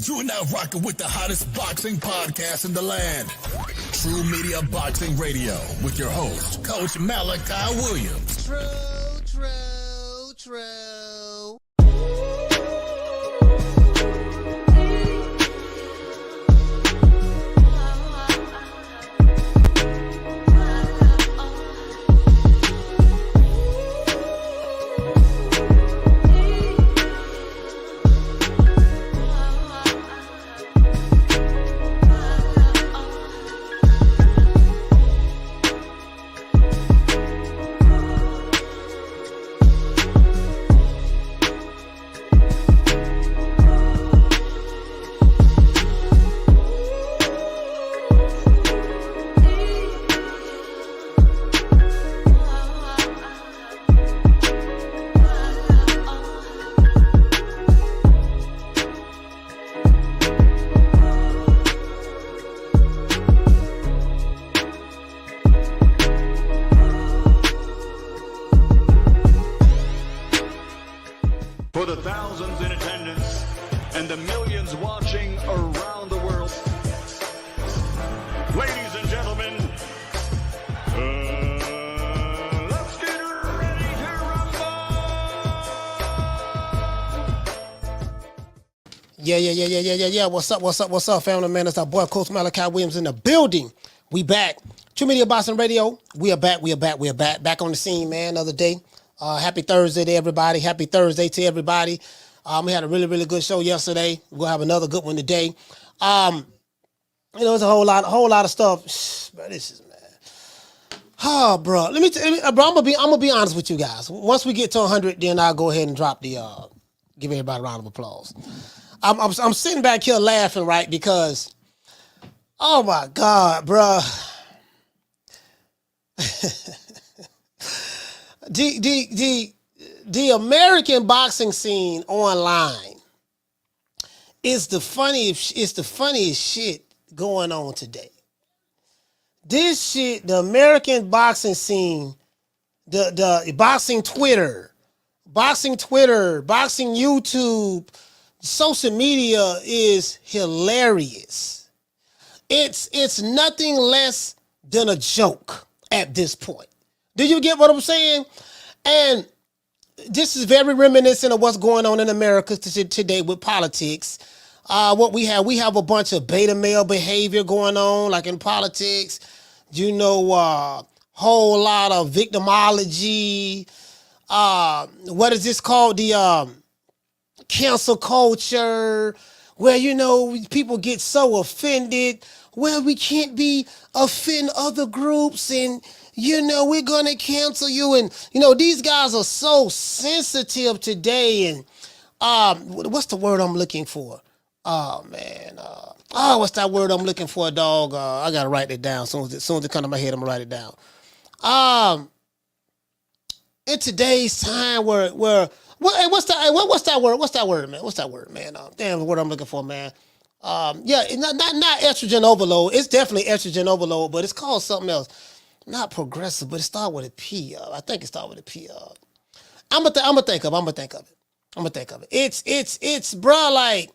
You are now rocking with the hottest boxing podcast in the land. True Media Boxing Radio with your host, Coach Malachi Williams. True. For the thousands in attendance and the millions watching around the world, ladies and gentlemen, let's get ready to rumble! Yeah. What's up, family man? It's our boy, Coach Malachi Williams in the building. We back. True Media Boxing Radio. We are back. Back on the scene, man. Another day. Happy Thursday to everybody. We had a really good show yesterday. We'll have another good one today. It's a whole lot of stuff. But this is, man. Oh, bro. Let me I'm gonna be honest with you guys. Once we get to 100, then I'll go ahead and drop the give everybody a round of applause. I'm sitting back here laughing, right? Because, oh my God, bro. The American boxing scene online is the funniest shit going on today. This shit, the American boxing scene, the boxing Twitter, boxing YouTube, social media is hilarious. It's nothing less than a joke at this point. Do you get what I'm saying? And this is very reminiscent of what's going on in America today with politics. What we have a bunch of beta male behavior going on, like in politics. Whole lot of victimology. What is this called? The cancel culture, where people get so offended. Well, we can't offend other groups, and we're going to cancel you. And, these guys are so sensitive today. And what's the word I'm looking for? Oh, man. What's that word I'm looking for, dog? I got to write it down. As soon as it comes to my head, I'm going to write it down. In today's time what's that word? What's that word, man? Damn, the word I'm looking for, man. Not estrogen overload. It's definitely estrogen overload, but it's called something else. Not progressive, but it starts with a P. I think it starts with a P. I'm gonna think of it. It's bro, like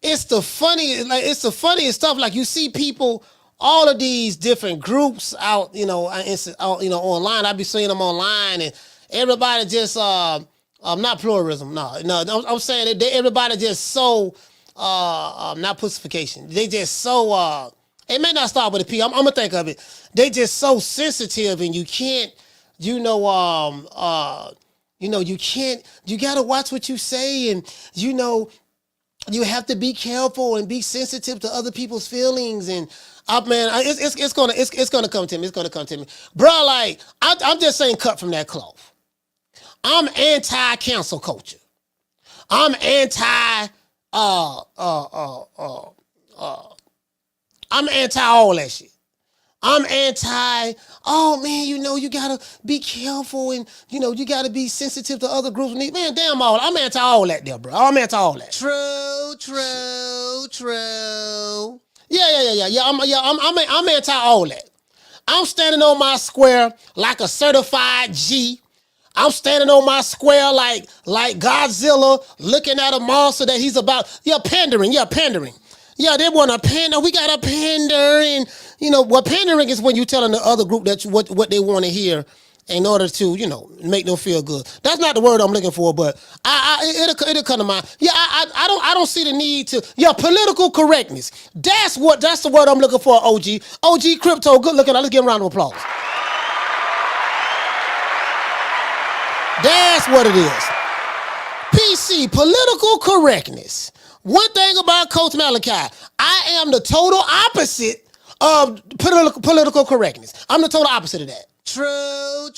it's the funniest stuff. Like, you see people, all of these different groups out, online. I be seeing them online, and everybody just not pluralism. No. I'm saying that everybody just so not pussification. They just so it may not start with a P. I'm gonna think of it. They just so sensitive, and you can't, you can't. You gotta watch what you say, and you have to be careful and be sensitive to other people's feelings. And it's gonna come to me. It's gonna come to me, bro. Like, I'm just saying, cut from that cloth. I'm anti-cancel culture. I'm anti I'm anti all that shit. I'm anti, you gotta be careful, and you gotta be sensitive to other groups. Man, damn all. I'm anti all that there, bro. I'm anti all that. True. Yeah. I'm anti all that. I'm standing on my square like a certified G. I'm standing on my square like Godzilla, looking at a monster that he's about. Pandering. Yeah, they want to pander. We got to pander, and what pandering is when you telling the other group that what they want to hear in order to make them feel good. That's not the word I'm looking for, but it'll come to mind. Yeah, I don't see the need to. Yeah, political correctness. That's the word I'm looking for. OG Crypto. Good looking. Let's give him a round of applause. That's what it is. PC, political correctness. One thing about Coach Malachi, I am the total opposite of political correctness. I'm the total opposite of that. True.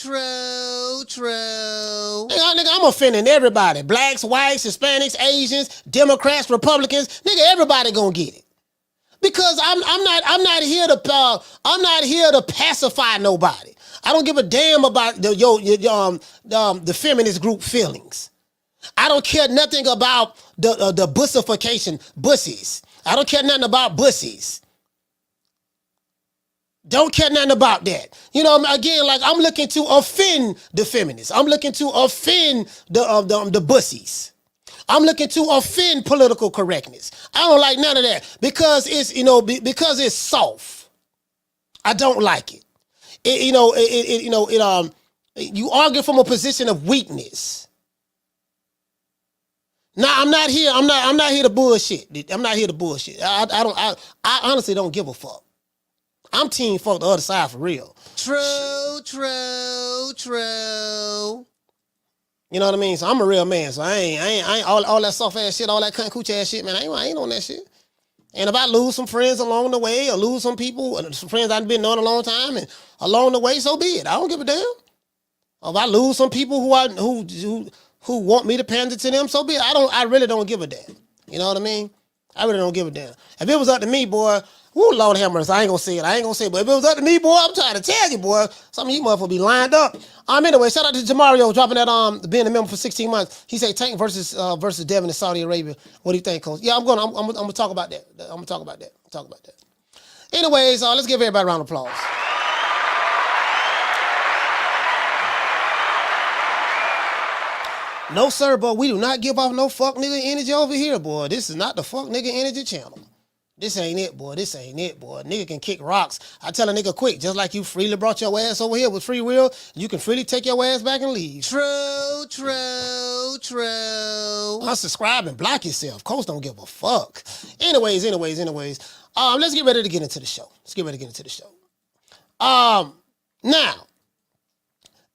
Nigga, I'm offending everybody. Blacks, whites, Hispanics, Asians, Democrats, Republicans. Nigga, everybody gonna get it. Because I'm not here to pacify nobody. I don't give a damn about the feminist group feelings. I don't care nothing about the bussification, bussies. I don't care nothing about bussies. Don't care nothing about that. Again, like I'm looking to offend the feminists. I'm looking to offend the bussies. I'm looking to offend political correctness. I don't like none of that because it's soft. I don't like it. You argue from a position of weakness. Nah, I'm not here to bullshit. I'm not here to bullshit. I honestly don't give a fuck. I'm team fuck the other side for real. True. You know what I mean? So I'm a real man. So I ain't all that soft ass shit, all that cunt cooch ass shit, man. I ain't on that shit. And if I lose some friends along the way, or lose some people, some friends I've been knowing a long time, and along the way, so be it. I don't give a damn. Or if I lose some people who want me to pander to them, so be it. I really don't give a damn. You know what I mean? I really don't give a damn. If it was up to me, boy, woo, Lord have mercy, I ain't gonna say it. But if it was up to me, boy, I'm trying to tell you, boy, some of you motherfuckers be lined up. Anyway, shout out to Jamario dropping that being a member for 16 months. He said Tank versus Devin in Saudi Arabia. What do you think, Coach? Yeah, I'm gonna talk about that. I'm gonna talk about that. Anyways, let's give everybody a round of applause. No, sir, but we do not give off no fuck nigga energy over here, boy. This is not the fuck nigga energy channel. This ain't it, boy. Nigga can kick rocks. I tell a nigga quick, just like you freely brought your ass over here with free will, you can freely take your ass back and leave. True. Unsubscribe and block yourself. Coach don't give a fuck. Anyways. Let's get ready to get into the show. Now,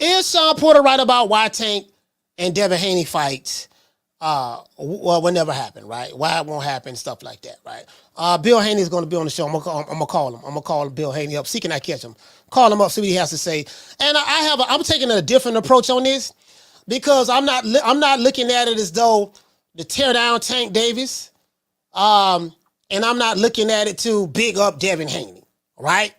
is Shawn Porter right about why Tank and Devin Haney fights will never happen, right? Why it won't happen, stuff like that, right? Bill Haney is going to be on the show. I'm gonna call him. I'm gonna call Bill Haney up. See, can I catch him? Call him up. See what he has to say. And I'm taking a different approach on this because I'm not looking at it as though to tear down Tank Davis, and I'm not looking at it to big up Devin Haney, right?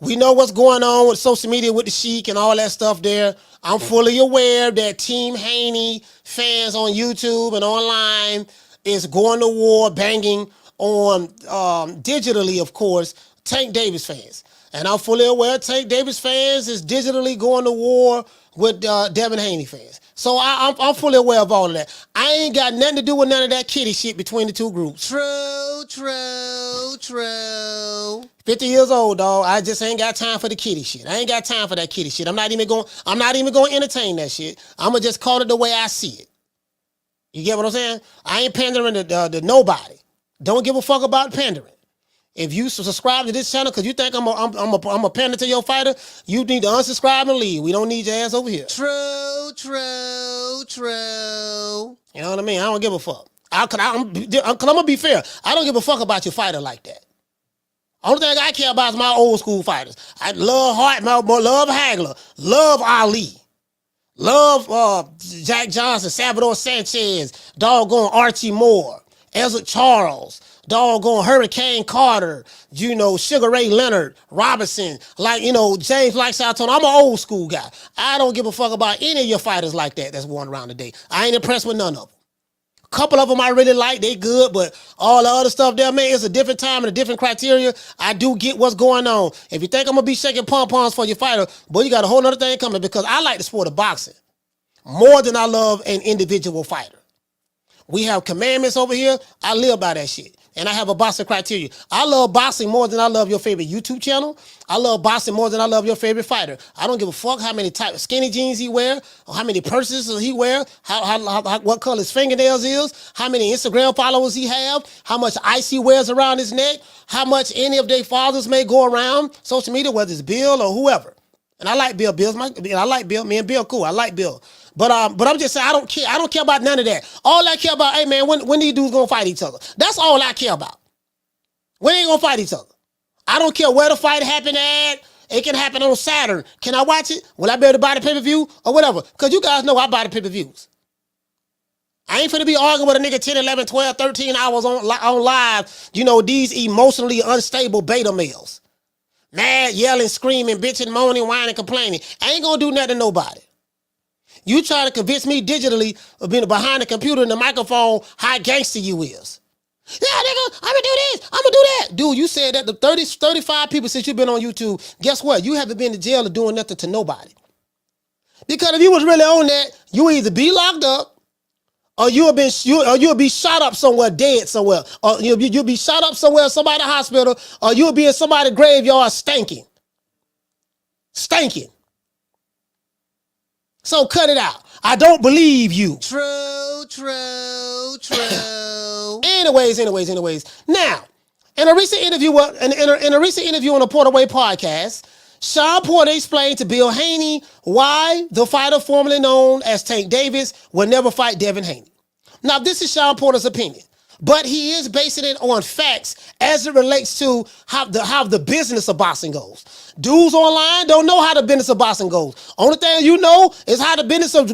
We know what's going on with social media with the Sheik and all that stuff there. I'm fully aware that Team Haney fans on YouTube and online is going to war, banging on digitally, of course, Tank Davis fans. And I'm fully aware Tank Davis fans is digitally going to war with Devin Haney fans. So I'm fully aware of all of that. I ain't got nothing to do with none of that kitty shit between the two groups. True. 50 years old, dog. I just ain't got time for the kitty shit. I ain't got time for that kitty shit. I'm not even going to entertain that shit. I'm going to just call it the way I see it. You get what I'm saying? I ain't pandering to nobody. Don't give a fuck about pandering. If you subscribe to this channel because you think I'm a pander to your fighter, you need to unsubscribe and leave. We don't need your ass over here. True. You know what I mean? I don't give a fuck. I'm gonna be fair. I don't give a fuck about your fighter like that. Only thing I care about is my old school fighters. I love Hart, love Hagler, love Ali, love Jack Johnson, Salvador Sanchez, doggone Archie Moore, Ezra Charles, doggone Hurricane Carter, Sugar Ray Leonard, Robinson, James Lifestyle Tony. I'm an old school guy. I don't give a fuck about any of your fighters like that that's going around today. I ain't impressed with none of them. A couple of them I really like, they good, but all the other stuff there, man, it's a different time and a different criteria. I do get what's going on. If you think I'm going to be shaking pom-poms for your fighter, boy, you got a whole other thing coming because I like the sport of boxing. more than I love an individual fighter. We have commandments over here. I live by that shit. And I have a boxing criteria. I love boxing more than I love your favorite YouTube channel. I love boxing more than I love your favorite fighter. I don't give a fuck how many type of skinny jeans he wear, or how many purses he wear, what color his fingernails is, how many Instagram followers he have, how much ice he wears around his neck, how much any of their fathers may go around social media, whether it's Bill or whoever. And I like Bill. I like Bill. Me and Bill cool. I like Bill. But I'm just saying I don't care. I don't care about none of that. All I care about, hey man, when these dudes gonna fight each other? That's all I care about. When they gonna fight each other? I don't care where the fight happened at. It can happen on Saturn. Can I watch it? Will I be able to buy the pay-per-view or whatever? Because you guys know I buy the pay-per-views. I ain't finna be arguing with a nigga 10, 11, 12, 13 hours on live. You know, these emotionally unstable beta males. Mad, yelling, screaming, bitching, moaning, whining, complaining. I ain't gonna do nothing to nobody. You try to convince me digitally of being behind the computer and the microphone how gangster you is. Yeah, nigga, I'm gonna do this, I'm gonna do that. Dude, you said that the 35 people since you've been on YouTube, guess what? You haven't been to jail or doing nothing to nobody. Because if you was really on that, you either be locked up, or you'll be shot up somewhere, dead somewhere. Or you'll be shot up somewhere, somebody's hospital, or you'll be in somebody's graveyard stinking. Stinking. So cut it out. I don't believe you. True. Anyways. Now, in a recent interview on the Porterway Podcast, Shawn Porter explained to Bill Haney why the fighter formerly known as Tank Davis would never fight Devin Haney. Now, this is Shawn Porter's opinion, but he is basing it on facts as it relates to how the business of boxing goes. Dudes online don't know how the business of boxing goes. Only thing you know is how the business of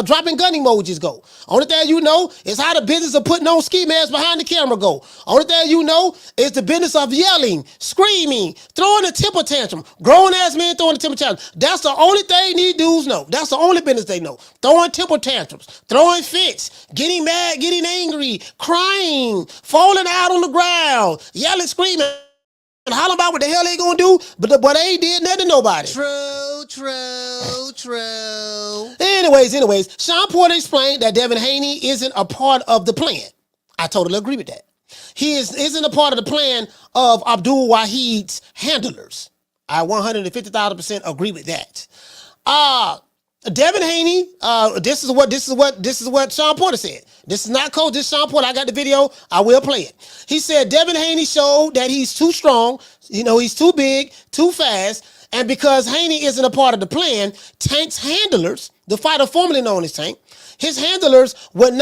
dropping gun emojis go. Only thing you know is how the business of putting on ski masks behind the camera go. Only thing you know is the business of yelling, screaming, throwing a temper tantrum. Grown ass men throwing a temper tantrum. That's the only thing these dudes know. That's the only business they know. Throwing temper tantrums, throwing fits, getting mad, getting angry, crying, falling out on the ground, yelling, screaming, and hollering about what the hell they gonna do, but they ain't did nothing to nobody. True. Anyways, Shawn Porter explained that Devin Haney isn't a part of the plan. I totally agree with that. He isn't a part of the plan of Abdul Wahid's handlers. I 150,000% agree with that. Devin Haney, this is what Shawn Porter said. This is not coach, this is Shawn Porter. I got the video. I will play it. He said Devin Haney showed that he's too strong. You know, he's too big, too fast. And because Haney isn't a part of the plan, Tank's handlers, the fighter formerly known as Tank, his handlers would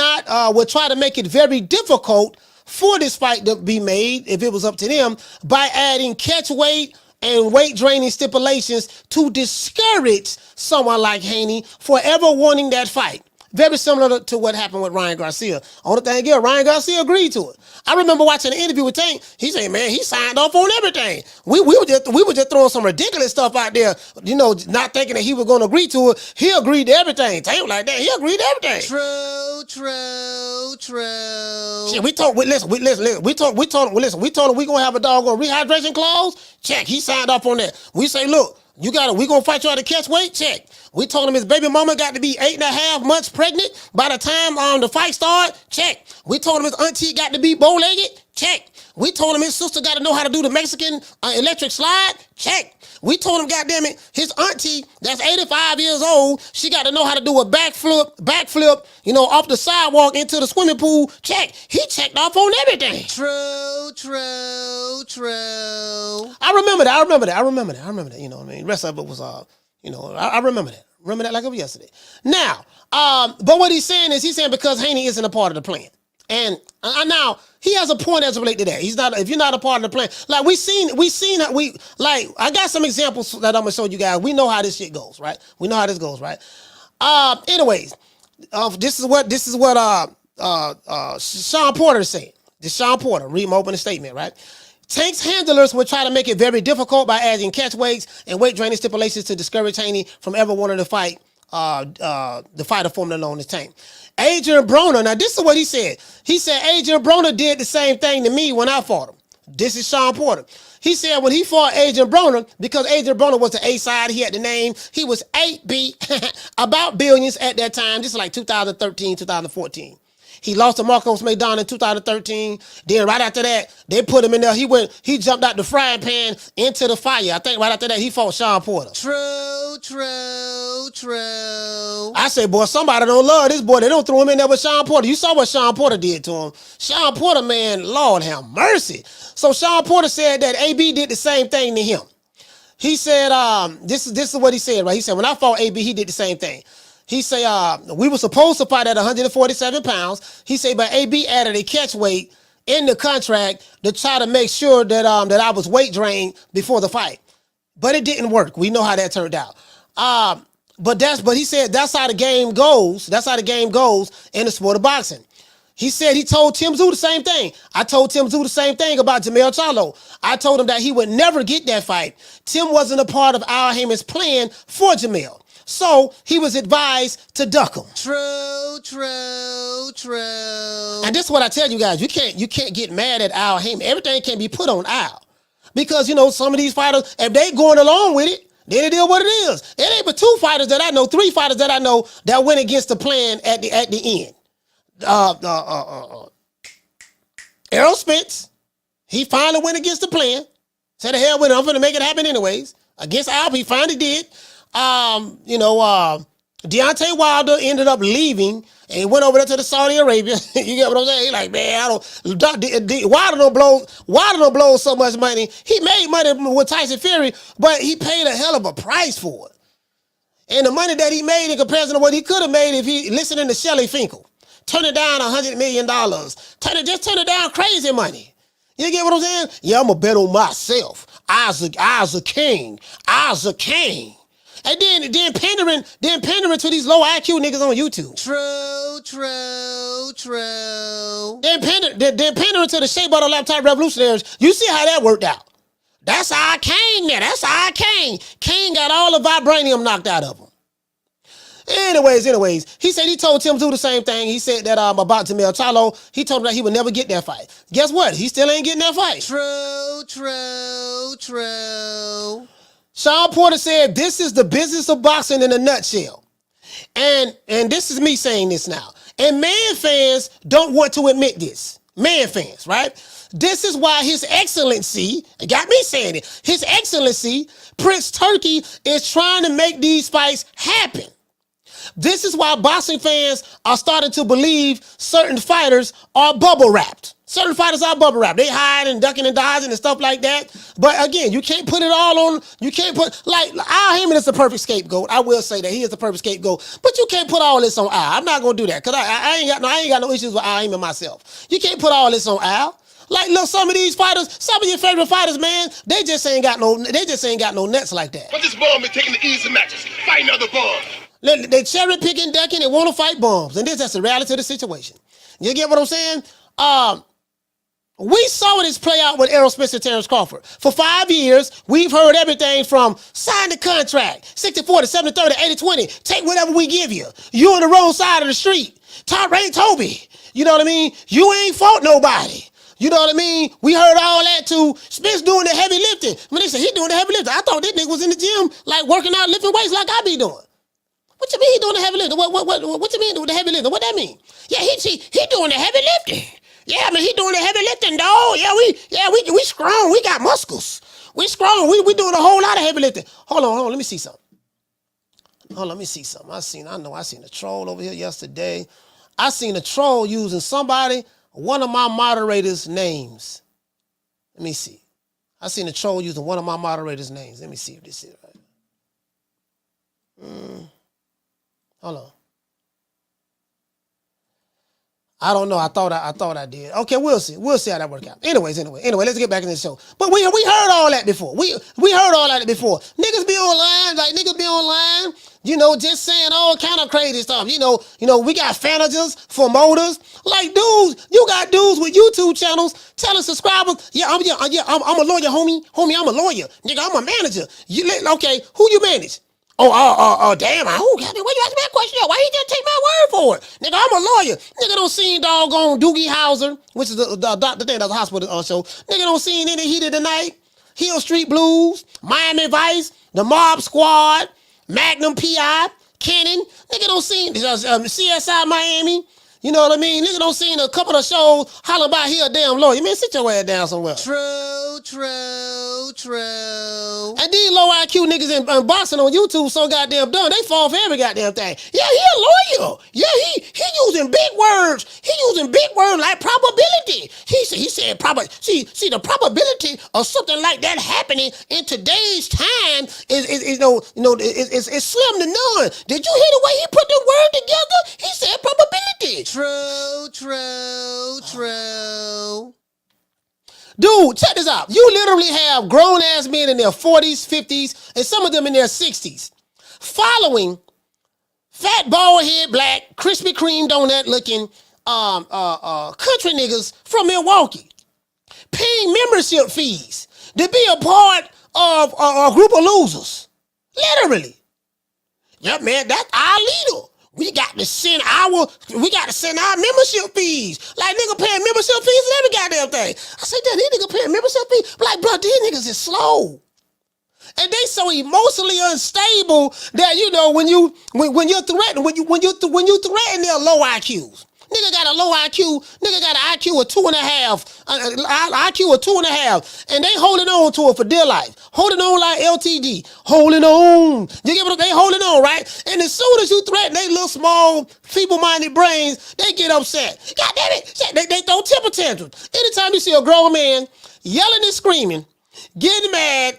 try to make it very difficult for this fight to be made, if it was up to them, by adding catchweight and weight draining stipulations to discourage someone like Haney for ever wanting that fight. Very similar to what happened with Ryan Garcia. Only thing is, Ryan Garcia agreed to it. I remember watching an interview with Tank. He said, man, he signed off on everything. We were just throwing some ridiculous stuff out there, you know, not thinking that he was going to agree to it. He agreed to everything. Tank was like that. He agreed to everything. True. Shit, we told him we going to have a doggone rehydration clause. Check. He signed off on that. We say, look, we going to fight you out of catch weight? Check. We told him his baby mama got to be 8.5 months pregnant by the time the fight started. Check. We told him his auntie got to be bow-legged. Check. We told him his sister got to know how to do the Mexican electric slide. Check. We told him, goddamn it, his auntie that's 85 years old, she got to know how to do a backflip, you know, off the sidewalk into the swimming pool. Check. He checked off on everything. True. I remember that. You know what I mean? The rest of it was, you know, I remember that. Remember that like it was yesterday. Now, but what he's saying because Haney isn't a part of the plan. And now he has a point as it relates to that. He's not. If you're not a part of the plan, like I got some examples that I'm gonna show you guys. We know how this shit goes, right? We know how this goes, right? Anyways, this is what Shawn Porter said. This Shawn Porter, read my opening statement, right? Tank's handlers would try to make it very difficult by adding catch weights and weight draining stipulations to discourage Haney from ever wanting to fight the fighter formerly known as Tank. Adrian Broner, now this is what he said. He said Adrian Broner did the same thing to me when I fought him. This is Shawn Porter. He said when he fought Adrian Broner, because Adrian Broner was the A side, he had the name. He was 8B, about billions at that time. This is like 2013, 2014. He lost to Marcos Maidana in 2013. Then right after that, they put him in there. He jumped out the frying pan into the fire. I think right after that, he fought Shawn Porter. True. I say, boy, somebody don't love this boy. They don't throw him in there with Shawn Porter. You saw what Shawn Porter did to him. Shawn Porter, man, Lord have mercy. So Shawn Porter said that AB did the same thing to him. He said, this is what he said, right? He said, when I fought AB, he did the same thing. He say, we were supposed to fight at 147 pounds. He say, but AB added a catch weight in the contract to try to make sure that that I was weight drained before the fight. But it didn't work. We know how that turned out. But he said that's how the game goes. That's how the game goes in the sport of boxing. He said he told Tim Tszyu the same thing. I told Tim Tszyu the same thing about Jamel Charlo. I told him that he would never get that fight. Tim wasn't a part of Al Haymon's plan for Jamel. So he was advised to duck him. True. And this is what I tell you guys. You can't get mad at Al Heyman. Everything can be put on Al. Because, some of these fighters, if they going along with it, then it is what it is. It ain't but 2 fighters that I know, 3 fighters that I know that went against the plan at the end. Errol Spence, he finally went against the plan. Said the hell with it, I'm going to make it happen anyways. Against Al, he finally did. Deontay Wilder ended up leaving and went over there to the Saudi Arabia. You get what I'm saying? He like, man, Wilder don't blow so much money. He made money with Tyson Fury, but he paid a hell of a price for it. And the money that he made in comparison to what he could have made if he listened to Shelly Finkel. Turn it down $100 million. Turn it down crazy money. You get what I'm saying? Yeah, I'm going to bet on myself. I's a king. And then pandering to these low IQ niggas on YouTube. True. Then pandering to the Shea Butter Laptop Revolutionaries. You see how that worked out. That's our King there. That's our King. King got all the vibranium knocked out of him. Anyways, he said he told Tim Tszyu the same thing. He said that about Jamel Charlo. He told him that he would never get that fight. Guess what? He still ain't getting that fight. True. Shawn Porter said this is the business of boxing in a nutshell. And this is me saying this now. And man fans don't want to admit this. Man fans, right? This is why His Excellency, it got me saying it, His Excellency, Prince Turkey, is trying to make these fights happen. This is why boxing fans are starting to believe certain fighters are bubble wrapped. Certain fighters are bubble wrapped. They hide and ducking and dodging and stuff like that. But again, you can't put it all on. You can't put, like, Al Heyman is the perfect scapegoat. I will say that he is the perfect scapegoat. But you can't put all this on Al. I'm not gonna do that because I ain't got no issues with Al Heyman myself. You can't put all this on Al. Like, look, some of these fighters, some of your favorite fighters, man, they just ain't got no nuts like that. But this bum is taking the easy matches, fighting other bums. They cherry picking, ducking, and want to fight bums. And that's the reality of the situation. You get what I'm saying? We saw this play out with Errol Spence and Terrence Crawford. For 5 years, we've heard everything from sign the contract, 60-40, 70-30, 80-20, take whatever we give you. You on the wrong side of the street. Top rank Toby. You know what I mean? You ain't fought nobody. You know what I mean? We heard all that too. Spence doing the heavy lifting. When they said he doing the heavy lifting, I thought this nigga was in the gym, like working out, lifting weights like I be doing. What you mean he doing the heavy lifting? What you mean doing the heavy lifting? What that mean? Yeah, he doing the heavy lifting. Yeah, man, he doing the heavy lifting, dog. Yeah, we strong. We got muscles. We strong. We doing a whole lot of heavy lifting. Hold on. Let me see something. I seen a troll over here yesterday. I seen a troll using one of my moderators' names. Let me see. I seen a troll using one of my moderators' names. Let me see if this is right. Hold on. I don't know. I thought I did. Okay, we'll see. We'll see how that work out. Anyway, let's get back into the show. But we heard all that before. We heard all that before. Niggas be online, just saying all kind of crazy stuff. We got managers, promoters, like dudes. You got dudes with YouTube channels telling subscribers, I'm a lawyer, homie. Homie, I'm a lawyer. Nigga, I'm a manager. Okay, who you manage? Damn, why you ask me that question? Why you didn't take my word for it? Nigga, I'm a lawyer. Nigga don't see doggone Doogie Howser, which is the thing that's a hospital show. Nigga don't see any heat of the night. Hill Street Blues, Miami Vice, The Mob Squad, Magnum P.I., Cannon. Nigga don't see CSI Miami. You know what I mean? Nigga don't see a couple of shows hollering about he a damn lawyer. Man, sit your ass down somewhere. True. And these low IQ niggas in boxing on YouTube so goddamn dumb, they fall for every goddamn thing. Yeah, he a lawyer. Yeah, he using big words. He using big words like probability. He said see the probability of something like that happening in today's time is slim to none. Did you hear the way he put the word together? He said probability. True. Dude, check this out. You literally have grown-ass men in their 40s, 50s, and some of them in their 60s following fat, bald-head, black, Krispy Kreme donut-looking country niggas from Milwaukee, paying membership fees to be a part of a group of losers. Literally. Yep, man, that's our leader. We got to send our membership fees. Like, nigga paying membership fees and every goddamn thing. I said, damn, these nigga paying membership fees? Like, bro, these niggas is slow. And they so emotionally unstable that, you know, when you're threatened, when you threaten their low IQs. Nigga got a low IQ. Nigga got an IQ of 2.5. IQ of 2.5. And they holding on to it for dear life. Holding on like LTD. Holding on. You get what they holding on, right? And as soon as you threaten they little small, feeble-minded brains, they get upset. God damn it. They throw temper tantrums. Anytime you see a grown man yelling and screaming, getting mad,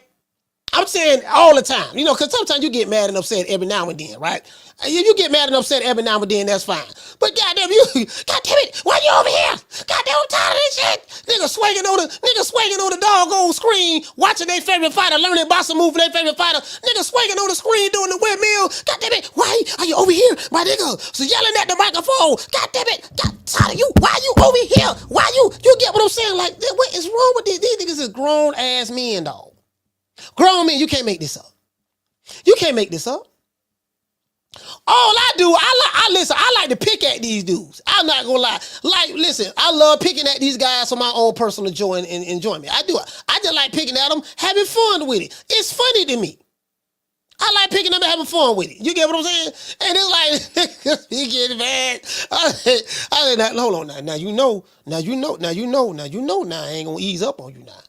I'm saying all the time, you know, because sometimes you get mad and upset every now and then, right? If you get mad and upset every now and then, that's fine. But goddamn it, why you over here? Goddamn, I'm tired of this shit. Niggas swinging on the doggone screen, watching their favorite fighter, learning boxing move for their favorite fighter. Niggas swinging on the screen doing the windmill. Goddamn it, why are you over here, my nigga? So yelling at the microphone. Goddamn it, tired of you. Why you over here? Why you get what I'm saying? Like, what is wrong with these? These niggas is grown ass men, dog. Grown men, you can't make this up. You can't make this up. All I do, I like to pick at these dudes. I'm not gonna lie. Like, listen, I love picking at these guys for my own personal joy and enjoyment. I do. I just like picking at them, having fun with it. It's funny to me. I like picking them and having fun with it. You get what I'm saying? And it's like, he getting mad. I said, hold on now. Now you know, I ain't gonna ease up on you now.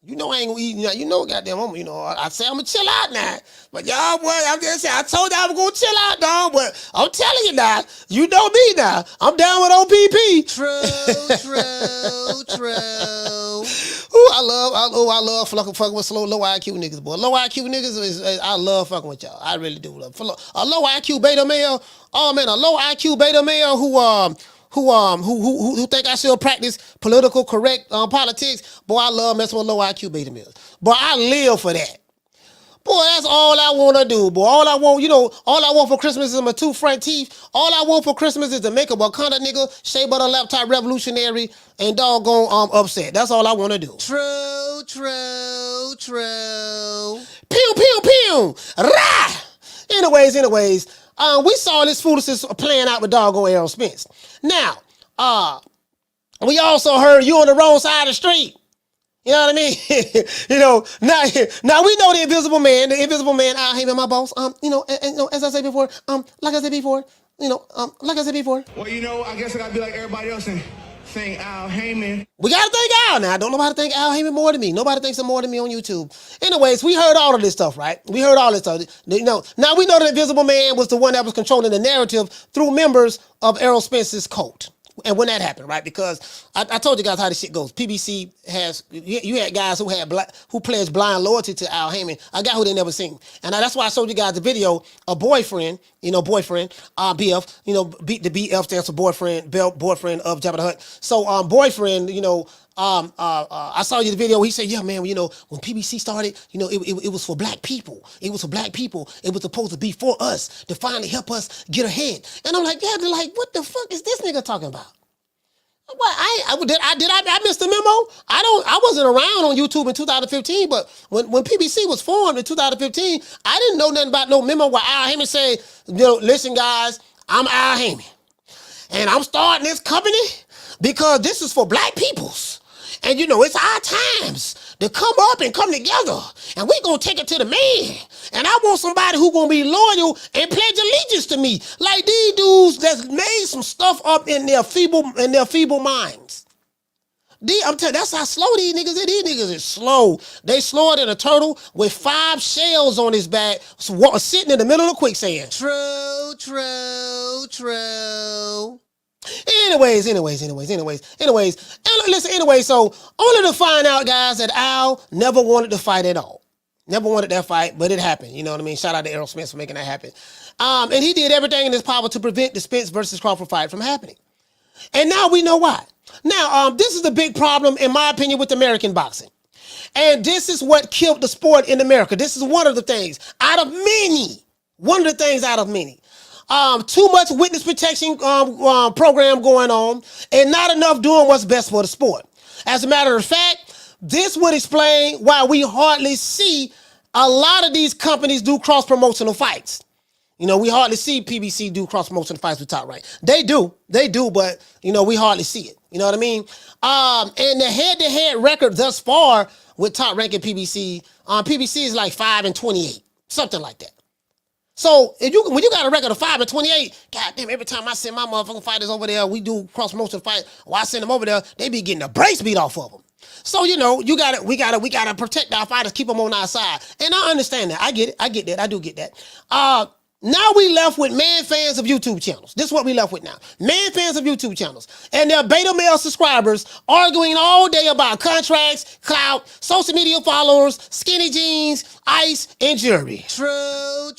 You know I ain't gonna eat. You know, goddamn, I say I'm gonna chill out now. But y'all, boy, I'm just saying, I told y'all I'm gonna chill out, dog. But I'm telling you now, you know me now. I'm down with OPP. True. Ooh, I love fucking with low IQ niggas, boy. Low IQ niggas I love fucking with y'all. I really do love. A low IQ beta male. Oh man, a low IQ beta male who think I should practice political correct politics. Boy, I love messing with low IQ beta males. Boy, I live for that. Boy, that's all I want to do, boy. All I want for Christmas is my 2 front teeth. All I want for Christmas is to make a Wakanda nigga, shea butter laptop revolutionary, and doggone upset. That's all I want to do. True. Pew. Rah! Anyways, we saw this foolishness playing out with doggone Errol Spence. Now, we also heard you on the wrong side of the street. You know what I mean? Now we know the invisible man, Al Heyman, my boss. As I said before, like I said before. Well, I guess I gotta be like everybody else and thank Al Heyman. We gotta thank Al now. Don't nobody thank Al Heyman more than me. Nobody thinks him more than me on YouTube. Anyways, we heard all of this stuff, right? We heard all this stuff. Now we know the Invisible Man was the one that was controlling the narrative through members of Errol Spence's cult. And when that happened, right? Because I told you guys how this shit goes. PBC you had guys who pledged blind loyalty to Al Heyman, a guy who they never seen. And that's why I showed you guys the video of boyfriend, BF, the BF stands for boyfriend of Jabba the Hutt. So boyfriend, I saw you the video. He said, yeah, man, when PBC started, it was for black people. It was for black people. It was supposed to be for us to finally help us get ahead. And I'm like, yeah, what the fuck is this nigga talking about? What? I missed the memo? I wasn't around on YouTube in 2015, but when PBC was formed in 2015, I didn't know nothing about no memo where Al Heyman said, listen guys, I'm Al Heyman. And I'm starting this company because this is for black peoples. And it's our times to come up and come together. And we going to take it to the man. And I want somebody who going to be loyal and pledge allegiance to me. Like these dudes that's made some stuff up in their feeble minds. I'm telling you, that's how slow these niggas are. These niggas is slow. They slower than a turtle with 5 shells on his back, sitting in the middle of the quicksand. True. Anyways. And listen, anyway, so only to find out, guys, that Al never wanted to fight at all. Never wanted that fight, but it happened. You know what I mean? Shout out to Errol Spence for making that happen. And he did everything in his power to prevent the Spence versus Crawford fight from happening. And now we know why. Now, this is the big problem, in my opinion, with American boxing. And this is what killed the sport in America. This is one of the things out of many. Too much witness protection program going on and not enough doing what's best for the sport. As a matter of fact, this would explain why we hardly see a lot of these companies do cross-promotional fights. We hardly see PBC do cross-promotional fights with Top Rank. They do, but, we hardly see it. You know what I mean? And the head-to-head record thus far with Top Rank and PBC, PBC is like 5-28, something like that. So when you got a record of 5-28, goddamn, every time I send my motherfucking fighters over there, we do cross-promotional fight, or I send them over there, they be getting the brakes beat off of them. So, we gotta protect our fighters, keep them on our side. And I understand that. I get that. I do get that. Now we left with man fans of YouTube channels. This is what we left with now. Man fans of YouTube channels. And their beta male subscribers arguing all day about contracts, clout, social media followers, skinny jeans, ice, and jewelry. True.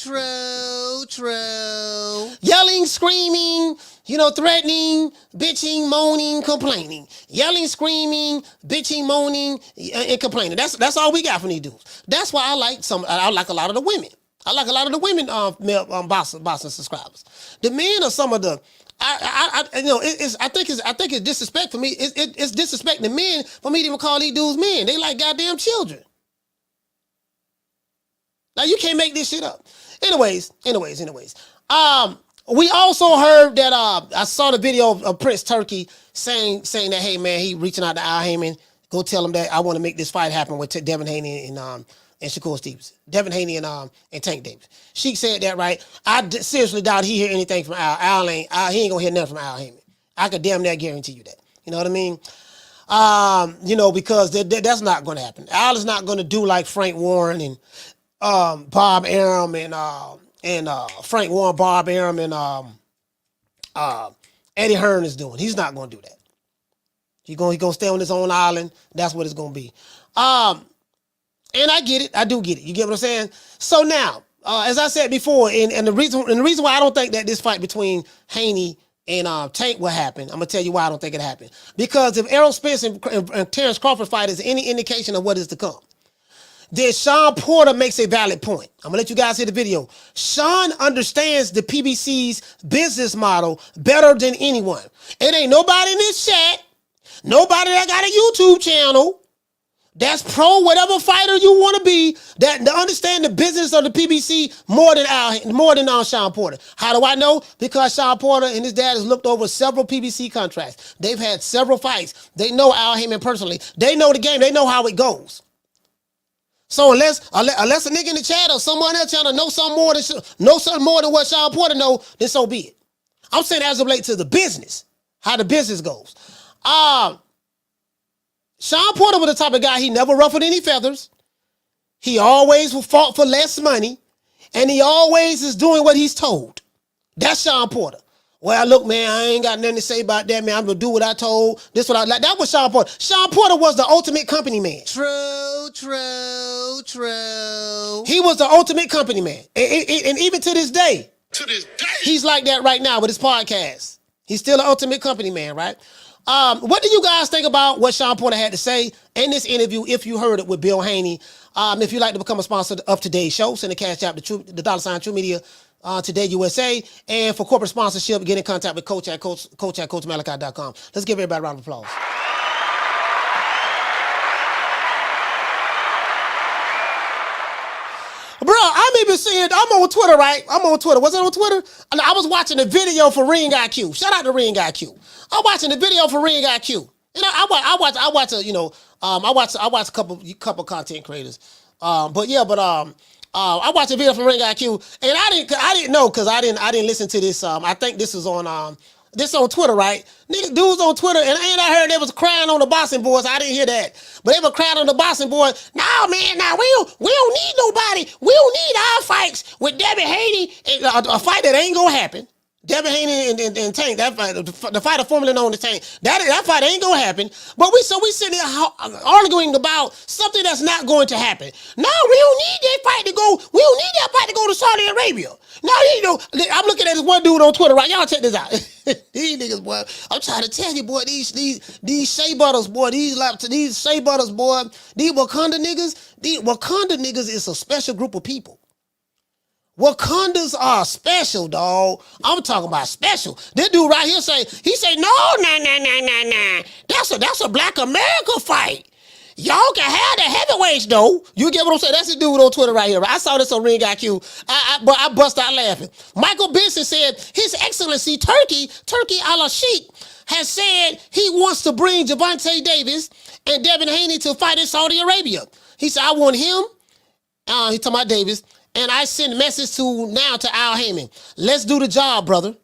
Yelling, screaming, threatening, bitching, moaning, complaining. Yelling, screaming, bitching, moaning, and complaining. That's all we got from these dudes. That's why I like a lot of the women. I like a lot of the women male boxing subscribers. The men are some of the I think it's disrespect for me. It's disrespecting men for me to even call these dudes men. They like goddamn children. Like, you can't make this shit up. Anyways. We also heard that I saw the video of Prince Turkey saying that, hey man, he reaching out to Al Heyman. Go tell him that I want to make this fight happen with Devin Haney and Shakur Stevens. Devin Haney and Tank Davis. She said that, right? I seriously doubt he hear anything from Al. He ain't gonna hear nothing from Al Heyman. I could damn near guarantee you that. You know what I mean? Because that's not gonna happen. Al is not gonna do like Frank Warren and Bob Arum and Frank Warren, Bob Arum, and Eddie Hearn is doing. He's not gonna do that. He's gonna stay on his own island. That's what it's gonna be. And I get it. I do get it. You get what I'm saying? So now, as I said before, and the reason why I don't think that this fight between Haney and Tank will happen, I'm gonna tell you why I don't think it happened. Because if Errol Spence and Terrence Crawford fight is any indication of what is to come, then Shawn Porter makes a valid point. I'm gonna let you guys hear the video. Shawn understands the PBC's business model better than anyone. It ain't nobody in this chat, nobody that got a YouTube channel that's pro whatever fighter you want to be, that understand the business of the PBC more than Shawn Porter. How do I know? Because Shawn Porter and his dad has looked over several PBC contracts. They've had several fights. They know Al Heyman personally. They know the game. They know how it goes. So unless a nigga in the chat or someone else trying to know something more than what Shawn Porter know, then so be it. I'm saying as it relates to the business, how the business goes. Shawn Porter was the type of guy, he never ruffled any feathers. He always fought for less money. And he always is doing what he's told. That's Shawn Porter. Well, look, man, I ain't got nothing to say about that, man. I'm going to do what I told. This what I like. That was Shawn Porter. Shawn Porter was the ultimate company man. True. He was the ultimate company man. And even to this day, he's like that right now with his podcast. He's still an ultimate company man, right? What do you guys think about what Shawn Porter had to say in this interview, if you heard it with Bill Haney? If you'd like to become a sponsor of today's show, send a cash app to the $ True Media Today USA. And for corporate sponsorship, get in contact with Coach at CoachMalachi.com. Let's give everybody a round of applause. Bro, I'm even seeing, I'm on Twitter, right? I'm on Twitter. Was it on Twitter? I was watching a video for Ring IQ. Shout out to Ring IQ. I'm watching the video for Ring IQ. I watch a couple content creators. I watched a video from Ring IQ, and I didn't know because I didn't listen to this. I think this was on Twitter, right? Nigga, dudes on Twitter, and I heard they was crying on the boxing boards. I didn't hear that, but they were crying on the boxing board. Nah, man, we don't need nobody. We don't need our fights with Devin Haney, a fight that ain't gonna happen. Devin Haney and Tank, that fight, the fighter formerly known as Tank, that fight ain't gonna happen. But we sitting there arguing about something that's not going to happen. No, we don't need that fight to go. We don't need that fight to go to Saudi Arabia. No, I'm looking at this one dude on Twitter, right? Y'all check this out. These niggas, boy, I'm trying to tell you, boy, these Shea Butters, boy, these Shea Butters, boy, these Wakanda niggas is a special group of people. Wakandas are special, dog. I'm talking about special. This dude right here say no. That's a Black America fight. Y'all can have the heavyweights though. You get what I'm saying? That's the dude on Twitter right here. I saw this on Ring IQ. But I bust out laughing. Michael Benson said His Excellency Turkey Al-Sheikh has said he wants to bring Gervonta Davis and Devin Haney to fight in Saudi Arabia. He said I want him. He talking about Davis. And I send a message to Al Heyman. Let's do the job, brother.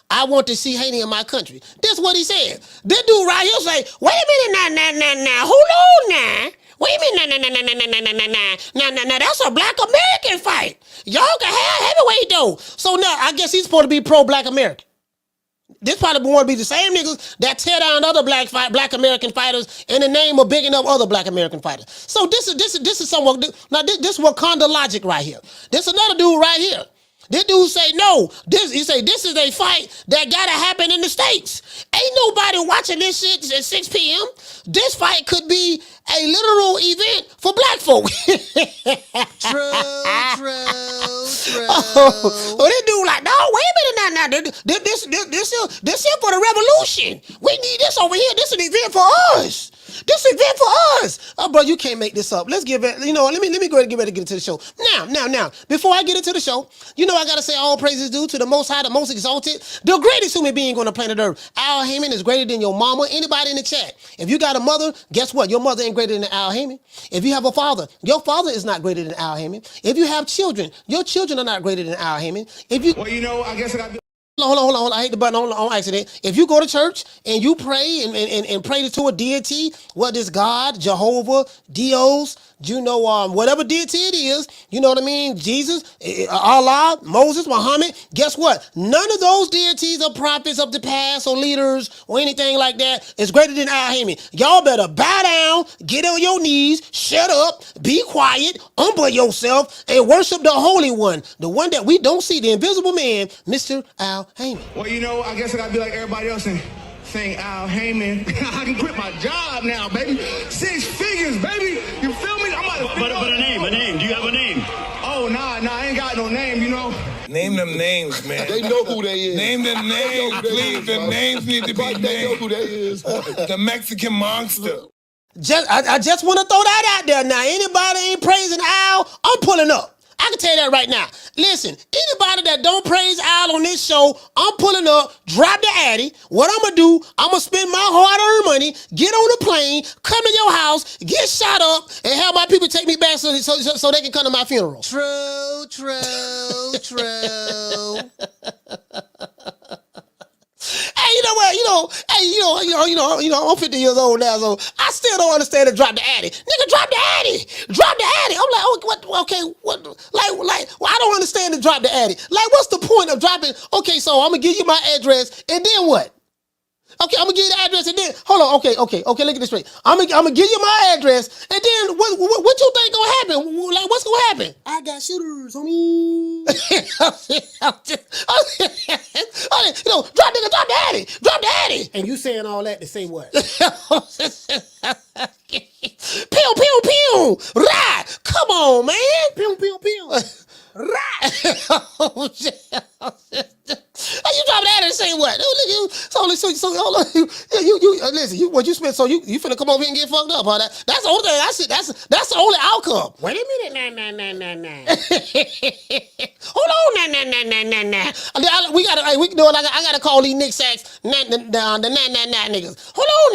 I want to see Haney in my country. That's what he said. This dude right here say, wait a minute, now. Hold on, now. Wait a minute, nah. That's a Black American fight. Y'all can have heavyweight, though. So now, I guess he's supposed to be pro-Black American. This probably want to be the same niggas that tear down other Black American fighters in the name of bigging up other Black American fighters. So this is someone. Now this Wakanda logic right here. This another dude right here. This dude say no. He say this is a fight that gotta happen in the States. Ain't nobody watching this shit at 6 p.m. This fight could be a literal event for Black folk. True. Oh, this dude like, no, wait a minute now. This here for the revolution. We need this over here. This is an event for us. This is an event for us. Oh, bro, you can't make this up. Let's give it, let me go ahead and get ready to get into the show. Now, before I get into the show, I gotta say all praises due to the Most High, the Most Exalted, the greatest human being on the planet Earth. Al Heyman is greater than your mama. Anybody in the chat? If you got a mother, guess what? Your mother ain't greater than Al Heyman. If you have a father, your father is not greater than Al Heyman. If you have children, your children are not greater than Al Heyman. I guess I got. Hold on. I hit the button on accident. If you go to church and you pray and pray to a deity, whether it's God, Jehovah, Dios, whatever deity it is, you know what I mean? Jesus, Allah, Moses, Muhammad, guess what? None of those deities or prophets of the past or leaders or anything like that is greater than Al Heyman. Y'all better bow down, get on your knees, shut up, be quiet, humble yourself, and worship the Holy One, the one that we don't see, the invisible man, Mr. Al Heyman. Well, I guess I gotta be like everybody else and saying Al Heyman. I can quit my job now, baby. 6 figures, baby. You feel me? I'm about to But a name. Do you have a name? Oh, nah, I ain't got no name, Name them names, man. They know who they is. Name them names, please. The names need to be named. They know who they is. The Mexican monster. I just want to throw that out there now. Anybody ain't praising Al, I'm pulling up. I can tell you that right now. Listen, anybody that don't praise Al on this show, I'm pulling up, drop the addy. What I'm going to do, I'm going to spend my hard-earned money, get on a plane, come to your house, get shot up, and have my people take me back so they can come to my funeral. True. Hey, you know what? I'm 50 years old now, so I still don't understand the drop the addy. Nigga, drop the addy. I'm like, oh, what? Okay, what? Like, I don't understand the drop the addy. Like, what's the point of dropping? Okay, so I'm gonna give you my address, and then what? Okay, I'm gonna give you the address, and then hold on. Okay. Look at this straight. I'm gonna give you my address, and then what you think gonna happen? Like, what's gonna happen? I got shooters, homie. Drop the addy. And you saying all that to say what? Pew. Right. Come on, man. Pew. Right. You drop that and say what? Listen. What you spent? So you finna come over here and get fucked up, huh? That's the only thing. That's the only outcome. Wait a minute, nah. Hold on, nah. We got we can do it. I gotta call these Nick Sacks, the niggas. Hold on,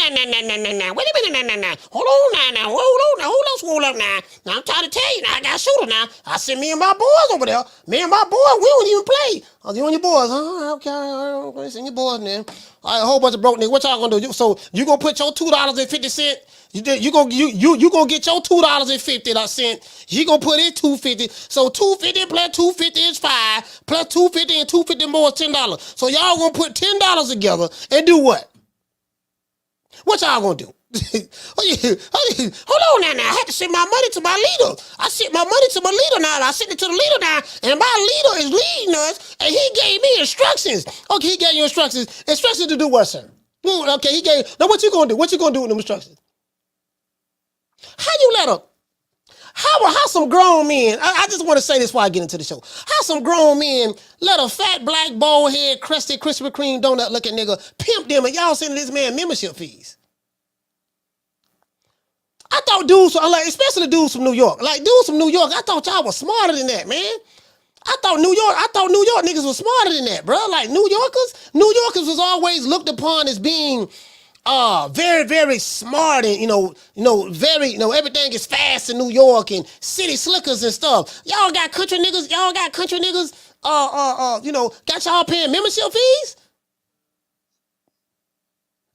nah. Wait a minute, nah. Hold on, nah. Hold up, nah. Now I'm trying to tell you, now I got a shooter now. I sent me and my boys over there. Me and my boys, we don't even play. Oh, you and your boys, huh? Okay, I'm gonna send your boys now. All right, a whole bunch of broke niggas. What y'all gonna do? So you gonna put your $2.50? You gonna get your $2.50. He gonna put in $2.50. So $2.50 plus $2.50 is $5. Plus $2.50 and $2.50 more is $10. So y'all gonna put $10 together and do what? What y'all gonna do? Hold on now. I had to send my money to my leader. I sent my money to my leader now. I sent it to the leader now, and my leader is leading us, and he gave me instructions. Okay, he gave you instructions. Instructions to do what, sir? Okay, he gave. Now what you gonna do? What you gonna do with them instructions? How you let up? How some grown men, I just want to say this before I get into the show. How some grown men let a fat, black, bald head, crusty, Krispy Kreme donut looking nigga pimp them and y'all sending this man membership fees? I thought dudes, especially dudes from New York, I thought y'all was smarter than that, man. I thought New York niggas was smarter than that, bro. Like New Yorkers was always looked upon as being very, very smart and, everything is fast in New York and city slickers and stuff. Y'all got country niggas, got y'all paying membership fees?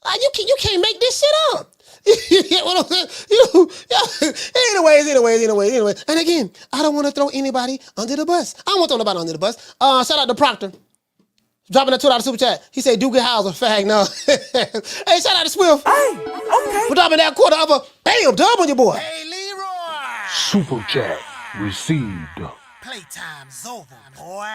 You can't make this shit up. You get what I'm saying? Anyways. And again, I don't want to throw anybody under the bus. I don't want to throw nobody under the bus. Shout out to Proctor. Dropping a $2 super chat. He said, Duke House a fag now. Hey, shout out to Swift. Hey, okay. We're dropping that quarter of a bam, dub on your boy. Hey, Leroy. Super chat received. Playtime's over, boy.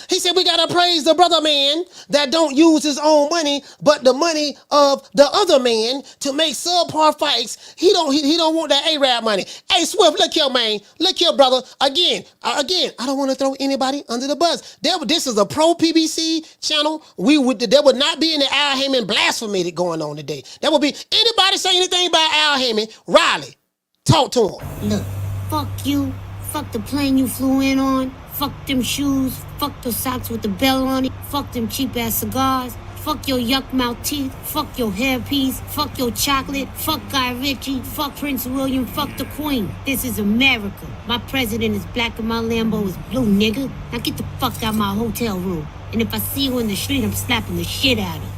He said, we got to praise the brother man that don't use his own money, but the money of the other man to make subpar fights. He don't want that Arab money. Hey, Swift, look here, man. Look here, brother. Again, I don't want to throw anybody under the bus. This is a pro PBC channel. There would not be any Al Heyman blasphemy going on today. There would be anybody say anything about Al Heyman. Riley, talk to him. Look, fuck you. Fuck the plane you flew in on. Fuck them shoes. Fuck the socks with the bell on it. Fuck them cheap-ass cigars. Fuck your yuck-mouth teeth. Fuck your hairpiece. Fuck your chocolate. Fuck Guy Ritchie. Fuck Prince William. Fuck the Queen. This is America. My president is black and my Lambo is blue, nigga. Now get the fuck out my hotel room. And if I see you in the street, I'm slapping the shit out of you.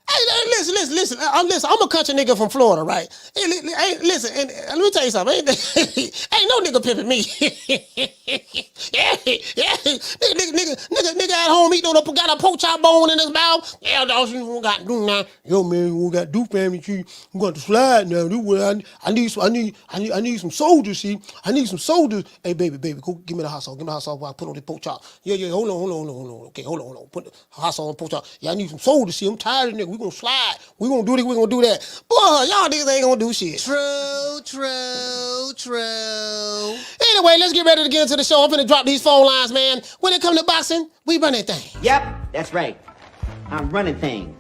Hey, listen. I'm a country nigga from Florida, right? Hey, listen, and let me tell you something. Ain't no nigga pimping me. yeah. Nigga at home eating got a pork chop bone in his mouth. Yeah, dog, you don't got to do now. Yo, man, we got to do family tree. We got to slide now. I need some soldiers. See, I need some soldiers. Hey, baby, go give me the hot sauce. Give me the hot sauce while I put on the pork chop. Yeah. Hold on. Okay, hold on. Put the hot sauce on the pork chop. Yeah, I need some soldiers. See, I'm tired of nigga. We gonna slide. We gonna do this. We gonna do that. Boy, y'all niggas ain't gonna do shit. True. Anyway, let's get ready to get into the show. I'm finna drop these phone lines, man. When it come to boxing, we run that thing. Yep, that's right. I'm running things.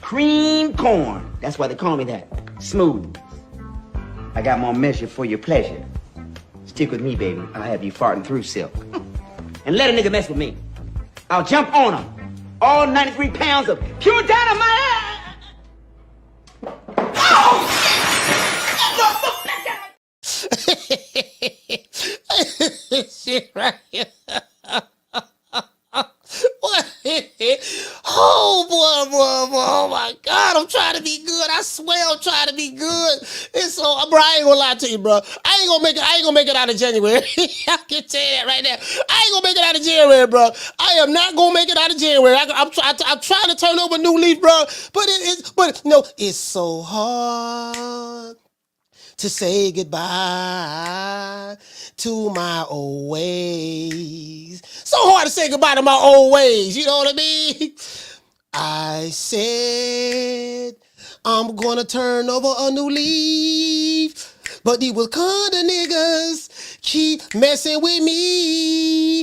Cream corn. That's why they call me that. Smooth. I got more measure for your pleasure. Stick with me, baby. I'll have you farting through silk. And let a nigga mess with me. I'll jump on him. All 93 pounds of pure dynamite. Oh! Shit right here. What? Oh, boy. Oh, my God. I'm trying to be good. I swear I'm trying to be good. It's so, bro, I ain't gonna lie to you, bro. I ain't gonna make it out of January. I can tell you that right now. I ain't gonna make it out of January, bro. I am not gonna make it out of January. I'm trying to turn over a new leaf, bro. But it's so hard to say goodbye to my old ways. So hard to say goodbye to my old ways, you know what I mean? I said I'm gonna turn over a new leaf, but these was kind of niggas keep messing with me.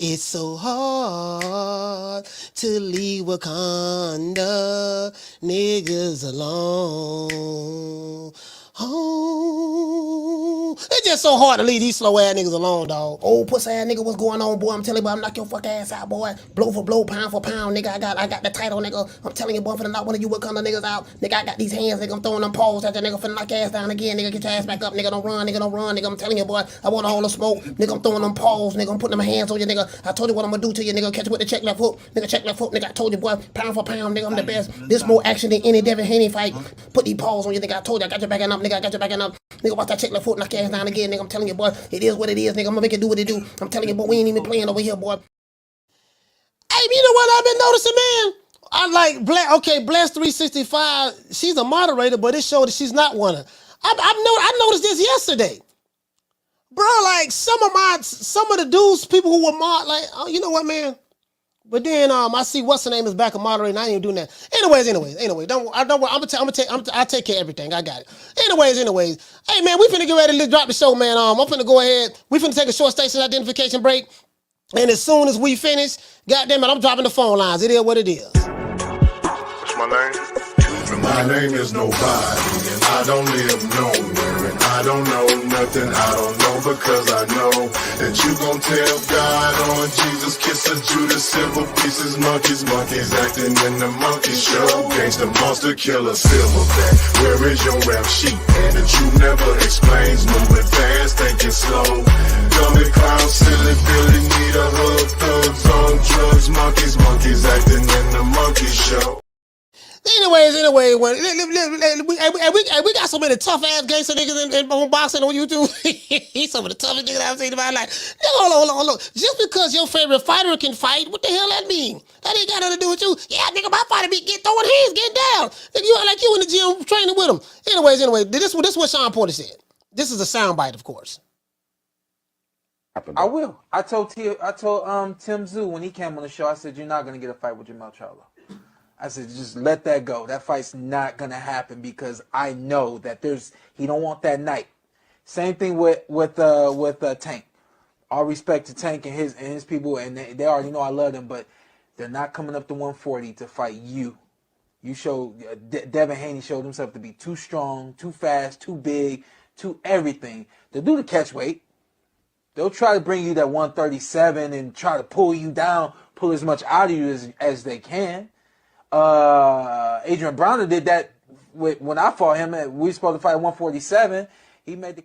It's so hard to leave Wakanda niggas alone. Oh, it's just so hard to leave these slow ass niggas alone, dog. Oh, pussy ass nigga, what's going on, boy? I'm telling you, boy, I'm knock your fuck ass out, boy. Blow for blow, pound for pound, nigga. I got the title, nigga. I'm telling you, boy, for the knock one of you will come the niggas out. Nigga, I got these hands, nigga. I'm throwing them paws at the nigga for the knock your ass down again, nigga. Get your ass back up, nigga. Don't run, nigga. I'm telling you, boy, I want a hold of smoke, nigga. I'm throwing them paws, nigga. I'm putting them hands on you, nigga. I told you what I'm gonna do to you, nigga. Catch you with the check left hook, nigga. Check left hook, nigga. I told you, boy, pound for pound, nigga. I'm the best. This more action than any Devin Haney fight. Put these paws on you, nigga. I told you, I got your backing up, nigga. I got your backing up. Nigga, watch that check left foot, knock your ass down again, nigga. I'm telling you, boy, it is what it is, nigga. I'm gonna make it do what it do. I'm telling you, boy, we ain't even playing over here, boy. Hey, you know what I've been noticing, man? I like Bless 365. She's a moderator, but it showed that she's not one. I noticed this yesterday, bro. Like some of the dudes, people who were like, oh, you know what, man? But then I see what's her name is back a moderator. I ain't even doing that. Anyways. I'll take care of everything. I got it. Anyways. Hey man, we finna get ready to drop the show, man. I'm finna go ahead. We finna take a short station identification break. And as soon as we finish, goddamn it, I'm dropping the phone lines. It is what it is. What's my name? My name is nobody, and I don't live nowhere, and I don't know nothing. I don't know because I know that you gon' tell God on Jesus, kiss a Judas, silver pieces, monkeys acting in the monkey show. Gangsta monster killer, silverback. Where is your rap sheet that you never explains? Moving fast, thinking slow. Dummy clown, silly Billy, need a hug. Thugs on drugs, monkeys acting in the monkey show. Anyways, we got so many tough ass gangster niggas in boxing on YouTube. He's some of the toughest niggas I've seen in my life. Nigga, hold on. Just because your favorite fighter can fight, what the hell that mean? That ain't got nothing to do with you. Yeah, nigga, my fighter be throwing hands, getting down. Nigga, you act like you in the gym training with him. Anyways, this is what Shawn Porter said. This is a soundbite, of course. I will. I told Tim Zoo when he came on the show, I said, you're not going to get a fight with Jamel Charlo. I said, just let that go. That fight's not going to happen because I know that he don't want that night. Same thing with Tank. All respect to Tank and his people, and they already know I love them, but they're not coming up to 140 to fight you. You Devin Haney showed himself to be too strong, too fast, too big, too everything. They'll do the catchweight. They'll try to bring you that 137 and try to pull you down, pull as much out of you as they can. Adrian Broner did that when I fought him. We were supposed to fight 147. He made the.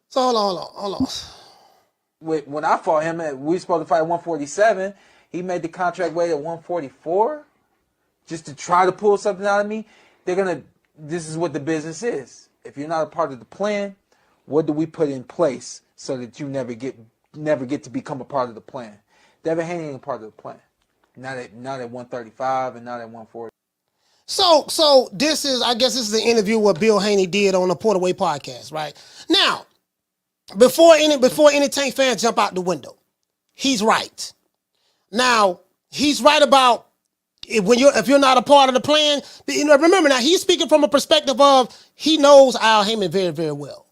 So hold on. When I fought him, we were supposed to fight 147. He made the contract weight at 144, just to try to pull something out of me. This is what the business is. If you're not a part of the plan, what do we put in place so that you never get to become a part of the plan? Devin Haney ain't a part of the plan. Not at 135 and not at 140. So this is the interview what Bill Haney did on the Porterway Podcast, right? Now, before any Tank fans jump out the window, he's right. Now, he's right about if you're not a part of the plan. Remember now, he's speaking from a perspective of he knows Al Heyman very, very well.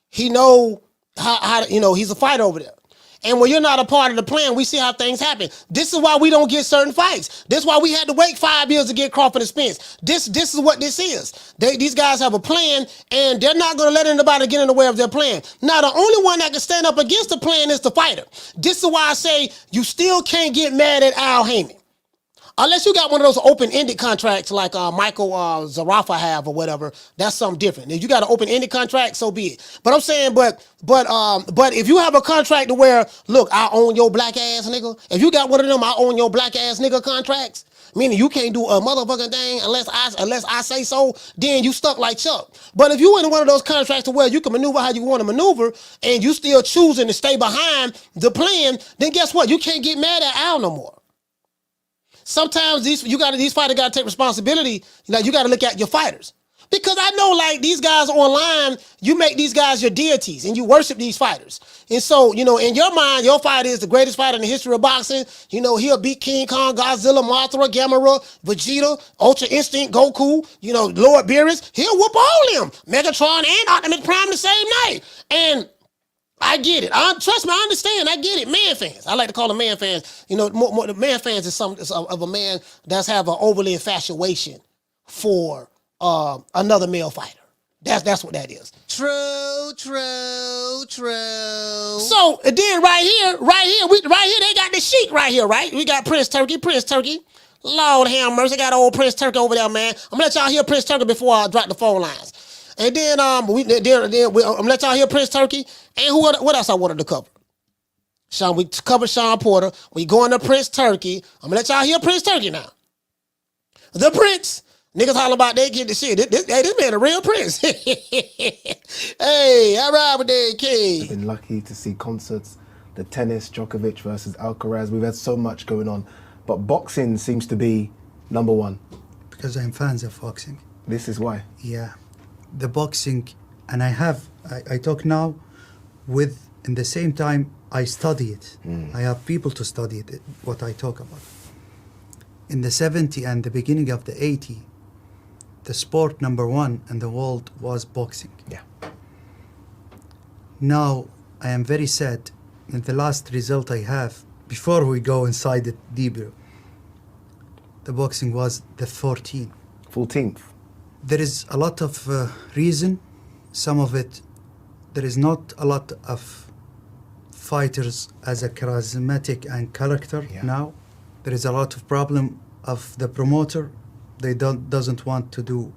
He know how he's a fighter over there. And when you're not a part of the plan, we see how things happen. This is why we don't get certain fights. This is why we had to wait 5 years to get Crawford and Spence. This is what this is. These guys have a plan, and they're not going to let anybody get in the way of their plan. Now, the only one that can stand up against the plan is the fighter. This is why I say you still can't get mad at Al Heyman. Unless you got one of those open-ended contracts like Michael Zarafa have or whatever, that's something different. If you got an open-ended contract, so be it. But I'm saying, but if you have a contract to where, look, I own your black ass nigga. If you got one of them, I own your black ass nigga contracts, meaning you can't do a motherfucking thing unless I say so, then you stuck like Chuck. But if you in one of those contracts to where you can maneuver how you want to maneuver and you still choosing to stay behind the plan, then guess what? You can't get mad at Al no more. Sometimes these fighters gotta take responsibility. You gotta look at your fighters. Because I know like these guys online, you make these guys your deities and you worship these fighters. And so, in your mind, your fighter is the greatest fighter in the history of boxing. He'll beat King Kong, Godzilla, Mothra, Gamera, Vegeta, Ultra Instinct, Goku, Lord Beerus. He'll whoop all them. Megatron and Optimus Prime the same night. And I get it. Trust me, I understand. I get it. Man fans. I like to call them man fans. More the man fans is of a man that's have an overly infatuation for another male fighter. That's what that is. True. So and then right here, they got the Sheik right here, right? We got Prince Turkey. Lord have mercy, got old Prince Turkey over there, man. I'm gonna let y'all hear Prince Turkey before I drop the phone lines. And then I'm gonna let y'all hear Prince Turkey. And what else I wanted to cover? We covered Shawn Porter. We going to Prince Turkey. I'm gonna let y'all hear Prince Turkey now. The Prince. Niggas holler about they get the shit. This man a real prince. Hey, I ride with that kid. I've been lucky to see concerts, the tennis, Djokovic versus Alcaraz. We've had so much going on. But boxing seems to be number one. Because I'm fans of boxing. This is why? Yeah. The boxing, and I talk now with, in the same time, I study it. I have people to study it, what I talk about. In the 70s and the beginning of the 80s, the sport number one in the world was boxing. Yeah. Now, I am very sad. In the last result I have, before we go inside it deeper, the boxing was the 14th. 14th. There is a lot of reason. Some of it, there is not a lot of fighters as a charismatic and character now. There is a lot of problem of the promoter. They doesn't want to do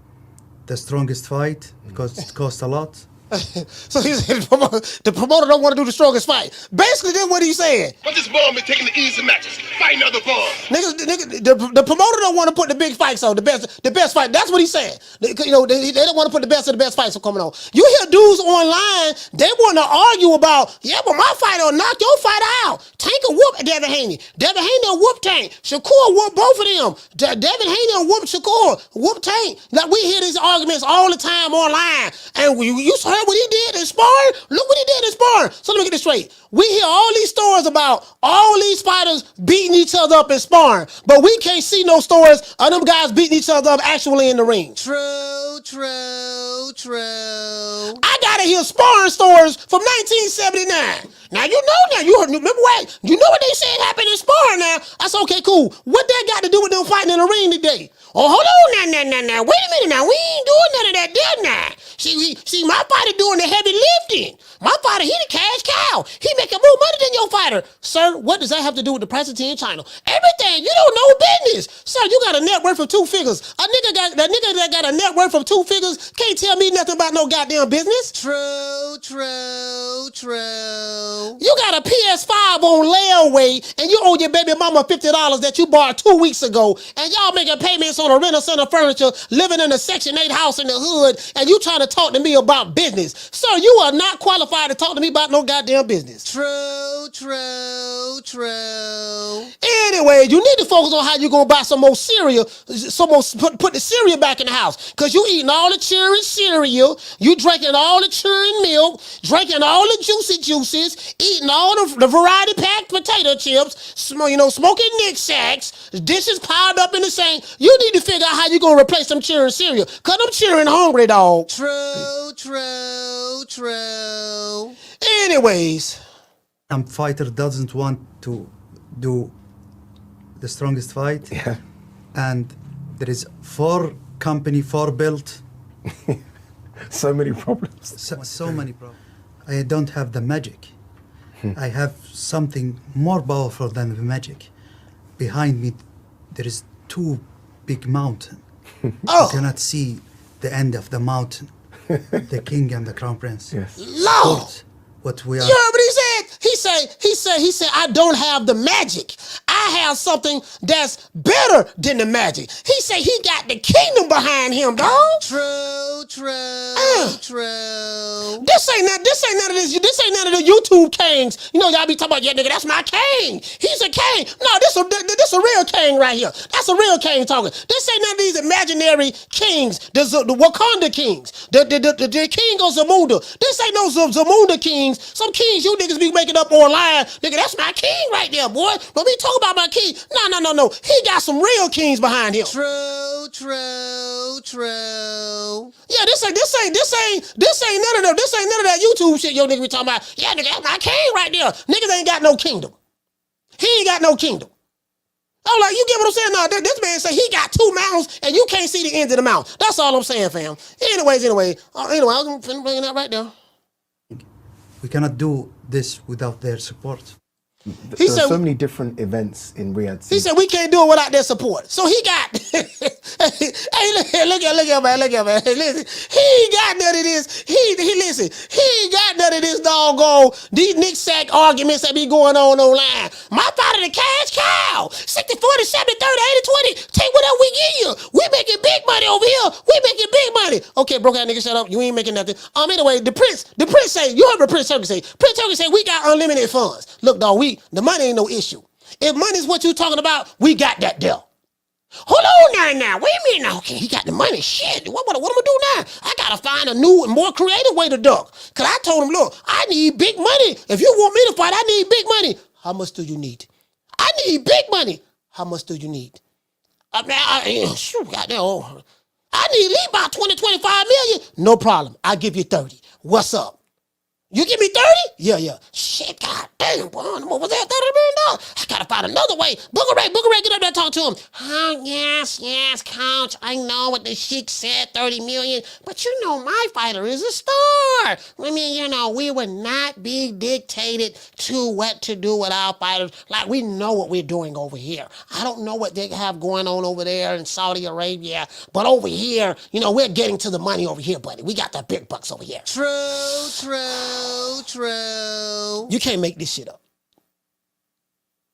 the strongest fight because it costs a lot. So he said the promoter don't want to do the strongest fight. Basically, then what he's saying. But this bum is taking the easy matches, fighting other bums. Niggas, the promoter don't want to put the big fights on, the best fight. That's what he's saying. They don't want to put the best of the best fights coming on. You hear dudes online, they want to argue about, but my fighter will knock your fighter out. Tank will whoop Devin Haney. Devin Haney will whoop Tank. Shakur whoop both of them. Devin Haney will whoop Shakur, whoop Tank. Like we hear these arguments all the time online, and you heard what he did in sparring? Look what he did in sparring. So let me get this straight. We hear all these stories about all these fighters beating each other up in sparring, but we can't see no stories of them guys beating each other up actually in the ring. True. I gotta hear sparring stories from 1979. Now you remember what? You know what they said happened in sparring now. I said, okay, cool. What that got to do with them fighting in the ring today? Oh, hold on now. Wait a minute now. We ain't doing none of that there now. See, my fighter doing the heavy lifting. My fighter, he the cash cow. He making more money than your fighter. Sir, what does that have to do with the president in China? Everything. You don't know business. Sir, you got a net worth of 2 figures. That nigga that got a net worth of 2 figures can't tell me nothing about no goddamn business. True. You got a PS5 on layaway and you owe your baby mama $50 that you bought 2 weeks ago, and y'all making payments on a rental center furniture, living in a Section 8 house in the hood, and you trying to talk to me about business. Sir, you are not qualified to talk to me about no goddamn business. True. Anyway, you need to focus on how you gonna buy some more cereal, put the cereal back in the house, because you eating all the churning cereal, you drinking all the churning milk, drinking all the juicy juices, eating all the variety packed potato chips, smoking Nick Sacks, dishes piled up in the sink. You need to figure out how you gonna replace them churning cereal, because them churning hungry, dog. True. Anyways. Some fighter doesn't want to do the strongest fight. Yeah. And there is 4 belt. So many problems. So many problems. I don't have the magic. I have something more powerful than the magic. Behind me, there is 2 big mountains. You cannot see the end of the mountain. The king and the crown prince. Yes. Lord! What we are. You heard what he said? He said, I don't have the magic. I have something that's better than the magic. He said he got the kingdom behind him, dog. True. This ain't none of the YouTube kings. You know, y'all be talking about, nigga, that's my king. He's a king. No, this a real king right here. That's a real king talking. This ain't none of these imaginary kings. The Wakanda kings. The king of Zamunda. This ain't no Zamunda kings. Some kings you niggas be making up online. Nigga, that's my king right there, boy. Don't be talking about my king. No. He got some real kings behind him. True. Yeah, this ain't none of that YouTube shit yo nigga be talking about. Yeah, nigga, that's my king right there. Niggas ain't got no kingdom. He ain't got no kingdom. I'm like, you get what I'm saying? No, this man say he got 2 mouths and you can't see the end of the mouth. That's all I'm saying, fam. Anyway, I'm finna bring that right there. We cannot do this without their support. There are so many different events in Riyadh. He said we can't do it without their support. So he got, hey, look at man. Listen, he ain't got none of this. He ain't got none of this doggone, these Nick Sack arguments that be going on online. My fighter the cash cow. 60, 40, 70, 30, 80, 20. Take whatever we give you. We making big money over here. We making big money. Okay, broke out nigga, shut up. You ain't making nothing. Anyway, the prince say, you heard what Prince Turkey say. Prince Turkey say we got unlimited funds. Look, dog, the money ain't no issue. If money's what you talking about, we got that deal. Hold on now. Wait a minute now. Okay, he got the money. Shit, what am I do now? I gotta find a new and more creative way to duck. Cause I told him, look, I need big money. If you want me to fight, I need big money. How much do you need? I need big money. How much do you need? I need at least about 20, 25 million. No problem. I'll give you 30. What's up? You give me 30? Yeah. Shit, god damn, boy, what was that $30 million? I gotta find another way. Booger Ray, get up there and talk to him. Yes, coach, I know what the sheik said, 30 million, but you know my fighter is a star. I mean, we would not be dictated to what to do with our fighters. Like, we know what we're doing over here. I don't know what they have going on over there in Saudi Arabia, but over here, we're getting to the money over here, buddy. We got the big bucks over here. True. You can't make this shit up.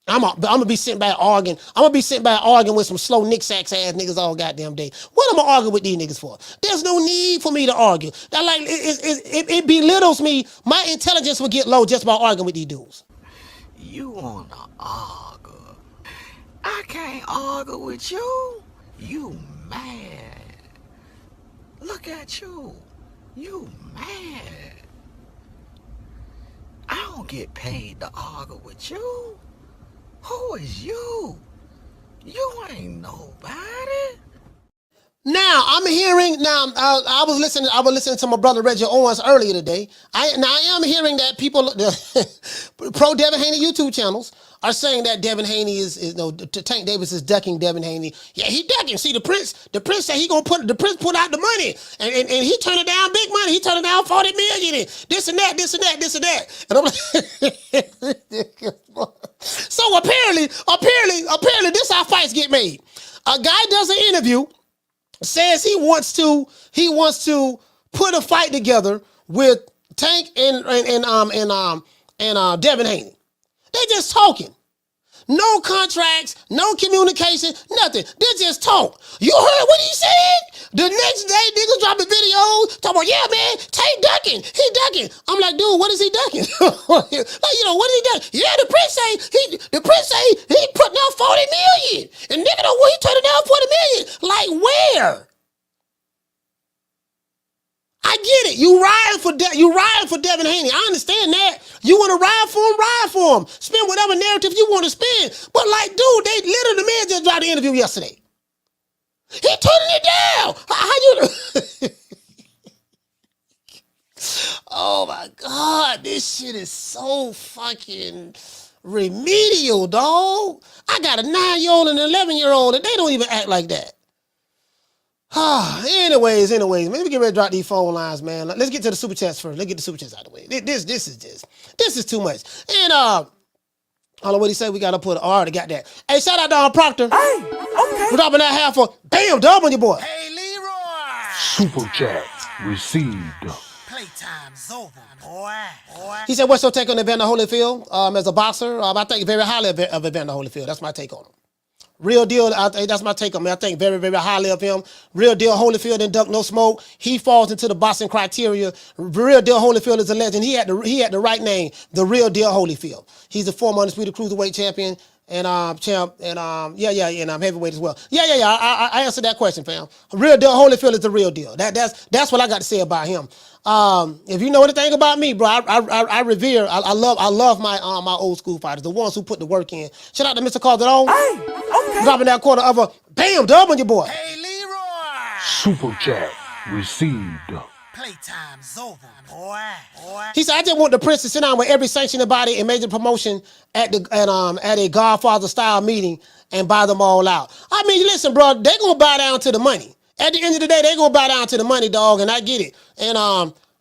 I'm gonna be sitting back arguing. I'm gonna be sitting back arguing with some slow Nick Sacks ass niggas all goddamn day. What am I arguing with these niggas for? There's no need for me to argue. That it belittles me. My intelligence will get low just by arguing with these dudes. You wanna argue? I can't argue with you. You mad? Look at you. You mad? I don't get paid to argue with you. Who is you? You ain't nobody. Now I'm hearing. I was listening to my brother Reggie Owens earlier today. I am hearing that people, pro Devin Haney YouTube channels, are saying that Devin Haney Tank Davis is ducking Devin Haney. Yeah, he ducking. See, the prince said the prince put out the money, and he turned it down big money. He turned it down 40 million. This and that. And I'm like, so apparently, this how fights get made. A guy does an interview, says he wants to put a fight together with Tank and Devin Haney. They just talking. No contracts, no communication, nothing. They just talk. You heard what he said? The next day, niggas dropping videos talking about, yeah, man, Tank ducking. He ducking. I'm like, dude, what is he ducking? What is he ducking? Yeah, the prince say he putting out 40 million. And nigga know what he turning down 40 million. Like where? I get it. You riding for Devin Haney. I understand that. You want to ride for him. Spin whatever narrative you want to spin. But like, dude, they literally, the man just dropped the interview yesterday. He turning it down. How you? Oh my God, this shit is so fucking remedial, dog. I got a 9-year-old and an 11-year-old, and they don't even act like that. Anyways, man, we get ready to drop these phone lines, man. Let's get to the super chats first. Let's get the super chats out of the way. This is too much. And hold on, what he say? We gotta put. I already got that. Hey, shout out to Don Proctor. Hey, okay. We're dropping that half for bam dub on your boy. Hey, Leroy. Super chat received. Playtime's over, boy. He said, "What's your take on Evander Holyfield as a boxer?" I think very highly of Evander Holyfield. That's my take on him. Real deal, that's my take on him. I think very, very highly of him. Real deal, Holyfield didn't duck no smoke. He falls into the boxing criteria. Real deal, Holyfield is a legend. He had the right name, the real deal Holyfield. He's the former undisputed cruiserweight champion and champ and and heavyweight as well. I answered that question, fam. Real deal, Holyfield is the real deal. That's what I got to say about him. If you know anything about me, bro, I revere, I love my old school fighters, the ones who put the work in. Shout out to Mr. Calderon. Hey, okay. Dropping that quarter of a bam dub on your boy. Hey, Leroy. Super chat received. Playtime's over, boy. He said, I just want the Prince to sit down with every sanctioning body and major promotion at a Godfather style meeting and buy them all out. I mean, listen, bro, they gonna bow down to the money. At the end of the day, they gonna bow down to the money, dog, and I get it. And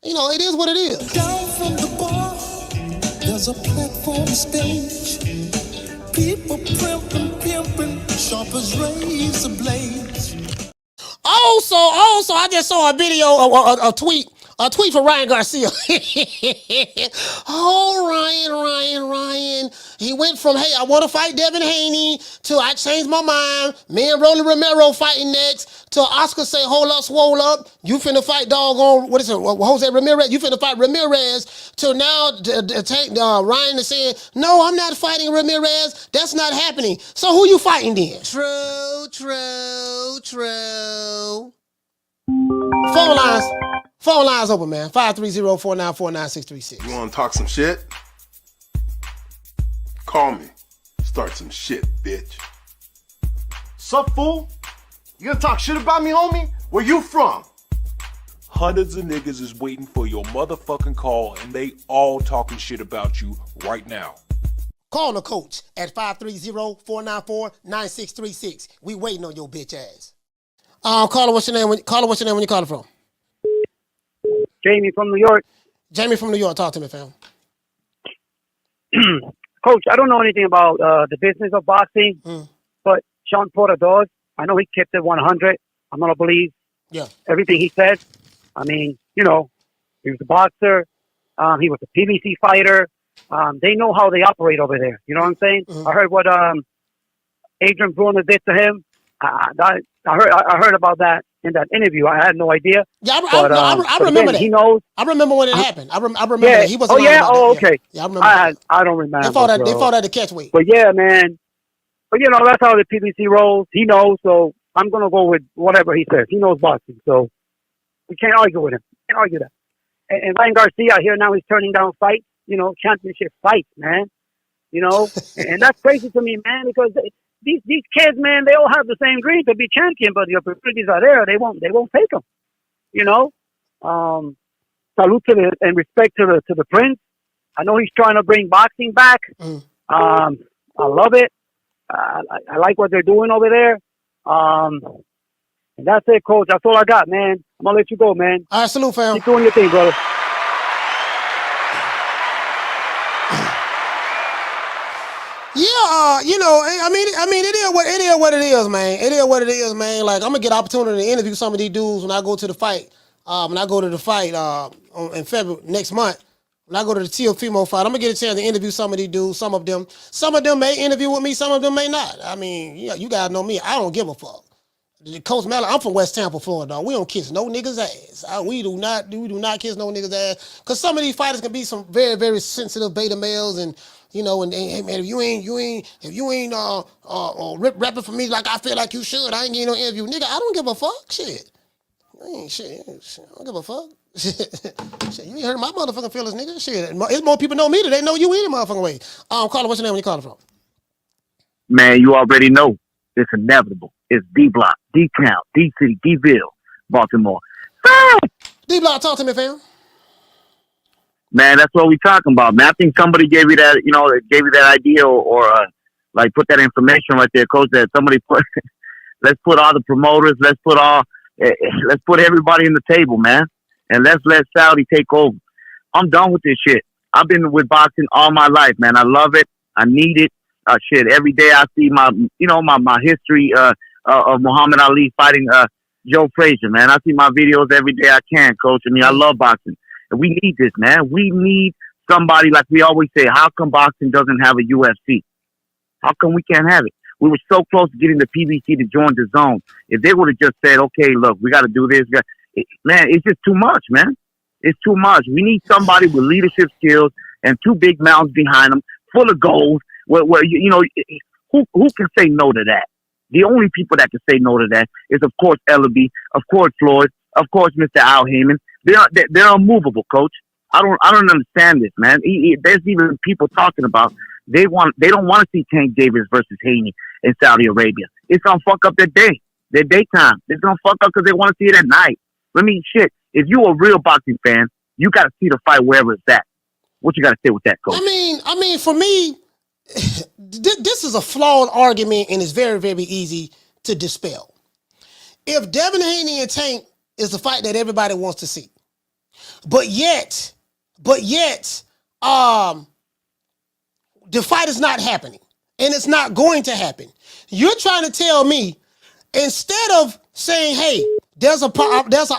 you know, it is what it is. Down from the bar, there's a platform stage. People pimping, sharp as razor blades. Also, I just saw a video, a tweet from Ryan Garcia. Oh, Ryan. He went from, hey, I want to fight Devin Haney, to I changed my mind. Me and Rolly Romero fighting next, to Oscar say, hold up, swole up. You finna fight doggone, what is it, Jose Ramirez? You finna fight Ramirez. To now, Ryan is saying, no, I'm not fighting Ramirez. That's not happening. So who you fighting then? True. Phone lines open, man. 530-494-9636. You want to talk some shit? Call me. Start some shit, bitch. Sup, fool? You gonna talk shit about me, homie? Where you from? Hundreds of niggas is waiting for your motherfucking call, and they all talking shit about you right now. Call the coach at 530-494-9636. We waiting on your bitch ass. Caller, what's your name? Caller, what's your name when you calling from? Jamie from New York. Jamie from New York. Talk to me, fam. Coach, I don't know anything about the business of boxing, but Shawn Porter does. I know he kept it 100. I'm going to believe everything he says. I mean, you know, he was a boxer. He was a PBC fighter. They know how they operate over there. You know what I'm saying? I heard what Adrian Broner did to him. I heard about that in that interview. I had no idea. Yeah, I remember that. He knows. I remember when it happened. I remember that. He was. Oh yeah. Oh okay. Yeah, I remember. I don't remember. They fought at the catchweight. But yeah, man. But you know that's how the PBC rolls. He knows. So I'm gonna go with whatever he says. He knows boxing, so we can't argue with him. Can't argue that. And Ryan Garcia, I hear now he's turning down fights. You know, championship fights, man. You know, and that's crazy to me, man, because these kids, man, they all have the same dream to be champion, but the opportunities are there. They won't take them. You know, salute to and respect to the Prince. I know he's trying to bring boxing back. I love it. I like what they're doing over there. And that's it, Coach. That's all I got, man. I'm gonna let you go, man. All right, salute, fam. Keep doing your thing, brother. Yeah, you know, I mean, it is what it is, man. It is what it is, man. Like, I'm gonna get an opportunity to interview some of these dudes when I go to the fight. In February next month. When I go to the Teofimo fight, I'm gonna get a chance to interview some of these dudes. Some of them may interview with me. Some of them may not. I mean, yeah, you guys know me. I don't give a fuck. Coach Mellon, I'm from West Tampa, Florida. Dog. We don't kiss no niggas' ass. We do not kiss no niggas' ass. Cause some of these fighters can be some very, very sensitive beta males, and you know, and hey man, if you ain't repping for me like I feel like you should, I ain't getting no interview, nigga. I don't give a fuck. Shit, I don't give a fuck. Shit, you ain't hurt my motherfucking feelings, nigga. Shit, it's more people know me than they know you any motherfucking way. Caller, what's your name when you calling from? Man, you already know. It's inevitable. It's D-Block, D-Count, D-City, D-Ville, Baltimore. D-Block, talk to me, fam. Man, that's what we talking about, man. I think somebody gave you that, idea or like put that information right there, Coach, that somebody put, let's put all the promoters, let's put everybody in the table, man. And let's let Saudi take over. I'm done with this shit. I've been with boxing all my life, man. I love it. I need it. Every day I see my history of Muhammad Ali fighting Joe Frazier, man. I see my videos every day I can, Coach. I mean, I love boxing. And we need this, man. We need somebody, like we always say, how come boxing doesn't have a UFC? How come we can't have it? We were so close to getting the PBC to join the zone. If they would have just said, okay, look, we got to do this. Man, it's just too much, man. It's too much. We need somebody with leadership skills and two big mountains behind them, full of goals, where who can say no to that? The only people that can say no to that is, of course, Ellaby, of course, Floyd, of course, Mr. Al Heyman. They're unmovable, Coach. I don't understand this, man. There's even people talking about they don't want to see Tank Davis versus Haney in Saudi Arabia. It's gonna fuck up their daytime. It's gonna fuck up because they want to see it at night. I mean, shit. If you a real boxing fan, you got to see the fight wherever it's at. What you got to say with that, Coach? I mean, for me, this is a flawed argument and it's very, very easy to dispel. If Devin Haney and Tank is the fight that everybody wants to see, but yet, the fight is not happening and it's not going to happen. You're trying to tell me instead of saying, hey, there's an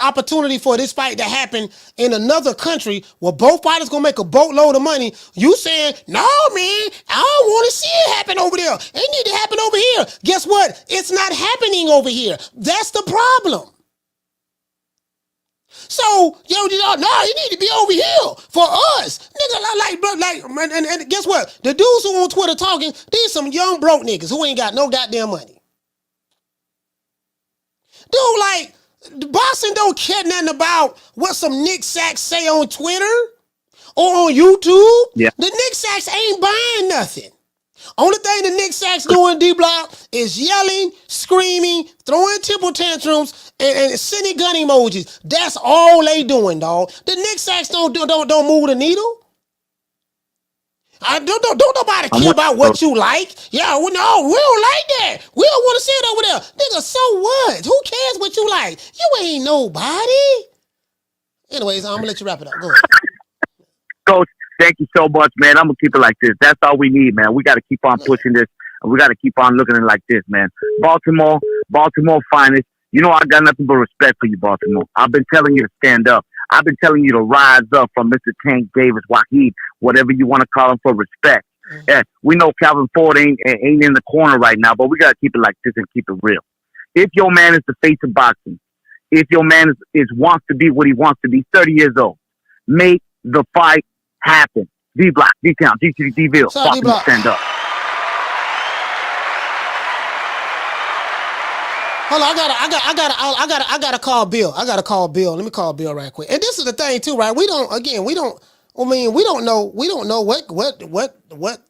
opportunity for this fight to happen in another country where both fighters gonna make a boatload of money. You saying, no, man, I don't want to see it happen over there. It need to happen over here. Guess what? It's not happening over here. That's the problem. So, no, it need to be over here for us. Nigga, and guess what? The dudes who on Twitter talking, these some young broke niggas who ain't got no goddamn money. Dude, like, boxing don't care nothing about what some Nick Sachs say on Twitter or on YouTube. Yeah. The Nick Sachs ain't buying nothing. Only thing the Nick Sachs doing, D-Block, is yelling, screaming, throwing temper tantrums, and sending gun emojis. That's all they doing, dog. The Nick Sachs don't move the needle. Don't nobody care about what you like. Yeah, we don't like that. We don't want to see it over there. Nigga, so what? Who cares what you like? You ain't nobody. Anyways, I'm gonna let you wrap it up. Go ahead. Coach, thank you so much, man. I'm gonna keep it like this. That's all we need, man. We gotta keep on pushing this, and we gotta keep on looking at it like this, man. Baltimore finest. You know I got nothing but respect for you, Baltimore. I've been telling you to stand up. I've been telling you to rise up from Mr. Tank Davis, Wahid, whatever you want to call him, for respect. Yeah, we know Calvin Ford ain't in the corner right now, but we got to keep it like this and keep it real. If your man is the face of boxing, if your man wants to be what he wants to be, 30 years old, make the fight happen. D-Block, D-Town, D-City, D-Ville, Baltimore, stand up. Hold on, I gotta call Bill. I gotta call Bill. Let me call Bill right quick. And this is the thing too, right? We don't know what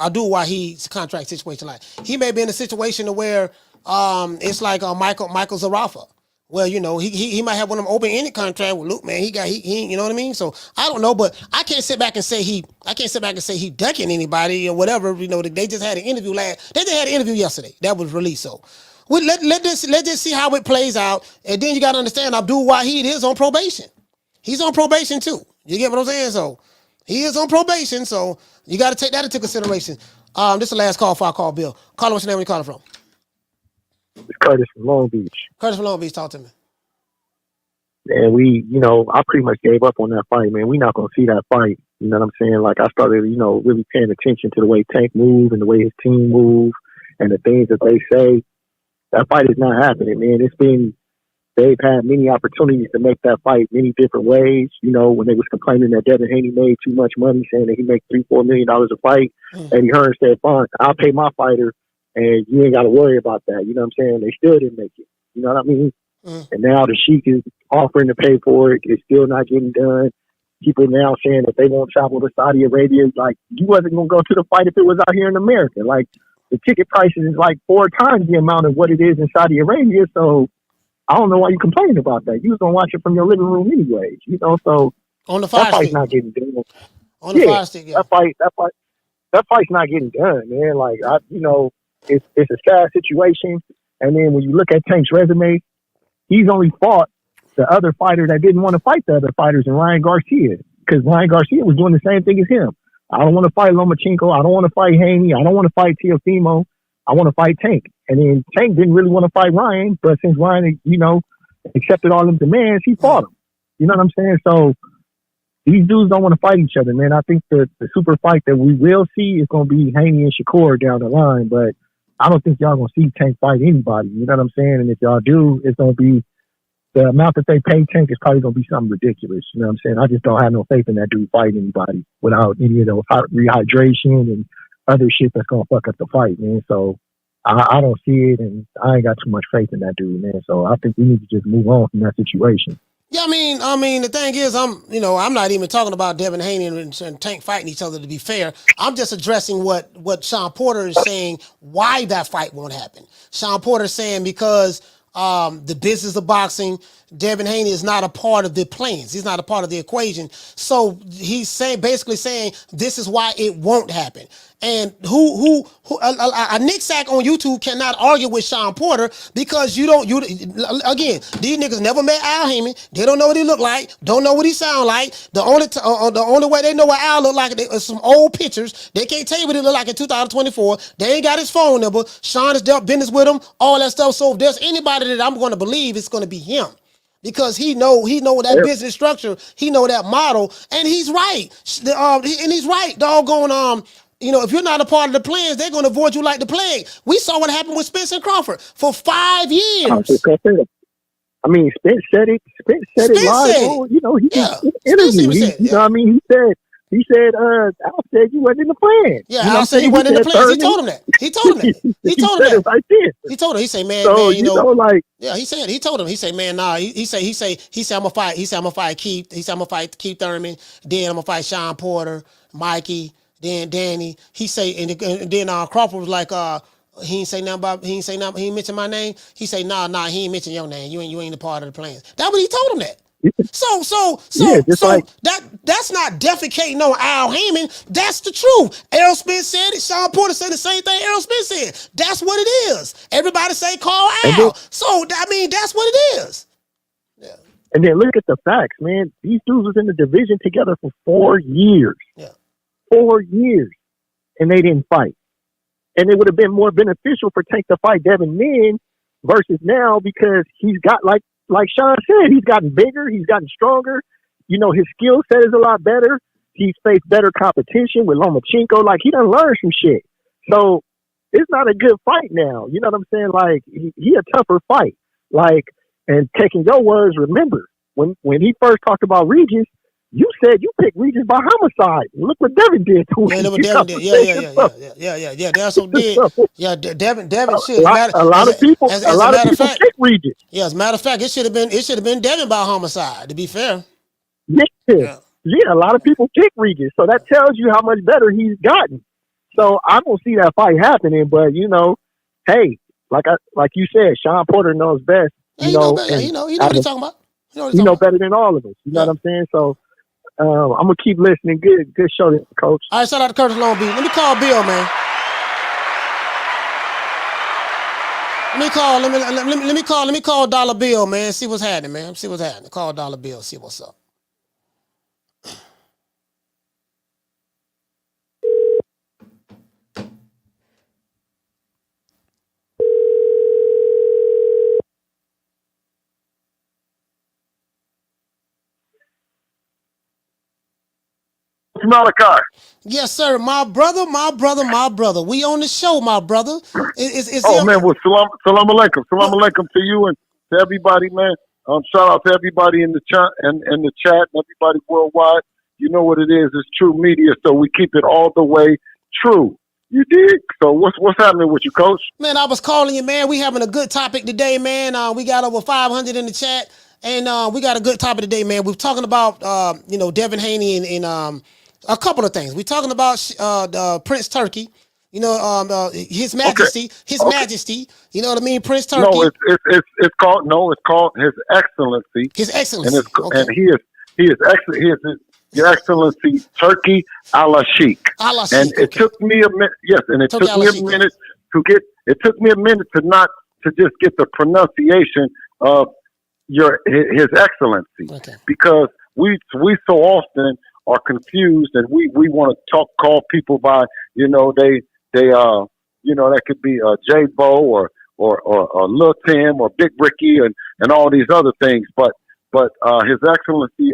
Abdul Wahid's contract situation like. He may be in a situation where it's like Michael Zarafa. Well, he might have one of them open-ended contract with Luke, man. He you know what I mean? So I don't know, but I can't sit back and say he ducking anybody or whatever. They just had an interview They just had an interview yesterday that was released. So let this see how it plays out. And then you got to understand Abdul Wahid is on probation. He's on probation too. You get what I'm saying? So he is on probation. So you got to take that into consideration. This is the last call before I call Bill. Caller, what's your name? Where you calling from? It's Curtis from Long Beach. Curtis from Long Beach, talk to me. And I pretty much gave up on that fight, man. We're not going to see that fight. You know what I'm saying? Like, I started, really paying attention to the way Tank moved and the way his team moved and the things that they say. That fight is not happening, man. They've had many opportunities to make that fight many different ways. When they was complaining that Devin Haney made too much money, saying that he make $3-4 million a fight. Eddie Hearn said, fine, I'll pay my fighter. And you ain't got to worry about that. You know what I'm saying? They still didn't make it. You know what I mean? And now the Sheik is offering to pay for it. It's still not getting done. People now saying that they won't travel to Saudi Arabia. Like, you wasn't going to go to the fight if it was out here in America. Like, the ticket prices is like 4 times the amount of what it is in Saudi Arabia. So I don't know why you complaining about that. You was going to watch it from your living room anyways. So on the fire that fight's stick. not getting done. On the fire stick, yeah. That fight's not getting done, man. Like, it's a sad situation. And then when you look at Tank's resume, he's only fought the other fighter that didn't want to fight the other fighters, and Ryan Garcia, because Ryan Garcia was doing the same thing as him. I don't want to fight Lomachenko. I don't want to fight Haney. I don't want to fight Teofimo. I want to fight Tank. And then Tank didn't really want to fight Ryan, but since Ryan, accepted all them demands, he fought him. You know what I'm saying? So these dudes don't want to fight each other, man. I think the super fight that we will see is going to be Haney and Shakur down the line, but I don't think y'all going to see Tank fight anybody. You know what I'm saying? And if y'all do, it's going to be the amount that they pay Tank is probably going to be something ridiculous. You know what I'm saying? I just don't have no faith in that dude fighting anybody without any of those rehydration and other shit that's going to fuck up the fight, man. So I don't see it, and I ain't got too much faith in that dude, man. So I think we need to just move on from that situation. Yeah, I mean, the thing is, I'm not even talking about Devin Haney and Tank fighting each other, to be fair. I'm just addressing what Shawn Porter is saying, why that fight won't happen. Shawn Porter is saying because the business of boxing, Devin Haney is not a part of the plans. He's not a part of the equation. So he's basically saying this is why it won't happen. And a Nick Sack on YouTube cannot argue with Shawn Porter because again, these niggas never met Al Heyman. They don't know what he look like, don't know what he sound like. The only way they know what Al look like is some old pictures. They can't tell you what he look like in 2024. They ain't got his phone number. Shawn has dealt business with him, all that stuff. So if there's anybody that I'm going to believe, it's going to be him. Because he know that business structure, he know that model, and he's right. And he's right, doggone. If you're not a part of the plans, they're going to avoid you like the plague. We saw what happened with Spence and Crawford for 5 years. I mean, Spence said it. Spence said it live. He interview. What I mean? He said, Al said you wasn't in the plan. Yeah, Al said he wasn't in the plans. He told him that. He told him that. He told him that. Right there. He told him. He said, man, so, yeah, he told him. He said, man, nah. He said, I'm gonna fight. He said, I'm gonna fight Keith. He said, I'm gonna fight Keith Thurman. Then I'm gonna fight Shawn Porter, Mikey, then Danny. He say, and then Crawford was like, he ain't say nothing about. He ain't mention my name. He say, nah. He ain't mention your name. You ain't a part of the plans. That's what he told him that. So that's not defecating on Al Heyman. That's the truth. Errol Spence said it. Shawn Porter said the same thing Errol Spence said. That's what it is. Everybody say call Al. So that's what it is. Yeah. And then look at the facts, man. These dudes was in the division together for 4 years. Yeah. 4 years, and they didn't fight. And it would have been more beneficial for Tank to fight Devin Min versus now because he's got like Shawn said, he's gotten bigger, he's gotten stronger. His skill set is a lot better. He's faced better competition with Lomachenko. Like, he done learned some shit. So it's not a good fight now. You know what I'm saying? Like, he a tougher fight. Like, and taking your words, remember, when he first talked about Regis, you said you picked Regis by homicide. Look what Devin did to him. Yeah, look what Devin did. Yeah. That's what did. Yeah, Devin shit. A lot of people pick Regis. Yeah, as a matter of fact, it should have been Devin by homicide, to be fair. Yeah, a lot of people pick Regis. So that tells you how much better he's gotten. So I don't see that fight happening, but hey, like you said, Shawn Porter knows best. He know what he's talking about. He know better than all of us. You know what I'm saying? So I'm gonna keep listening. Good show, Coach. All right, shout out to Curtis Long Beach. Let me call Bill, man. Let me call Dollar Bill, man. See what's happening, man. See what's happening. Call Dollar Bill. See what's up. Malachi. Yes, sir. My brother. We on the show, my brother. Man, well, salam alaikum. Salam alaikum to you and to everybody, man. Shout out to everybody in the chat and everybody worldwide. You know what it is. It's true media, so we keep it all the way true. You dig? So what's happening with you, Coach? Man, I was calling you, man. We having a good topic today, man. We got over 500 in the chat, and we got a good topic today, man. We're talking about Devin Haney and a couple of things. We're talking about Prince Turkey, His Majesty, okay. His Majesty. You know what I mean, Prince Turkey. No, it's called His Excellency. His Excellency, and he is excellent. He is Your Excellency Turkey Ala Sheikh. And it took me a minute. Yes, and it took me a minute to get. It took me a minute to just get the pronunciation of His Excellency, because we so often are confused, and we want to call people by that could be J-Bo or Lil Tim or Big Ricky and all these other things, but His Excellency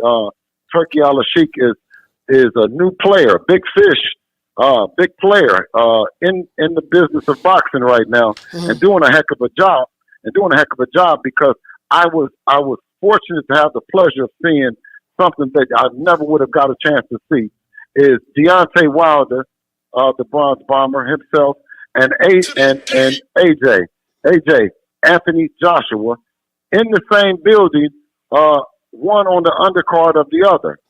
Turkey Ala Sheikh is a new player, big fish, big player in the business of boxing right now, and doing a heck of a job. Because I was fortunate to have the pleasure of seeing something that I never would have got a chance to see, is Deontay Wilder, the Bronze Bomber himself, and AJ Anthony Joshua in the same building, one on the undercard of the other,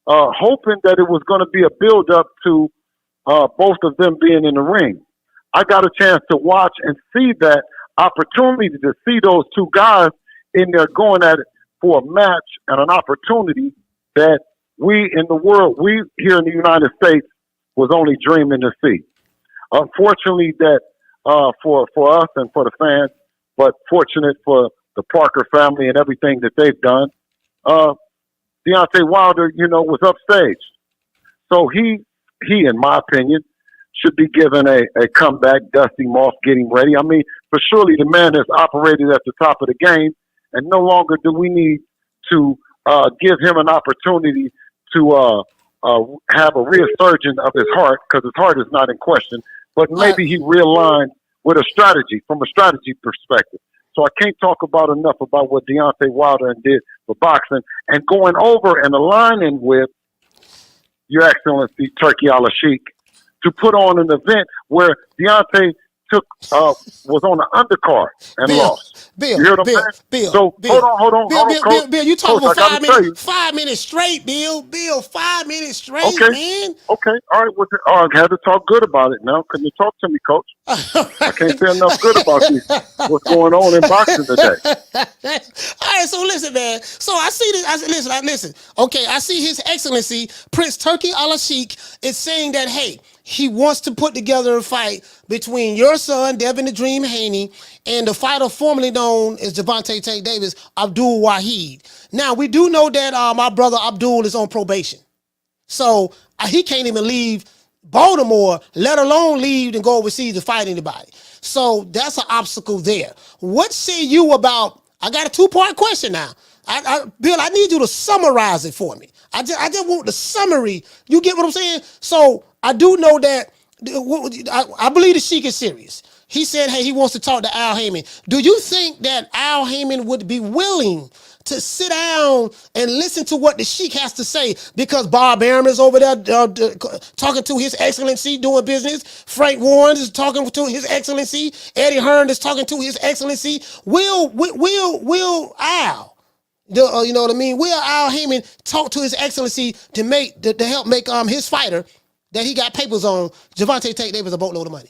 hoping that it was going to be a build up to both of them being in the ring. I got a chance to watch and see that. opportunity to see those two guys in there going at it for a match and an opportunity that we in the world, we here in the United States, was only dreaming to see. Unfortunately, that for us and for the fans, but fortunate for the Parker family and everything that they've done, Deontay Wilder, was upstaged. So he, in my opinion, should be given a comeback, dust him off, get him ready. I mean, for surely the man has operated at the top of the game, and no longer do we need to give him an opportunity to have a resurgence of his heart, because his heart is not in question, but maybe he realigned with a strategy, from a strategy perspective. So I can't talk about enough about what Deontay Wilder did for boxing, and going over and aligning with Your Excellency Turkey Al-Sheikh to put on an event where Deontay was on the undercard and lost. Bill, you hear what I'm saying? Bill, so Bill, hold on, Coach. Bill, you talking Coach, for 5 minutes? 5 minutes straight, Bill. 5 minutes straight, man. Okay, all right. I had to talk good about it now. Can you talk to me, Coach? I can't say enough good about what's going on in boxing today. All right, so listen, man. So I see this. Listen. Okay, I see His Excellency Prince Turkey Al-Sheikh is saying that, hey, he wants to put together a fight between your son, Devin the Dream Haney, and the fighter formerly known as Gervonta Tank Davis, Abdul Wahid. Now, we do know that my brother Abdul is on probation. So he can't even leave Baltimore, let alone leave and go overseas to fight anybody. So that's an obstacle there. What say you about, I got a 2-part question now. Bill, I need you to summarize it for me. I just want the summary. You get what I'm saying? So I do know that, I believe the Sheik is serious. He said, hey, he wants to talk to Al Heyman. Do you think that Al Heyman would be willing to sit down and listen to what the Sheik has to say? Because Bob Arum is over there talking to His Excellency, doing business. Frank Warren is talking to His Excellency. Eddie Hearn is talking to His Excellency. Will Al, you know what I mean? Will Al Heyman talk to His Excellency to help make his fighter that he got papers on, Gervonta Tank Davis, a boatload of money?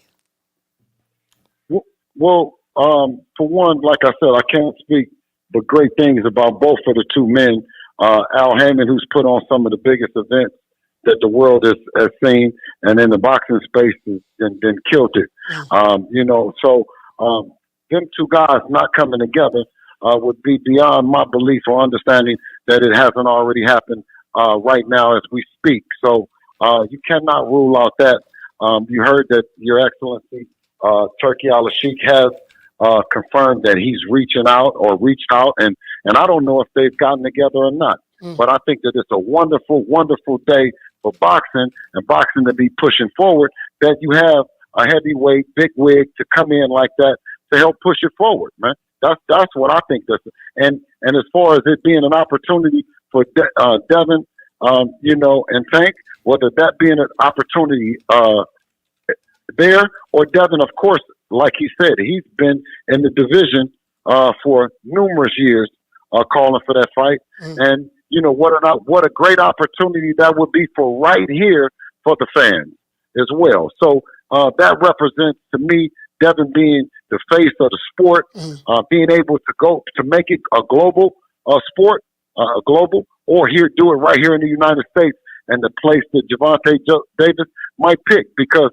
Well, for one, like I said, I can't speak but great things about both of the two men. Al Heyman, who's put on some of the biggest events that the world has seen, and in the boxing space, and then killed it. So them two guys not coming together would be beyond my belief or understanding that it hasn't already happened right now as we speak. So you cannot rule out that. You heard that Your Excellency Turkey Al-Sheikh has confirmed that he's reached out, and I don't know if they've gotten together or not. But I think that it's a wonderful, wonderful day for boxing, and boxing to be pushing forward, that you have a heavyweight, big wig to come in like that to help push it forward, man. That's what I think. And as far as it being an opportunity for Devin, and Tank, whether that being an opportunity there, or Devin, of course, like he said, he's been in the division for numerous years, calling for that fight. And what a great opportunity that would be for right here for the fans as well. So that represents to me Devin being the face of the sport, being able to go to make it a global sport, or do it right here in the United States, and the place that Gervonta Davis might pick, because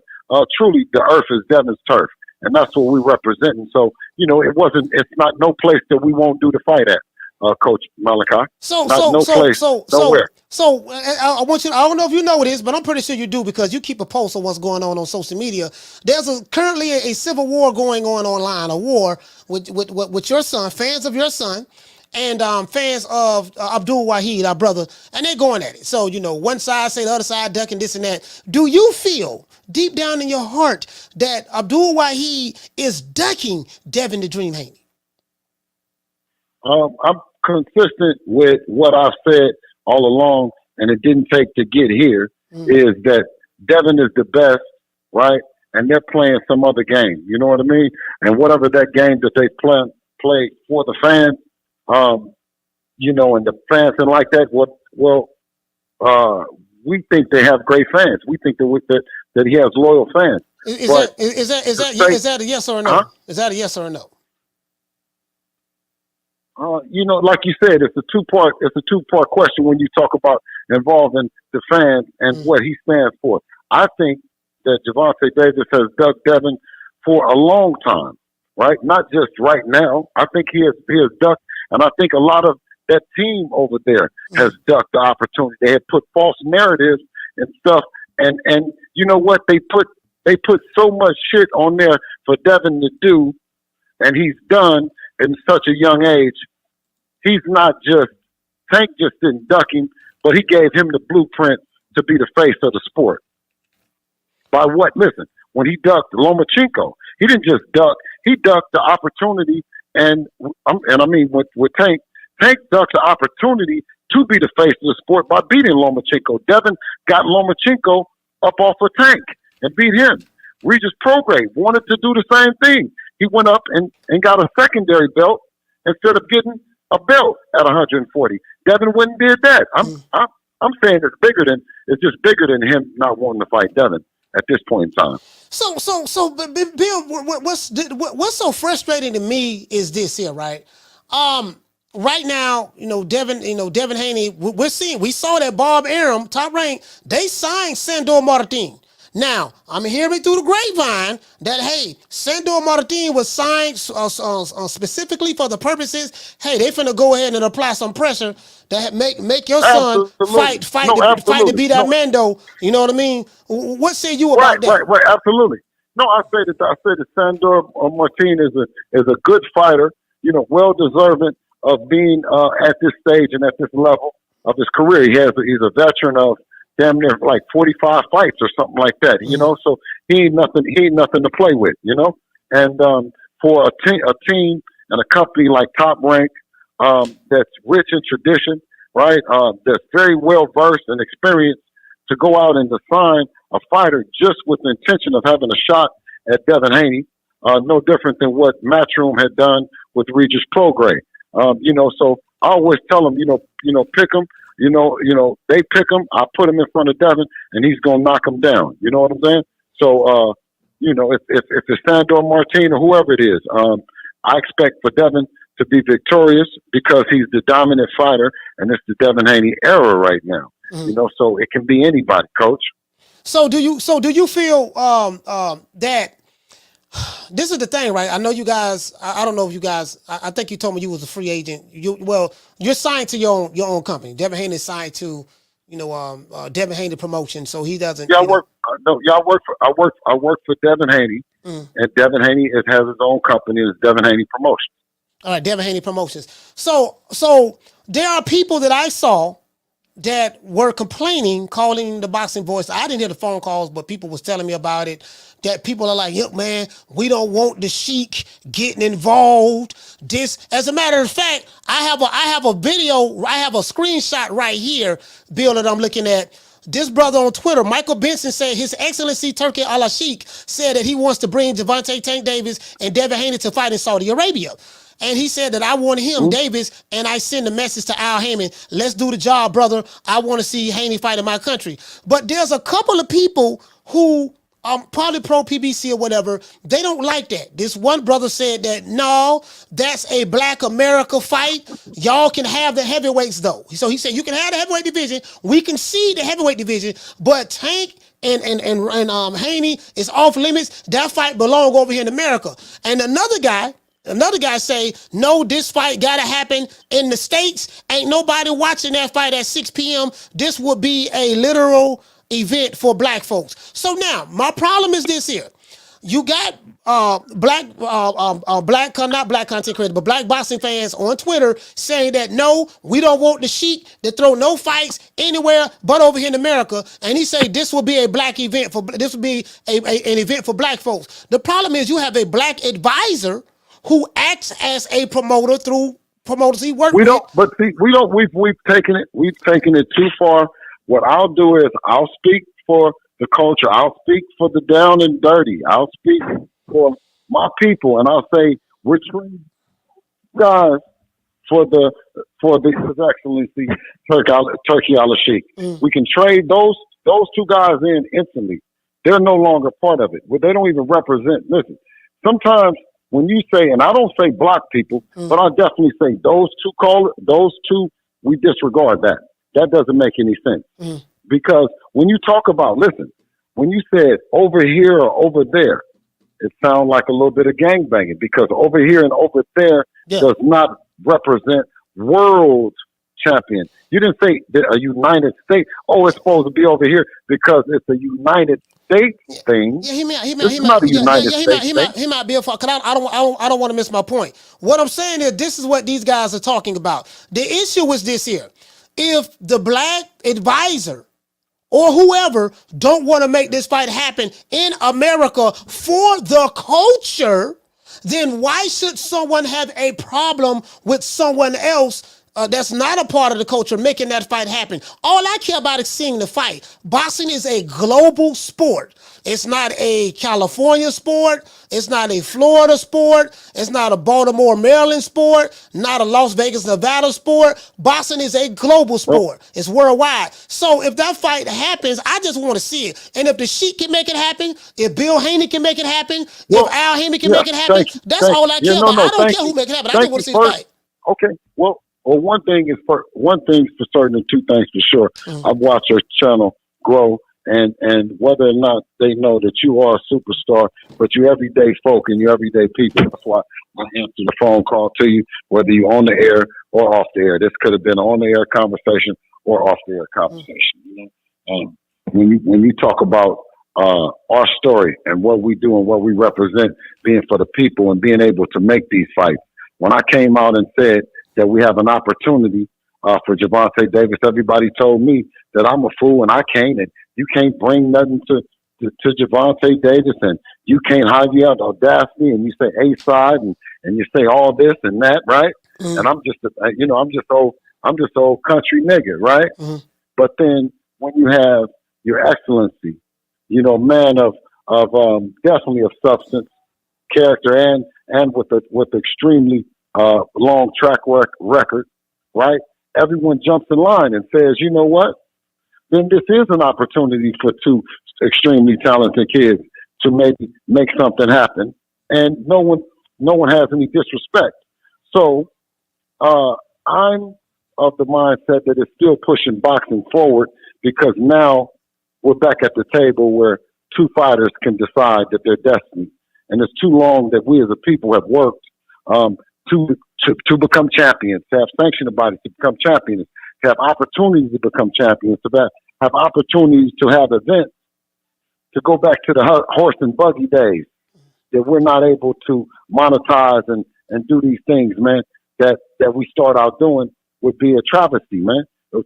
truly the earth is Devin's turf, and that's what we represent. And so, it's not no place that we won't do the fight at, Coach Malachi. Nowhere. So I want you. I don't know if you know this, but I'm pretty sure you do, because you keep a pulse on what's going on social media. There's currently a civil war going on online, a war with your son, fans of your son, and fans of Abdul Wahid, our brother, and they're going at it. So, one side say the other side ducking this and that. Do you feel deep down in your heart that Abdul Wahid is ducking Devin the Dream Haney? I'm consistent with what I've said all along, and it didn't take to get here, is that Devin is the best, right? And they're playing some other game. You know what I mean? And whatever that game that they play for the fans, and the fans and like that, we think they have great fans. We think that he has loyal fans. Is that a yes or a no? Huh? Is that a yes or a no? like you said, it's a two-part question when you talk about involving the fans and what he stands for. I think that Gervonta Davis has ducked Devin for a long time, right? Not just right now. I think he has ducked, and I think a lot of that team over there has ducked the opportunity. They had put false narratives and stuff, and you know what? They put so much shit on there for Devin to do, and he's done in such a young age. He's not just Tank just didn't duck him, but he gave him the blueprint to be the face of the sport. By what? Listen, when he ducked Lomachenko, he didn't just duck; he ducked the opportunity, and I mean with Tank ducked the opportunity to be the face of the sport by beating Lomachenko. Devin got Lomachenko up off of Tank and beat him. Regis Prograis wanted to do the same thing. He went up and got a secondary belt instead of getting a belt at 140. Devin wouldn't did that. I'm saying it's just bigger than him not wanting to fight Devin at this point in time. So, Bill, what's so frustrating to me is this here, right? Right now, Devin Haney, we saw that Bob Arum, Top Rank, they signed Sandor Martin. Now, I'm hearing through the grapevine that, hey, Sandor Martin was signed specifically for the purposes, hey, they finna go ahead and apply some pressure to make your son fight to beat Armando. You know what I mean? What say you about that? Right, absolutely. No, I say that Sandor Martin is a good fighter, well deserving of being at this stage and at this level of his career. He's a veteran of damn near like 45 fights or something like that, so he ain't nothing to play with, and for a team and a company like Top Rank, that's rich in tradition, right, that's very well versed and experienced, to go out and to sign a fighter just with the intention of having a shot at Devin Haney, no different than what Matchroom had done with Regis Prograis. So I always tell them, pick them. They pick him. I put him in front of Devin, and he's gonna knock him down. You know what I'm saying? So, if it's Sandor Martin or whoever it is, I expect for Devin to be victorious because he's the dominant fighter, and it's the Devin Haney era right now. So it can be anybody, Coach. So do you feel that? This is the thing, right? I know you guys. I don't know if you guys. I think you told me you was a free agent. You're signed to your own company. Devin Haney is signed to, Devin Haney Promotion. So he doesn't. Yeah, I work for Devin Haney, and Devin Haney has his own company. It's Devin Haney Promotions. All right, Devin Haney Promotions. So there are people that I saw that were complaining, calling the Boxing Voice. I didn't hear the phone calls, but people was telling me about it. That people are like, "Yep, man, we don't want the Sheik getting involved." As a matter of fact, I have a video, I have a screenshot right here, Bill, that I'm looking at. This brother on Twitter, Michael Benson, said His Excellency Turki Al-Sheikh said that he wants to bring Gervonta Tank Davis and Devin Haney to fight in Saudi Arabia. And he said that I want him, Davis, and I send a message to Al Heyman. Let's do the job, brother. I want to see Haney fight in my country. But there's a couple of people who probably pro PBC or whatever, they don't like that. This one brother said that, no, that's a Black America fight. Y'all can have the heavyweights though. So he said, you can have the heavyweight division. We can see the heavyweight division, but Tank and Haney is off limits. That fight belong over here in America. And another guy say, no, this fight got to happen in the States. Ain't nobody watching that fight at 6 p.m. This would be a literal event for black folks. So now, my problem is this here. You got black content creators, but black boxing fans on Twitter saying that, no, we don't want the Sheik to throw no fights anywhere but over here in America. And he say this will be a black event, this will be an event for black folks. The problem is you have a black advisor who acts as a promoter through promoters he works with. We've taken it too far. What I'll do is I'll speak for the culture. I'll speak for the down and dirty. I'll speak for my people, and I'll say we're trading guys for His Excellency Turki Al-Sheikh. We can trade those two guys in instantly. They're no longer part of it. They don't even represent. Listen, sometimes when you say, and I don't say block people, but I definitely say those two, we disregard that. That doesn't make any sense. Because when you talk about, listen, when you said over here or over there, it sounds like a little bit of gangbanging, because over here and over there does not represent world champion. You didn't say that a United States. Oh, it's supposed to be over here because it's a United States thing. Yeah, he might be a fuck. Cause I don't want to miss my point. What I'm saying is, this is what these guys are talking about. The issue was this here: if the black advisor or whoever don't want to make this fight happen in America for the culture, then why should someone have a problem with someone else that's not a part of the culture making that fight happen? All I care about is seeing the fight. Boxing is a global sport. It's not a California sport. It's not a Florida sport. It's not a Baltimore, Maryland sport. Not a Las Vegas, Nevada sport. Boxing is a global sport. It's worldwide. So if that fight happens, I just want to see it. And if the Sheik can make it happen, if Bill Haney can make it happen, if Al Haney can make it happen, that's all I care about. I don't care who make it happen. I just want to see the fight. Okay, well, one thing for certain and two things for sure. I've watched your channel grow, and whether or not they know that you are a superstar, but you everyday folk and you everyday people. That's why I answered the phone call to you, whether you're on the air or off the air. This could have been an on the air conversation or off the air conversation. You know, when you talk about our story and what we do and what we represent, being for the people and being able to make these fights. When I came out and said that we have an opportunity for Gervonta Davis, everybody told me that I'm a fool and I can't, and you can't bring nothing to Gervonta Davis, and you can't hide you out the audacity, and you say A side and you say all this and that, right? And I'm just old country nigga, right? But then when you have your excellency, you know, man of definitely of substance, character, and with extremely long track record, right? Everyone jumps in line and says, you know what? Then this is an opportunity for two extremely talented kids to maybe make something happen, and no one has any disrespect. So I'm of the mindset that it's still pushing boxing forward, because now we're back at the table where two fighters can decide that their destiny. And it's too long that we as a people have worked to become champions, to have sanctioned bodies to become champions, to have opportunities to become champions, to have opportunities to have events, to go back to the horse and buggy days, that we're not able to monetize and do these things, man, that we start out doing would be a travesty, man, to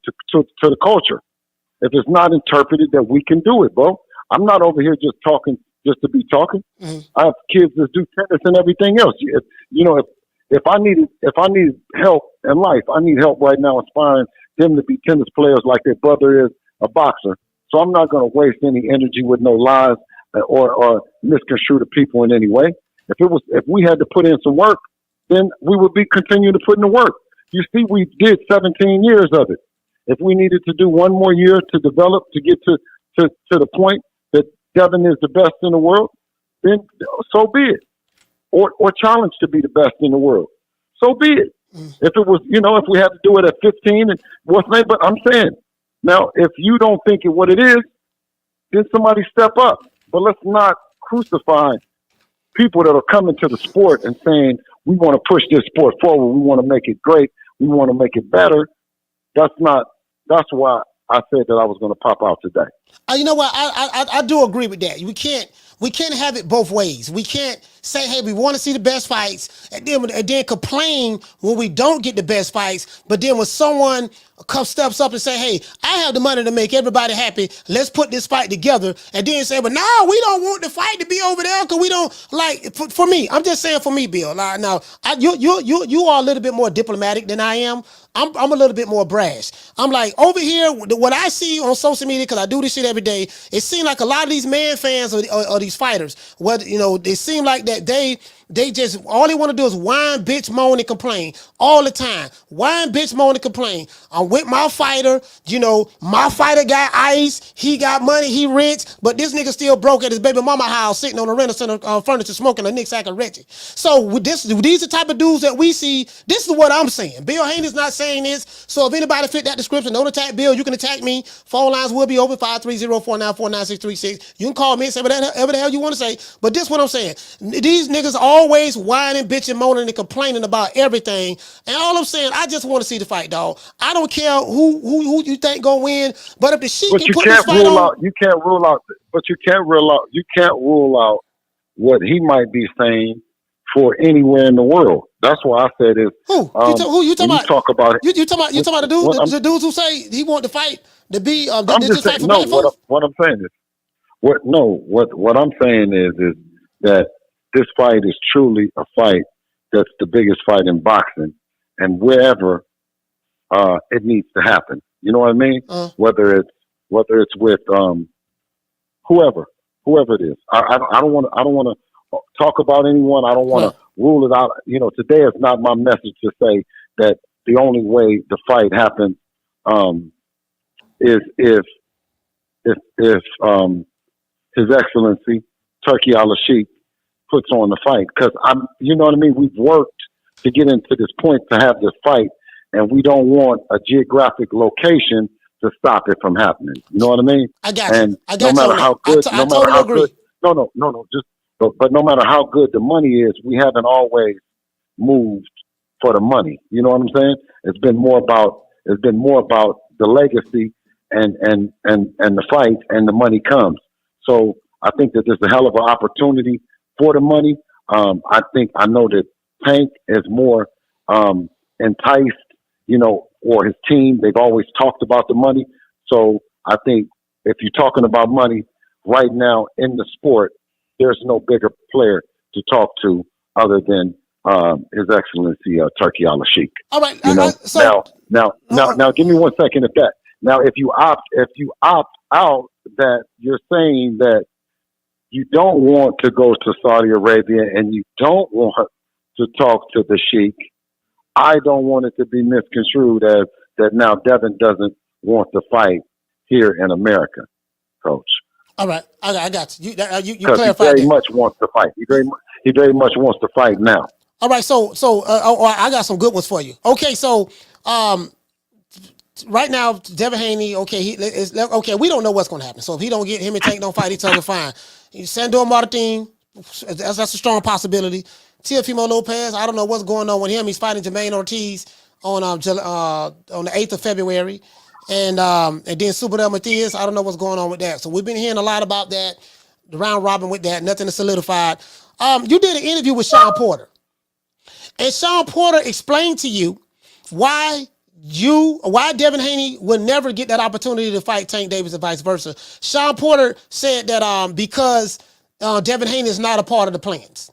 the culture. If it's not interpreted that we can do it, bro. I'm not over here just talking just to be talking. I have kids that do tennis and everything else. If I needed help in life, I need help right now inspiring them to be tennis players like their brother is a boxer. So I'm not going to waste any energy with no lies or misconstrue the people in any way. If we had to put in some work, then we would be continuing to put in the work. You see, we did 17 years of it. If we needed to do one more year to develop, to get to the point that Devin is the best in the world, then so be it. Or challenge to be the best in the world, so be it. If it was, if we had to do it at 15 and what's name, but I'm saying, now, if you don't think it what it is, then somebody step up. But let's not crucify people that are coming to the sport and saying, we want to push this sport forward. We want to make it great. We want to make it better. That's why I said that I was going to pop out today. You know what? I do agree with that. We can't have it both ways. We can't say, hey, we want to see the best fights, and then complain when we don't get the best fights. But then when someone steps up and say, hey, I have the money to make everybody happy, let's put this fight together, and then say, but no, we don't want the fight to be over there because we don't like. For me, I'm just saying for me, Bill. Now, you are a little bit more diplomatic than I am. I'm a little bit more brash. I'm like, over here, what I see on social media, because I do this shit every day, it seems like a lot of these man fans or these fighters, they seem like that They just, all they want to do is whine, bitch, moan, and complain all the time. Whine, bitch, moan, and complain. I'm with my fighter. You know, my fighter got ice. He got money. He rich. But this nigga still broke at his baby mama house sitting on the rental center furniture smoking a Nick sack of Reggie. So with this, these are the type of dudes that we see. This is what I'm saying. Bill Haney's not saying this. So if anybody fit that description, don't attack Bill. You can attack me. Phone lines will be open, 530-494-9636. You can call me and say whatever the hell you want to say. But this is what I'm saying. These niggas always whining, bitching, moaning, and complaining about everything. And all I'm saying, I just want to see the fight, dog. I don't care who you think gonna win, but if the Sheik can put this fight on, you can't rule out what he might be saying for anywhere in the world. That's why I said is who you talking about? You talk about it. You talking about the dudes? The dudes who say he want to fight to be. I'm just saying. No, what I'm saying is what I'm saying is that this fight is truly a fight that's the biggest fight in boxing, and wherever it needs to happen. You know what I mean? Whether it's with whoever it is. I don't want to talk about anyone. I don't want to rule it out. You know, today is not my message to say that the only way the fight happens is if His Excellency Turkey Al-Sheikh puts on the fight, because you know what I mean. We've worked to get into this point to have this fight, and we don't want a geographic location to stop it from happening. You know what I mean? I got you. And I got no matter how good, I totally agree. No. Just but no matter how good the money is, we haven't always moved for the money. You know what I'm saying? It's been more about the legacy and the fight, and the money comes. So I think that there's a hell of an opportunity for the money. I know that Tank is more enticed, you know, or his team. They've always talked about the money. So I think if you're talking about money right now in the sport, there's no bigger player to talk to other than His Excellency Turkey Al-Sheikh. All right. You know, now, give me 1 second at that. Now, if you opt out, that you're saying that you don't want to go to Saudi Arabia and you don't want to talk to the Sheikh, I don't want it to be misconstrued as that now Devin doesn't want to fight here in America, Coach. All right, I got you. You He clarified very much wants to fight. He very much wants to fight now. All right, so I got some good ones for you. Okay, so right now Devin Haney, okay, we don't know what's going to happen. So if he don't get him and Tank don't fight each other, fine. Sandor Martin, that's a strong possibility. Teofimo Lopez, I don't know what's going on with him. He's fighting Jermaine Ortiz on the 8th of February. And then Super Del Matias, I don't know what's going on with that. So we've been hearing a lot about that, the round robin with that, nothing is solidified. You did an interview with Shawn Porter. And Shawn Porter explained to you why Devin Haney would never get that opportunity to fight Tank Davis and vice versa. Shawn Porter said that because Devin Haney is not a part of the plans.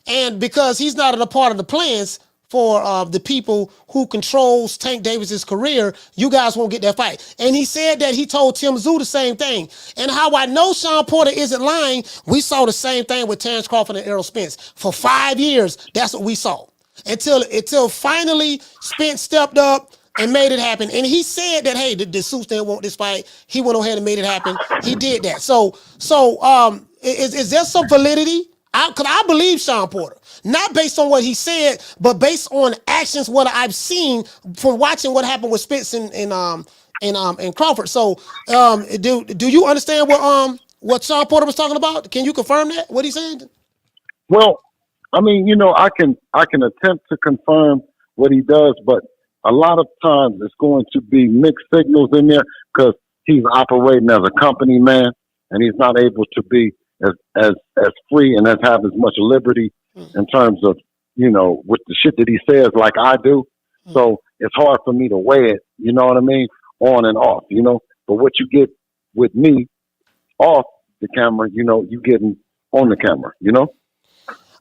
And because he's not a part of the plans for the people who controls Tank Davis's career, you guys won't get that fight. And he said that he told Tim Tszyu the same thing. And how I know Shawn Porter isn't lying, we saw the same thing with Terrence Crawford and Errol Spence. For 5 years, that's what we saw. Until finally Spence stepped up and made it happen. And he said that, hey, the Tszyu didn't want this fight. He went ahead and made it happen. He did that. So is there some validity? Because I believe Shawn Porter. Not based on what he said, but based on actions, what I've seen from watching what happened with Spence and Crawford. So, do you understand what Shawn Porter was talking about? Can you confirm that? What he said? Well, I mean, you know, I can attempt to confirm what he does, but a lot of times it's going to be mixed signals in there because he's operating as a company man, and he's not able to be as free and have as much liberty in terms of, you know, with the shit that he says like I do. So it's hard for me to weigh it, you know what I mean, on and off, you know. But what you get with me off the camera, you know, you getting on the camera, you know.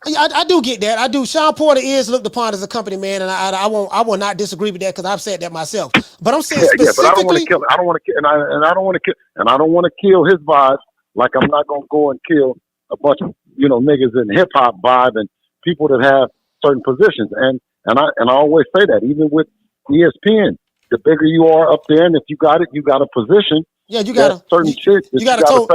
I do get that. I do. Shawn Porter is looked upon as a company man, and I will not disagree with that because I've said that myself. But I'm saying specifically, but I don't want to kill. I don't want to kill, and I don't want to kill, and I don't want to kill his vibe. Like I'm not gonna go and kill a bunch of, you know, niggas in hip hop vibe and people that have certain positions. And I always say that, even with ESPN, the bigger you are up there, and if you got it, you got a position. Yeah, you got certain shit. You got to toe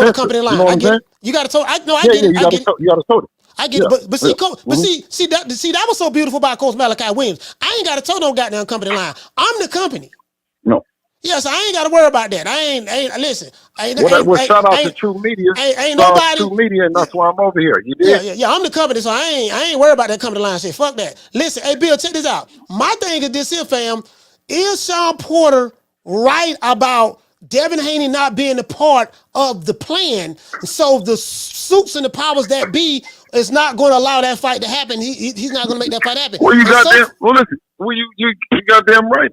the company line. You know what I'm saying? You got to toe. I get it. You got to toe it. I get it, but see, that was so beautiful about Coach Malachi Williams. I ain't got to toe no goddamn company line. I'm the company. No. Yes, I ain't got to worry about that. I ain't listen. Shout out to True Media. Ain't nobody True Media, and that's why I'm over here. You did? Yeah. I'm the company, so I ain't worried about that company line shit. Fuck that. Listen, hey Bill, check this out. My thing is this here, fam. Is Shawn Porter right about Devin Haney not being a part of the plan? So the suits and the powers that be is not going to allow that fight to happen. He's not going to make that fight happen. Well, listen. Well, you got damn right.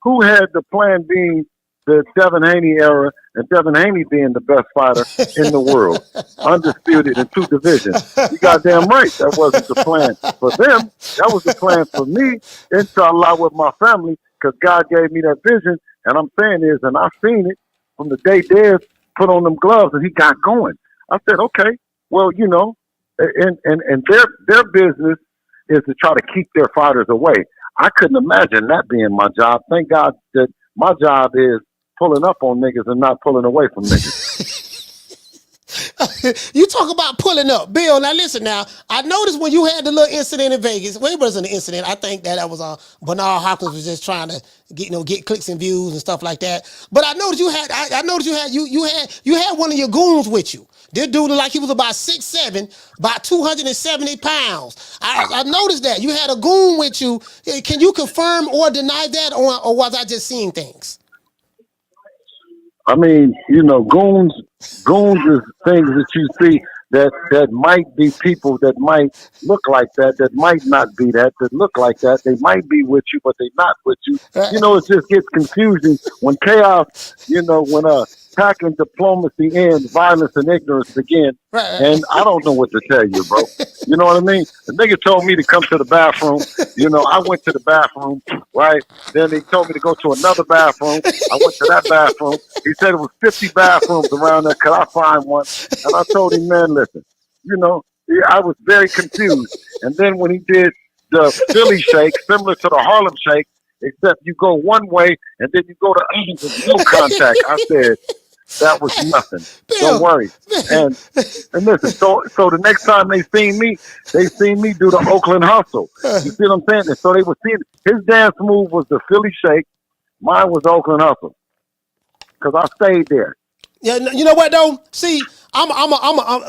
Who had the plan being the Devin Haney era, and Devin Haney being the best fighter in the world, undisputed in 2 divisions. You got damn right. That wasn't the plan for them. That was the plan for me, inshallah, with my family, because God gave me that vision. And I'm saying is, and I've seen it from the day Dev put on them gloves and he got going. I said, okay, well, you know, and their business is to try to keep their fighters away. I couldn't imagine that being my job. Thank God that my job is pulling up on niggas and not pulling away from niggas. You talk about pulling up. Bill, now listen now. I noticed when you had the little incident in Vegas, well, it wasn't an incident. I think that was Bernard Hopkins was just trying to get clicks and views and stuff like that. But I noticed you had one of your goons with you. This dude looked like he was about 6'7", about 270 pounds. I noticed that. You had a goon with you. Can you confirm or deny that, or was I just seeing things? I mean, you know, goons is things that you see that might be people that might look like that might not be that look like that. They might be with you, but they not with you. You know, it just gets confusing when chaos, you know, when attack and diplomacy ends, violence and ignorance begin. And I don't know what to tell you, bro. You know what I mean? The nigga told me to come to the bathroom. You know, I went to the bathroom, right? Then he told me to go to another bathroom. I went to that bathroom. He said it was 50 bathrooms around there. Could I find one? And I told him, man, listen, you know, I was very confused. And then when he did the Philly shake, similar to the Harlem shake, except you go one way and then you go the other with no contact. I said, that was nothing. Don't worry. And listen, so the next time they seen me do the Oakland hustle. You see what I'm saying? And so they were seeing his dance move was the Philly shake. Mine was Oakland hustle. Because I stayed there. Yeah, you know what though? See, I'm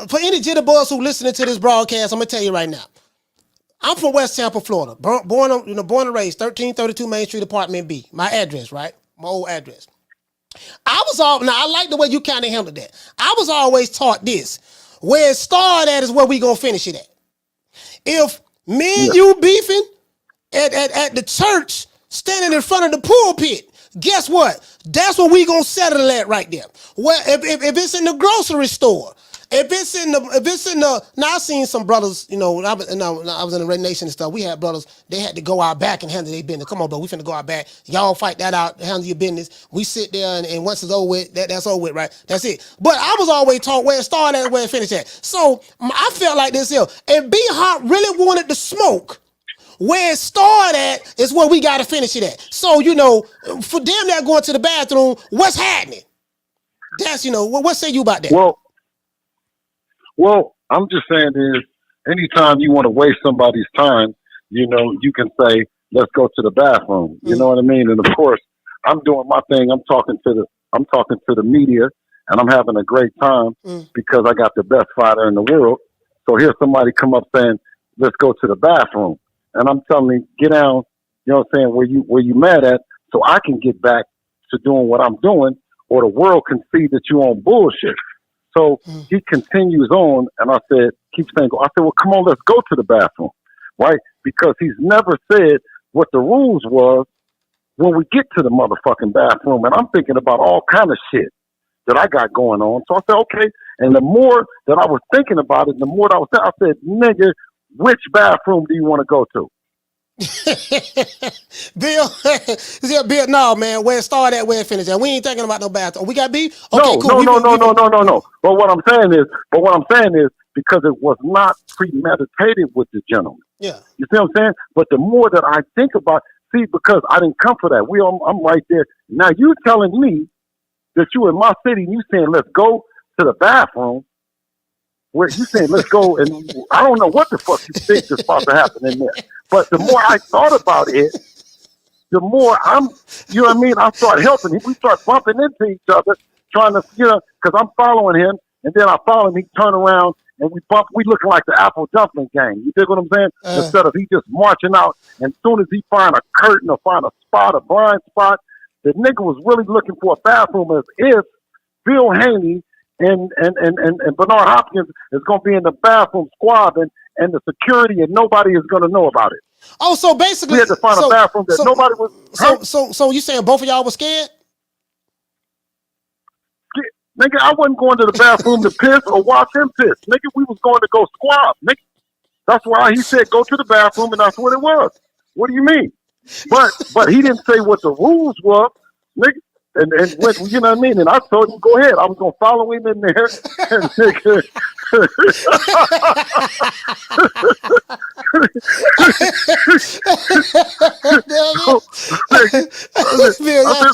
for any jitterbugs who listening to this broadcast, I'm gonna tell you right now. I'm from West Tampa, Florida. Born and raised, 1332 Main Street, Apartment B. My address, right? My old address. I like the way you kind of handled that. I was always taught this. Where it started at is where we gonna finish it at. If me and you beefing at the church, standing in front of the pulpit, guess what? That's what we gonna settle at right there. Well, if it's in the grocery store, if it's in the now I've seen some brothers, you know, I was in the Red Nation and stuff. We had brothers, they had to go out back and handle their business. Come on, bro, we finna go out back. Y'all fight that out, handle your business. We sit there and once it's over with, that's over with, right? That's it. But I was always taught where it started at, where it finished at. So I felt like this here. If B Hop really wanted to smoke, where it started at is where we got to finish it at. So, you know, for them that going to the bathroom, what's happening? That's, you know, what say you about that? Well, I'm just saying is anytime you want to waste somebody's time, you know, you can say, let's go to the bathroom. You know what I mean? And of course, I'm doing my thing. I'm talking to the media and I'm having a great time because I got the best fighter in the world. So here's somebody come up saying, let's go to the bathroom. And I'm telling him, get down, you know what I'm saying, where you mad at, so I can get back to doing what I'm doing, or the world can see that you on bullshit. So he continues on, and I said, well, come on, let's go to the bathroom, right? Because he's never said what the rules was when we get to the motherfucking bathroom. And I'm thinking about all kind of shit that I got going on. So I said, okay. And the more that I was thinking about it, the more that I said, nigga, which bathroom do you want to go to? Bill, no, man. Where it started at, where it finished at. We ain't thinking about no bathroom. We got beef? Okay, no. But what I'm saying is, because it was not premeditated with the gentleman. Yeah. You see what I'm saying? But the more that I think about, see, because I didn't come for that. I'm right there. Now you telling me that you in my city and you saying, let's go to the bathroom. Where you saying, let's go, and I don't know what the fuck you think is about to happen in there. But the more I thought about it, the more you know what I mean? I start helping him. We start bumping into each other, trying to, because I'm following him, and then I follow him, he turn around, and we looking like the Apple Dumpling Gang. You dig what I'm saying? Instead of he just marching out, and as soon as he find a curtain or find a spot, a blind spot, the nigga was really looking for a bathroom as if Bill Haney and Bernard Hopkins is going to be in the bathroom squabbling, and the security, and nobody is going to know about it. Oh, so basically, we had to find a bathroom that nobody was. So you saying both of y'all were scared? Nigga, I wasn't going to the bathroom to piss or watch him piss. Nigga, we was going to go squab. Nigga, that's why he said go to the bathroom, and that's what it was. What do you mean? But he didn't say what the rules were, nigga. And when, you know what I mean? And I told him, go ahead. I was going to follow him in there. And nigga,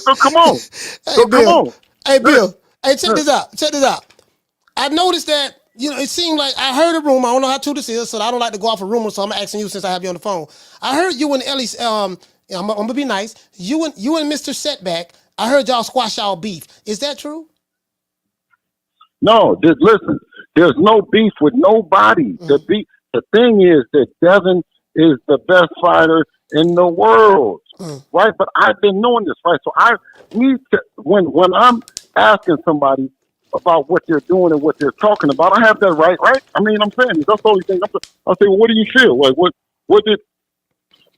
so come on. Come on. Hey, Bill. Hey, check this out. I noticed that, it seemed like I heard a rumor. I don't know how true this is, so I don't like to go off a rumor, so I'm asking you since I have you on the phone. I heard you and Ellie, I'm going to be nice. You and Mr. Setback, I heard y'all squash y'all beef. Is that true? No, listen, there's no beef with nobody. The thing is that Devin is the best fighter in the world, right? But I've been knowing this, right? So I need to, when I'm asking somebody about what they're doing and what they're talking about, I have that right? I mean, I'm saying, that's the only thing. I'll say, well, what do you feel? Like, what did,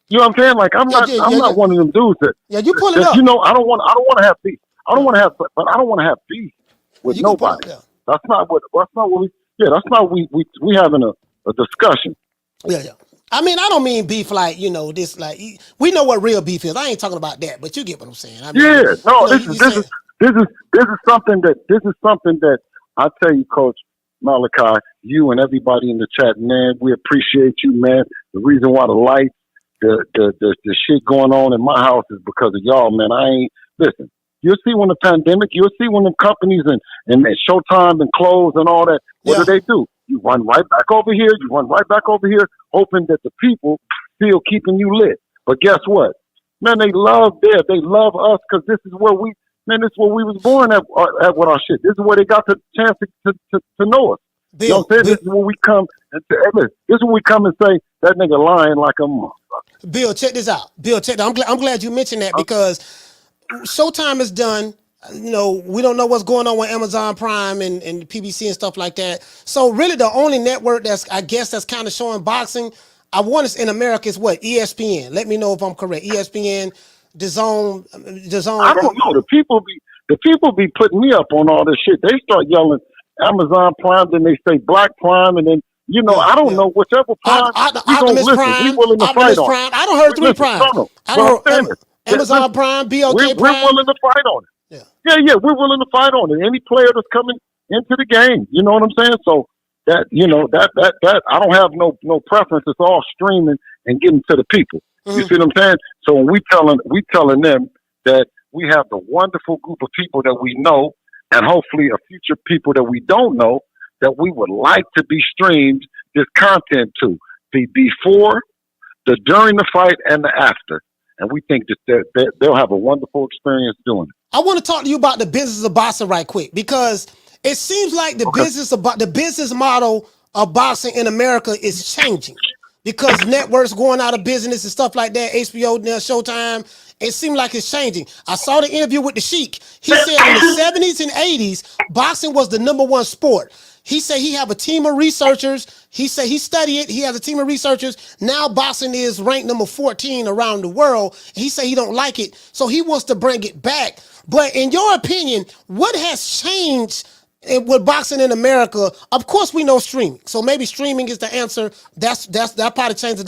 you know what I'm saying? Like, I'm not one of them dudes that, you pull it up. I don't want to have beef. I don't want to have beef with nobody. That's not what we having a discussion. Yeah. I mean, I don't mean beef like, this, like, we know what real beef is. I ain't talking about that, but you get what I'm saying. I mean, this is something that I tell you, Coach Malachi, you and everybody in the chat, man, we appreciate you, man. The reason why the lights, the shit going on in my house is because of y'all, man. Listen, you'll see when the pandemic, you'll see when the companies and Showtime and clothes and all that, what do? You run right back over here, hoping that the people still keeping you lit. But guess what? Man, they love us because this is where we was born at with our shit. This is where they got the chance to know us. You know what I'm saying? This is where we come and say that nigga lying like a motherfucker. Bill, check this out. I'm glad you mentioned that because Showtime is done. We don't know what's going on with Amazon Prime and PBC and stuff like that. So really the only network that's kind of showing boxing, I want in America is what? ESPN. Let me know if I'm correct. ESPN, DAZN. I don't know. The people be putting me up on all this shit. They start yelling Amazon Prime, then they say Black Prime, and then I don't know whichever Prime. We gonna listen. Prime, we willing to fight on. Prime. I don't heard 3 Prime. Amazon Prime, BOK Prime. We're willing to fight on it. Yeah, we're willing to fight on it. Any player that's coming into the game, you know what I'm saying? So that I don't have no preference. It's all streaming and getting to the people. You see what I'm saying? So when we telling them that we have the wonderful group of people that we know, and hopefully a future people that we don't know, that we would like to be streamed this content to, the before, the during the fight, and the after. And we think that they'll have a wonderful experience doing it. I want to talk to you about the business of boxing right quick, because it seems like the business model of boxing in America is changing because networks going out of business and stuff like that, HBO, Showtime. It seemed like it's changing. I saw the interview with the Sheik. He said in the 70s and 80s, boxing was the #1 sport. He said he have a team of researchers. He said he studied it. He has a team of researchers. Now boxing is ranked number 14 around the world. He said he don't like it, so he wants to bring it back. But in your opinion, what has changed with boxing in America, of course we know streaming. So maybe streaming is the answer. That probably changed the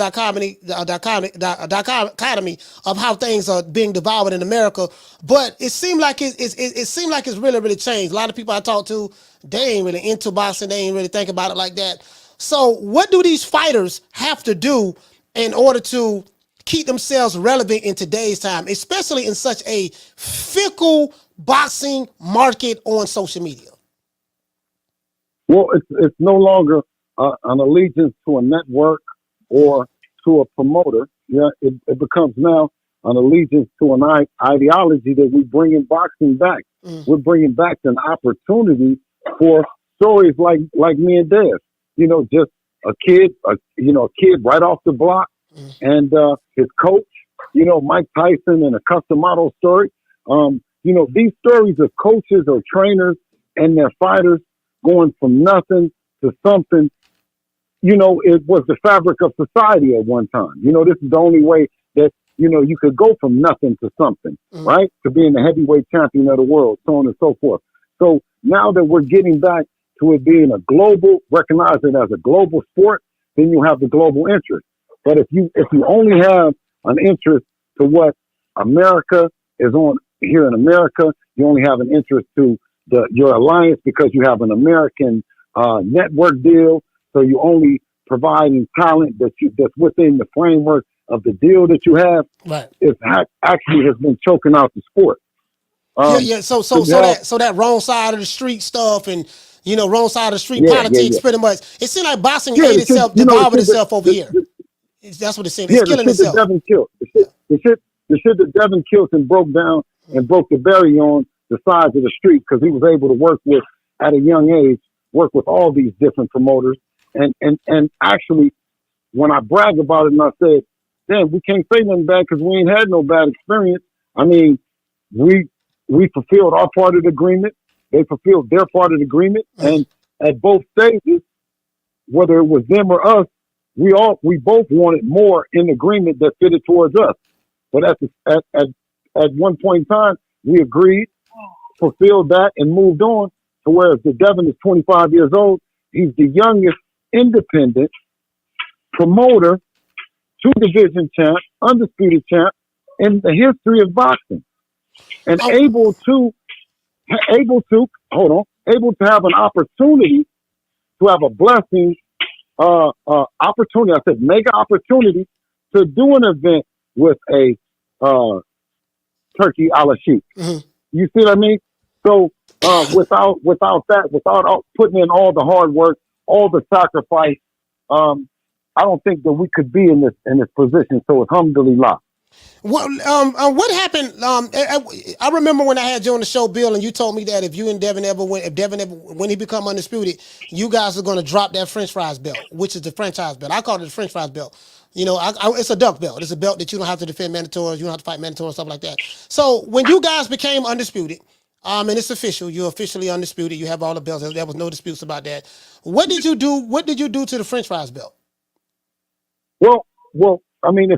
dichotomy of how things are being developed in America. But it seemed like it's really changed. A lot of people I talk to, they ain't really into boxing. They ain't really think about it like that. So what do these fighters have to do in order to keep themselves relevant in today's time, especially in such a fickle boxing market on social media? Well, it's no longer an allegiance to a network or to a promoter. Yeah, it becomes now an allegiance to an ideology that we bring in boxing back. We're bringing back an opportunity for stories like me and Des. You know, just a kid right off the block, and his coach. You know, Mike Tyson and a custom model story. You know, these stories of coaches or trainers and their fighters going from nothing to something, you know, it was the fabric of society at one time. You know, this is the only way that, you know, you could go from nothing to something, right? To being the heavyweight champion of the world, so on and so forth. So now that we're getting back to it being a global, recognize it as a global sport, then you have the global interest. But if you only have an interest to what America is on here in America, you only have an interest to your alliance because you have an American network deal. So you only providing talent that's within the framework of the deal that you have. Right. It actually has been choking out the sport. So that wrong side of the street stuff and, you know, wrong side of the street politics, pretty much. It seemed like boxing ate itself, devoured itself over here. That's what it seemed. It's killing itself. The shit that Devin killed and broke down and broke the barrier on the sides of the street, because he was able to work with, at a young age, work with all these different promoters. And actually, when I brag about it and I said, damn, we can't say nothing bad because we ain't had no bad experience. I mean, we fulfilled our part of the agreement. They fulfilled their part of the agreement. And at both stages, whether it was them or us, we both wanted more in the agreement that fitted towards us. But at one point in time, we agreed, fulfilled that, and moved on. So whereas the Devin is 25 years old, he's the youngest independent promoter, 2-division champ, undisputed champ in the history of boxing, and able to have an opportunity to have a blessing, opportunity. I said mega opportunity to do an event with a turkey a la sheep. You see what I mean? So without putting in all the hard work, all the sacrifice, I don't think that we could be in this position. So alhamdulillah. What happened? I remember when I had you on the show, Bill, and you told me that if you and Devin when he become undisputed, you guys are going to drop that French fries belt, which is the franchise belt. I call it the French fries belt. You know, it's a duck belt. It's a belt that you don't have to defend mandatories. You don't have to fight mandatories, stuff like that. So when you guys became undisputed, and it's official, you're officially undisputed. You have all the belts. There was no disputes about that. What did you do? What did you do to the French fries belt? Well, I mean,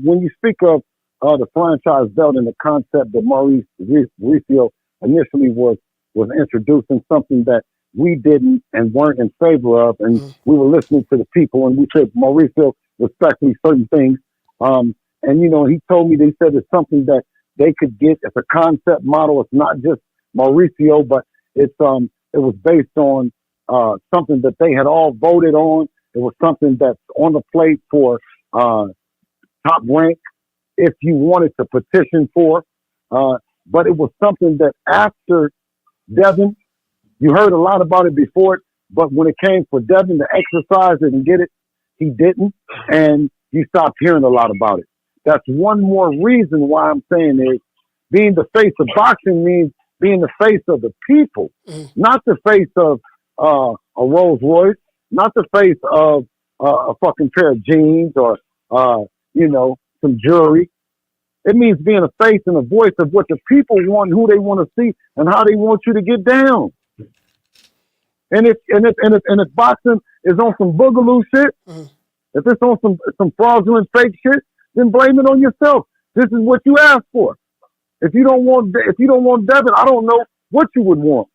when you speak of the franchise belt and the concept that Mauricio initially was introducing, something that we didn't and weren't in favor of, and we were listening to the people, and we said Mauricio respectfully certain things, and you know, he told me, they said it's something that they could get as a concept model. It's not just Mauricio, but it was based on something that they had all voted on. It was something that's on the plate for Top Rank, if you wanted to petition for. But it was something that after Devin, you heard a lot about it before it, but when it came for Devin to exercise it and get it, he didn't, and you stopped hearing a lot about it. That's one more reason why I'm saying is being the face of boxing means being the face of the people, not the face of a Rolls Royce, not the face of a fucking pair of jeans or, you know, some jewelry. It means being a face and a voice of what the people want, who they want to see, and how they want you to get down. And if boxing is on some boogaloo shit, if it's on some fraudulent fake shit, then blame it on yourself. This is what you asked for. If you don't want Devin, I don't know what you would want.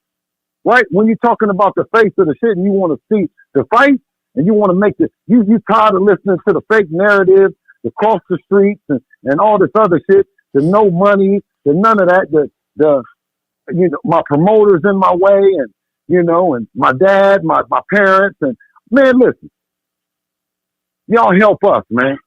right? When you're talking about the face of the shit and you want to see the fight and you want to make it, you tired of listening to the fake narrative, the cross the streets and all this other shit, the no money, the none of that, the my promoters in my way and, and my dad, my parents and man, listen, y'all help us, man.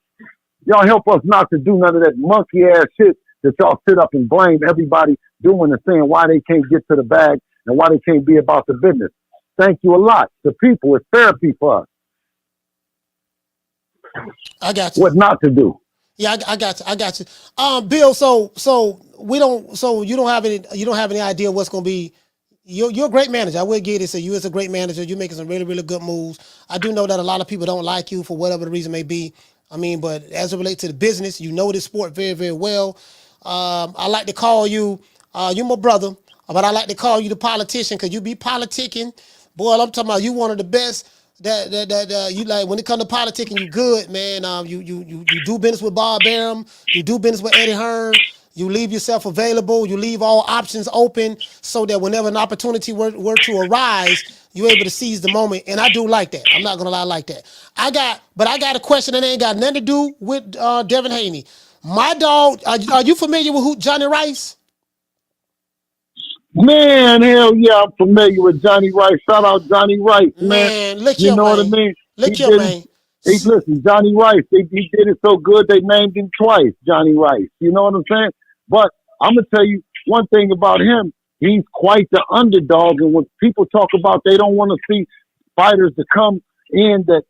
Y'all help us not to do none of that monkey ass shit that y'all sit up and blame everybody doing and saying why they can't get to the bag and why they can't be about the business. Thank you a lot. The people, it's therapy for us. I got you. What not to do. Yeah, I got you. Bill, so you don't have any idea what's going to be. You're a great manager. I will give it. So you as a great manager, you're making some really, really good moves. I do know that a lot of people don't like you for whatever the reason may be. I mean, but as it relates to the business, you know this sport very, very well. I like to call you, you're my brother, but I like to call you the politician because you be politicking. Boy, I'm talking about you one of the best that you like when it comes to politicking, you good, man. You do business with Bob Barham, you do business with Eddie Hearn, you leave yourself available, you leave all options open so that whenever an opportunity were to arise, you're able to seize the moment. And I do like that. I'm not gonna lie, I like that. I got a question that ain't got nothing to do with Devin Haney. My dog, are you familiar with Johnny Rice? Man, hell yeah, I'm familiar with Johnny Rice. Shout out Johnny Rice, man. Look you here, know man. what I mean? Look here, man. Listen, Johnny Rice, he did it so good they named him twice, Johnny Rice. You know what I'm saying? But I'm going to tell you one thing about him. He's quite the underdog. And when people talk about they don't want to see fighters to come in that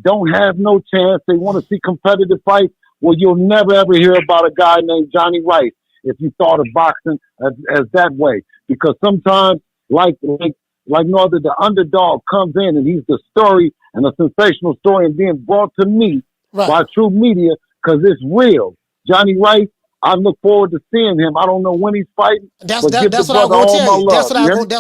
don't have no chance, they want to see competitive fights, well, you'll never, ever hear about a guy named Johnny Rice if you thought of boxing as that way. Because sometimes, like no other, the underdog comes in and he's the story and a sensational story and being brought to me by true media because it's real. Johnny Rice, I look forward to seeing him. I don't know when he's fighting. That's what I'm gonna tell you. That's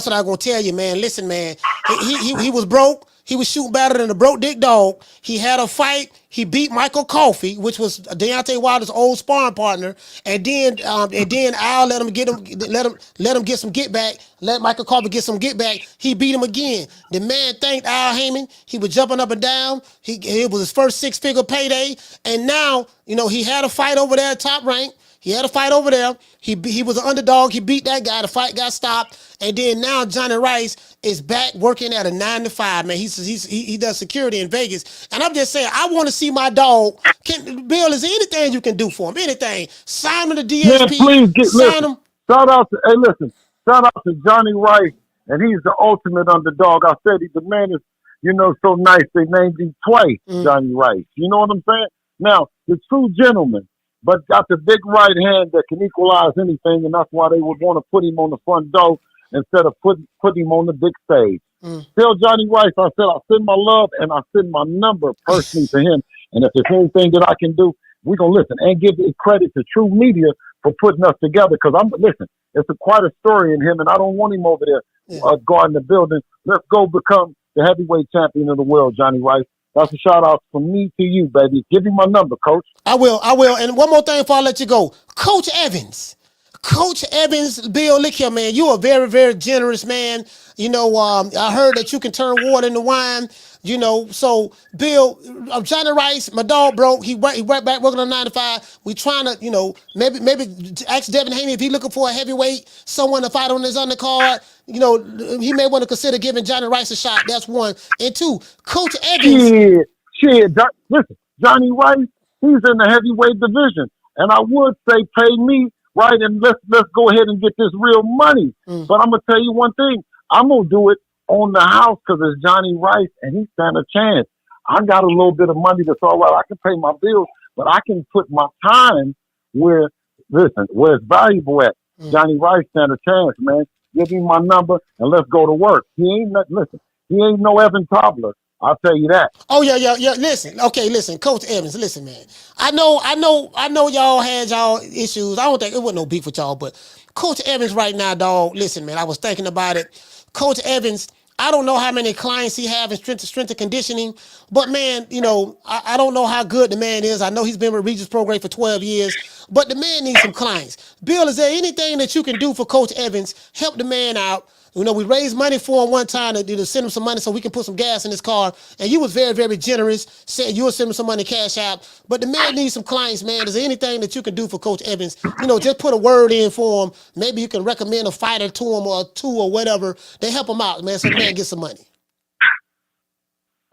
what I'm gonna tell you, man. Listen, man. He was broke. He was shooting better than a broke dick dog. He had a fight. He beat Michael Coffey, which was Deontay Wilder's old sparring partner. And then Al let him get some get back. Let Michael Coffey get some get back. He beat him again. The man thanked Al Heyman. He was jumping up and down. It was his first 6-figure payday. And now, he had a fight over there at Top Rank. He had a fight over there. He was an underdog. He beat that guy. The fight got stopped. And then now Johnny Rice is back working at a 9-to-5. Man, he does security in Vegas. And I'm just saying, I want to see my dog. Bill, is there anything you can do for him? Anything? Sign him to DSP. Man, please sign him. Shout out to Johnny Rice, and he's the ultimate underdog. I said the man is, so nice. They named him twice, Johnny Rice. You know what I'm saying? Now, the true gentleman, but got the big right hand that can equalize anything, and that's why they would want to put him on the front door instead of putting him on the big stage. Tell Johnny Rice, I said, I send my love and I send my number personally to him. And if there's anything that I can do, we're going to listen and give credit to True Media for putting us together. Because it's quite a story in him, and I don't want him over there guarding the building. Let's go become the heavyweight champion of the world, Johnny Rice. That's a shout out from me to you, baby. Give me my number, Coach. I will. And one more thing before I let you go. Coach Evans, Bill, look here, man. You're a very, very generous man. I heard that you can turn water into wine. So Bill, Johnny Rice, my dog broke. He went back working on 9-to-5. We trying to, maybe ask Devin Haney if he's looking for a heavyweight, someone to fight on his undercard. He may want to consider giving Johnny Rice a shot. That's one. And two, Coach Evans. Listen, Johnny Rice, he's in the heavyweight division. And I would say pay me, right, and let's go ahead and get this real money. But I'm going to tell you one thing. I'm going to do it on the house because it's Johnny Rice, and he stand a chance. I got a little bit of money that's all right. I can pay my bills, but I can put my time where it's valuable at. Johnny Rice stand a chance, man. Give me my number, and let's go to work. He ain't no Evan Tobler. I'll tell you that. Oh yeah. Listen, Coach Evans. Listen, man. I know y'all had y'all issues. I don't think it wasn't no beef with y'all, but Coach Evans right now, dog. Listen, man. I was thinking about it. Coach Evans, I don't know how many clients he have in strength and conditioning, but man, I don't know how good the man is. I know he's been with Regis Program for 12 years, but the man needs some clients. Bill, is there anything that you can do for Coach Evans? Help the man out. You know, we raised money for him one time to send him some money so we can put some gas in his car. And you was very, very generous. Said you would send him some money cash out. But the man needs some clients, man. Is there anything that you can do for Coach Evans? You know, just put a word in for him. Maybe you can recommend a fighter to him or two or whatever. They help him out, man, so the man gets some money.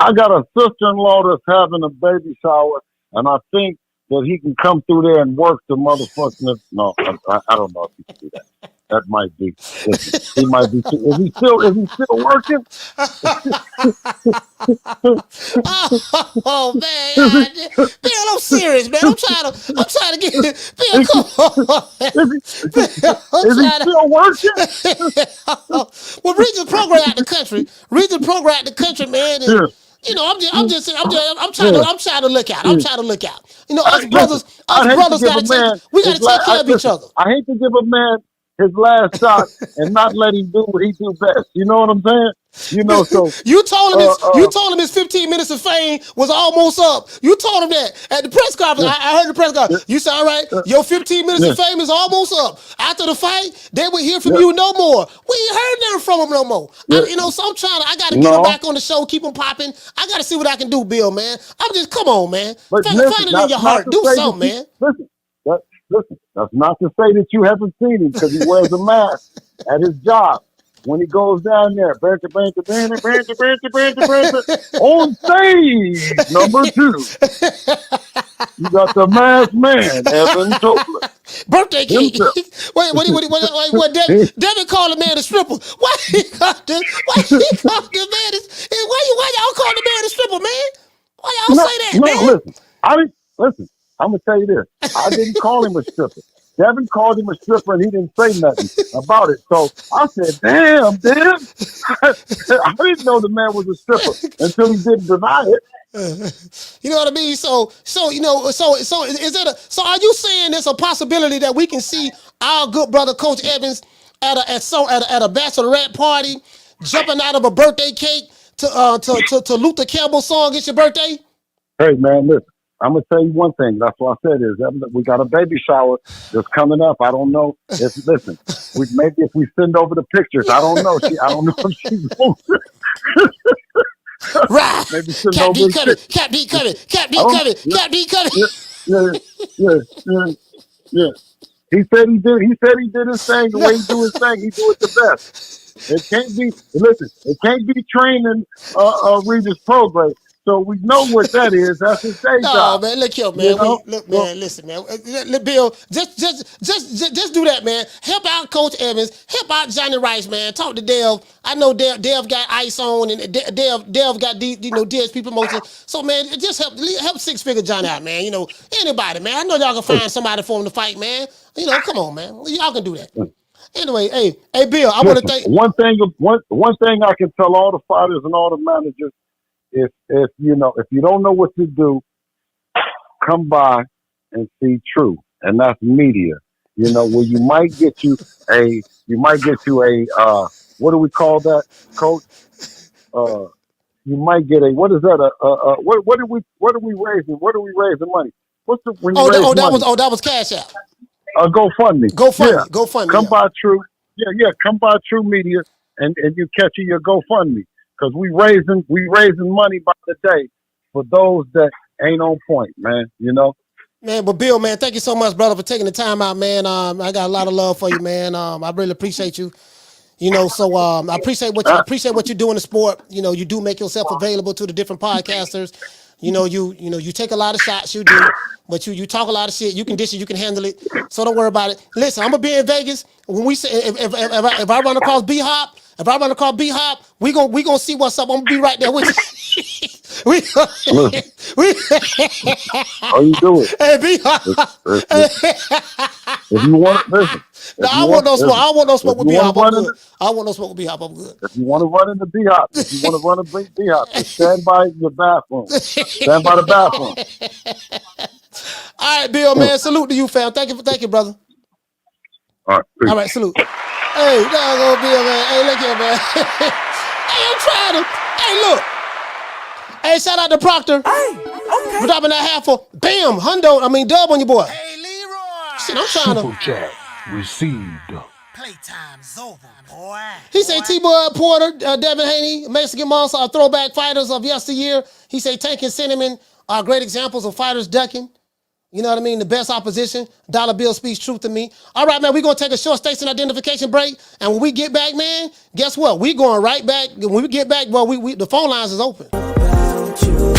I got a sister-in-law that's having a baby shower, and I think that he can come through there and work the motherfucking. No, I don't know if he can do that. That might be. He might be. Is he still working? Oh man, Bill, I'm serious, man. I'm trying to get Bill. Come on, is he still working? Well, read the program out the country. Read the program out the country, man. And, you know, I'm trying to look out. I'm trying to look out. You know, us brothers gotta take care of each other. I hate to give a man his last shot and not let him do what he do best. You know what I'm saying? You know, so you told him his 15 minutes of fame was almost up. You told him that at the press conference. I heard the press conference. You said, all right, your 15 minutes of fame is almost up. After the fight, they would hear from you no more. We ain't heard nothing from him no more. You know, so I got to get him back on the show, keep him popping. I got to see what I can do, Bill, man. Come on, man. Find it in your heart. Do something, man. Listen, that's not to say that you haven't seen him because he wears a mask at his job. When he goes down there, on stage, number 2. You got the masked man, Evan Tobler. Birthday cake. What Devin called the man a stripper. Why he called the man why y'all call the man a stripper, man? Why y'all say that, man? Listen, I'm going to tell you this. I didn't call him a stripper. Devin called him a stripper and he didn't say nothing about it. So I said, damn. I didn't know the man was a stripper until he didn't deny it. You know what I mean? So you know, so is it so are you saying there's a possibility that we can see our good brother Coach Evans at a bachelorette party jumping out of a birthday cake to Luther Campbell's song, It's Your Birthday? Hey man, listen. I'm gonna tell you one thing. That's what I said is we got a baby shower that's coming up. I don't know. Listen, maybe if we send over the pictures, I don't know. I don't know if she's going to. Right. Maybe send Cap over D the coming. pictures. Cap D coming. Cap D coming. Cap D coming. Yeah. He said he did his thing the way he do his thing. He do it the best. It can't be training Regis Progress. So we know what that is. That's his day job. No, man, look here, man. Listen, man. Bill, just do that, man. Help out Coach Evans. Help out Johnny Rice, man. Talk to Dev. I know Dev got ice on, and Dev got DSP promotion. So, man, just help Six Figure Johnny out, man. You know, anybody, man. I know y'all can find somebody for him to fight, man. You know, come on, man. Y'all can do that. Anyway, hey, Bill, I want to thank one thing I can tell all the fighters and all the managers. If you don't know what to do, come by and see True, and that's media. You know, where you might get you a what do we call that, Coach? You might get what is that? What are we raising? What are we raising money? What's the when you raise money? That was Cash App. GoFundMe. GoFundMe. Come by True. Yeah. Come by True Media, and you catch your GoFundMe. Because we raising money by the day for those that ain't on point, man. You know. Man, but Bill, man, thank you so much, brother, for taking the time out, man. I got a lot of love for you, man. I really appreciate you. You know, so I appreciate what you do in the sport. You know, you do make yourself available to the different podcasters. You know, you take a lot of shots, you do, but you talk a lot of shit. You can dish it, you can handle it. So don't worry about it. Listen, I'm gonna be in Vegas when we say if I run across B-Hop. If I run across B-Hop, we gonna see what's up. I'm gonna be right there with you. How you doing? Hey, B-Hop. If you want, listen. No, I want no smoke. I want no smoke with B-Hop. I'm good. I want no smoke with B-Hop. I'm good. If you want to run into B-Hop, just stand by your bathroom. Stand by the bathroom. All right, Bill, man. Salute to you, fam. Thank you, brother. All right. Peace. All right, salute. Hey, there go Bill, man. Hey, look here, man. Hey, I'm trying to. Hey, look. Hey, shout out to Proctor. Hey, okay. For dropping that half for dub on your boy. Hey, Leroy. Shit, I'm trying to. Super chat received. Playtime's over, boy. He say T-Boy Porter, Devin Haney, Mexican Monster are throwback fighters of yesteryear. He say Tank and Cinnamon are great examples of fighters ducking. You know what I mean? The best opposition. Dollar Bill speaks truth to me. All right, man, we're going to take a short station identification break. And when we get back, man, guess what? We going right back. When we get back, well, the phone lines is open. About you.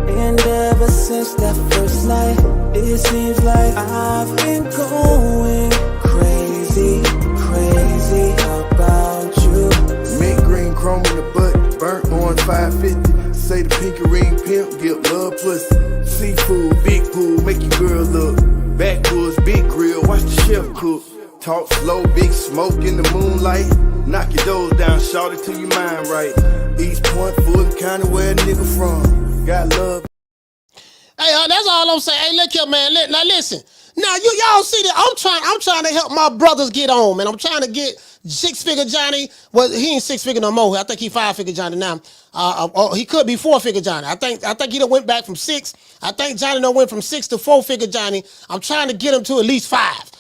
And ever since that first night, it seems like I've been going crazy about you. Mint green chrome in the butt, burnt orange 550. Say the pinky ring pimp, give love pussy. Seafood, big pool, make your girl look. Backwoods, big grill, watch the chef cook. Talk slow, big smoke in the moonlight. Knock your doors down, shout it till your mind right. East Point, Fulton County, where a nigga from. Got love. Hey, that's all I'm saying. Hey, look here, man. Now listen. Now y'all see that I'm trying to help my brothers get on, man. I'm trying to get 6-figure Johnny. Well, he ain't 6-figure no more. I think he 5-figure Johnny now. He could be 4-figure Johnny. I think he done went back from 6. I think Johnny done went from 6 to 4-figure Johnny. I'm trying to get him to at least 5.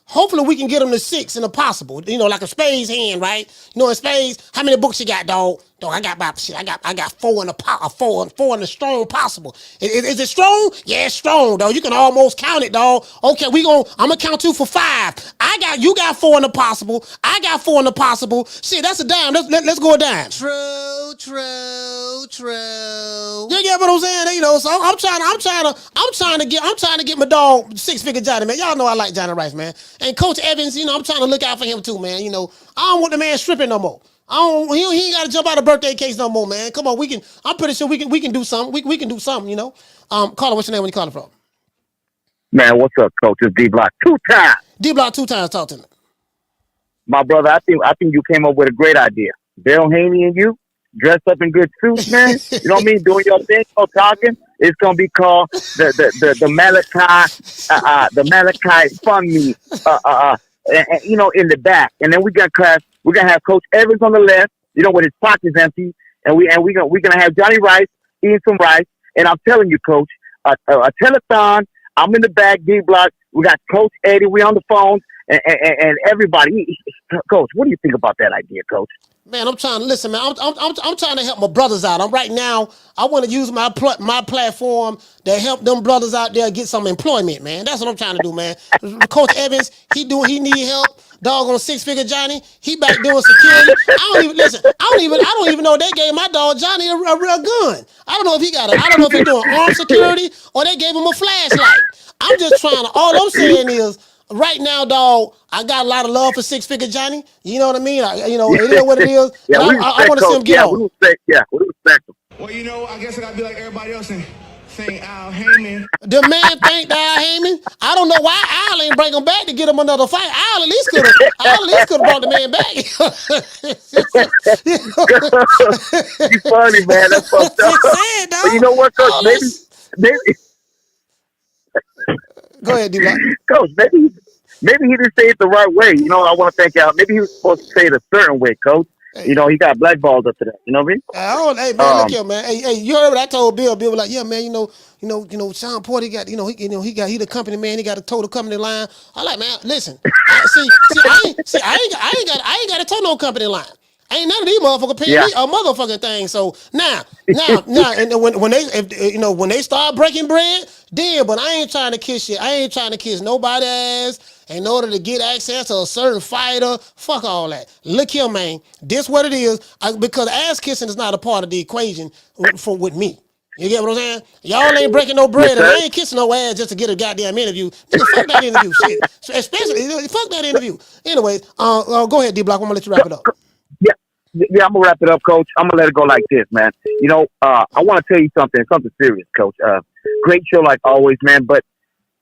Hopefully we can get him to 6 in a possible. Like a spades hand, right? In spades, how many books you got, dog? Dog, I got about shit. I got 4 in the four in the strong possible. Is it strong? Yeah, it's strong, dog. You can almost count it, dog. Okay, I'm gonna count you for 5. You got 4 in the possible. I got 4 in the possible. Shit, that's a dime. Let's go a dime. True. You get what I'm saying? So I'm trying to get my dog 6-figure Johnny, man. Y'all know I like Johnny Rice, man. And Coach Evans, I'm trying to look out for him too, man. I don't want the man stripping no more. He ain't got to jump out of birthday cakes no more, man. Come on, I'm pretty sure we can do something. We can do something, Caller, what's your name when you calling from? Man, what's up, Coach? It's D-Block 2 times. D-Block 2 times, talk to me. My brother, I think you came up with a great idea. Bill Haney and you, dressed up in good suits, man. You know what I mean? Doing your thing, talking. It's gonna be called the Malachi Fund Me, in the back, and then we're gonna have Coach Evans on the left, with his pockets empty, and we're gonna have Johnny Rice eating some rice, and I'm telling you, Coach, a telethon. I'm in the back, D Block. We got Coach Eddie. We on the phone, and everybody. Coach, what do you think about that idea, Coach? Man, I'm trying to listen, man. I'm trying to help my brothers out. Right now, I want to use my platform to help them brothers out there get some employment, man. That's what I'm trying to do, man. Coach Evans, he need help. Dog on 6-figure Johnny, he back doing security. I don't even know they gave my dog Johnny a real gun. I don't know if I don't know if he's doing armed security or they gave him a flashlight. I'm just trying to. All I'm saying is, right now, dog, I got a lot of love for 6-figure Johnny. You know what I mean? It is what it is. Yeah, I want to see him get on. We respect him. Well, I guess I gotta be like everybody else and thank Al Heyman. The man thanked Al Heyman. I don't know why Al ain't bring him back to get him another fight. Al at least could have brought the man back. You funny, man. That's fucked up. But you know what, Coach? Maybe. Go ahead, D-Block. Coach, maybe he didn't say it the right way. I want to thank Al. Maybe he was supposed to say it a certain way, Coach. He got blackballed up to that. You know what I mean? Hey man, look here, man. Hey, you heard what I told Bill? Bill was like, yeah, man. Shawn Porter, he the company man. He got to toe the company line. I like, man. Listen, I ain't got to toe no company line. Ain't none of these motherfuckers paying me a motherfucking thing. So now, and when they start breaking bread, then. But I ain't trying to kiss shit. I ain't trying to kiss nobody's ass in order to get access to a certain fighter. Fuck all that. Look here, man. This what it is. Because ass kissing is not a part of the equation with me. You get what I'm saying? Y'all ain't breaking no bread, and I ain't kissing no ass just to get a goddamn interview. Nigga, fuck that interview, shit. Especially, fuck that interview. Anyways, go ahead, D-Block. I'm gonna let you wrap it up. Yeah, I'm gonna wrap it up, Coach. I'm gonna let it go like this, man. I want to tell you something serious, Coach. Great show like always, man. But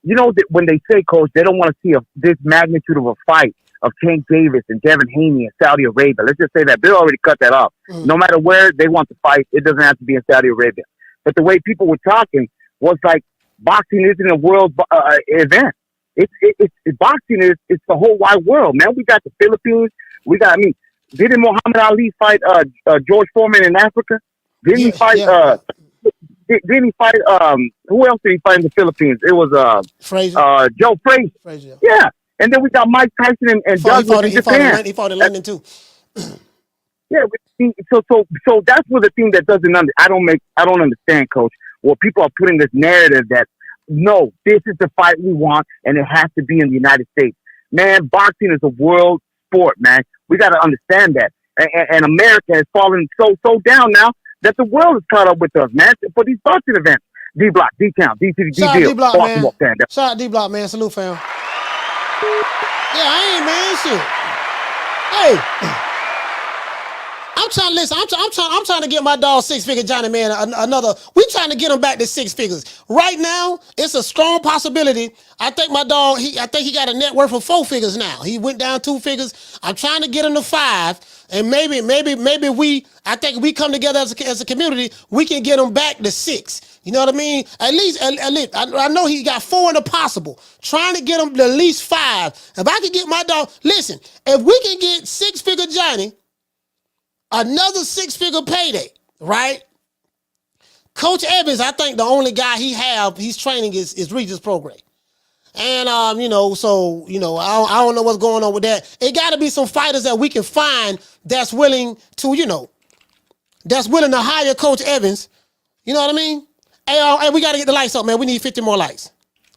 that when they say, Coach, they don't want to see this magnitude of a fight of Tank Davis and Devin Haney in Saudi Arabia. Let's just say that Bill already cut that off. No matter where they want to fight, it doesn't have to be in Saudi Arabia. But the way people were talking was like boxing isn't a world event. Boxing is the whole wide world, man. We got the Philippines. Didn't Muhammad Ali fight George Foreman in Africa? Didn't he fight? Didn't he fight? Who else did he fight in the Philippines? It was Frazier. Joe Frazier. Frazier. Yeah. And then we got Mike Tyson and Douglas in Japan. He fought in London too. Yeah, so that's where the thing that I don't understand, Coach. Well, people are putting this narrative that no, this is the fight we want, and it has to be in the United States. Man, boxing is a world sport, man. We got to understand that, and America has fallen so down now that the world is caught up with us, man. For these boxing events, D Block, D Town, D City, D Shout out Bill, D-Block, man. fan. Shout out D Block, man. Salute, fam. Yeah, I ain't, man. Shit. Hey. I'm trying to listen. I'm trying to get my dog 6-figure Johnny, man. Another. We trying to get him back to 6 figures. Right now, it's a strong possibility. I think my dog. I think he got a net worth of 4 figures now. He went down 2 figures. I'm trying to get him to 5, and maybe we. I think we come together as a community. We can get him back to 6. You know what I mean? At least. I know he got 4 in the possible. Trying to get him to at least 5. If I can get my dog, listen. If we can get 6-figure Johnny. Another 6-figure payday, right? Coach Evans, I think the only guy he's training is Regis program. And, I don't know what's going on with that. It got to be some fighters that we can find that's willing to hire Coach Evans. You know what I mean? Hey, we got to get the lights up, man. We need 50 more lights.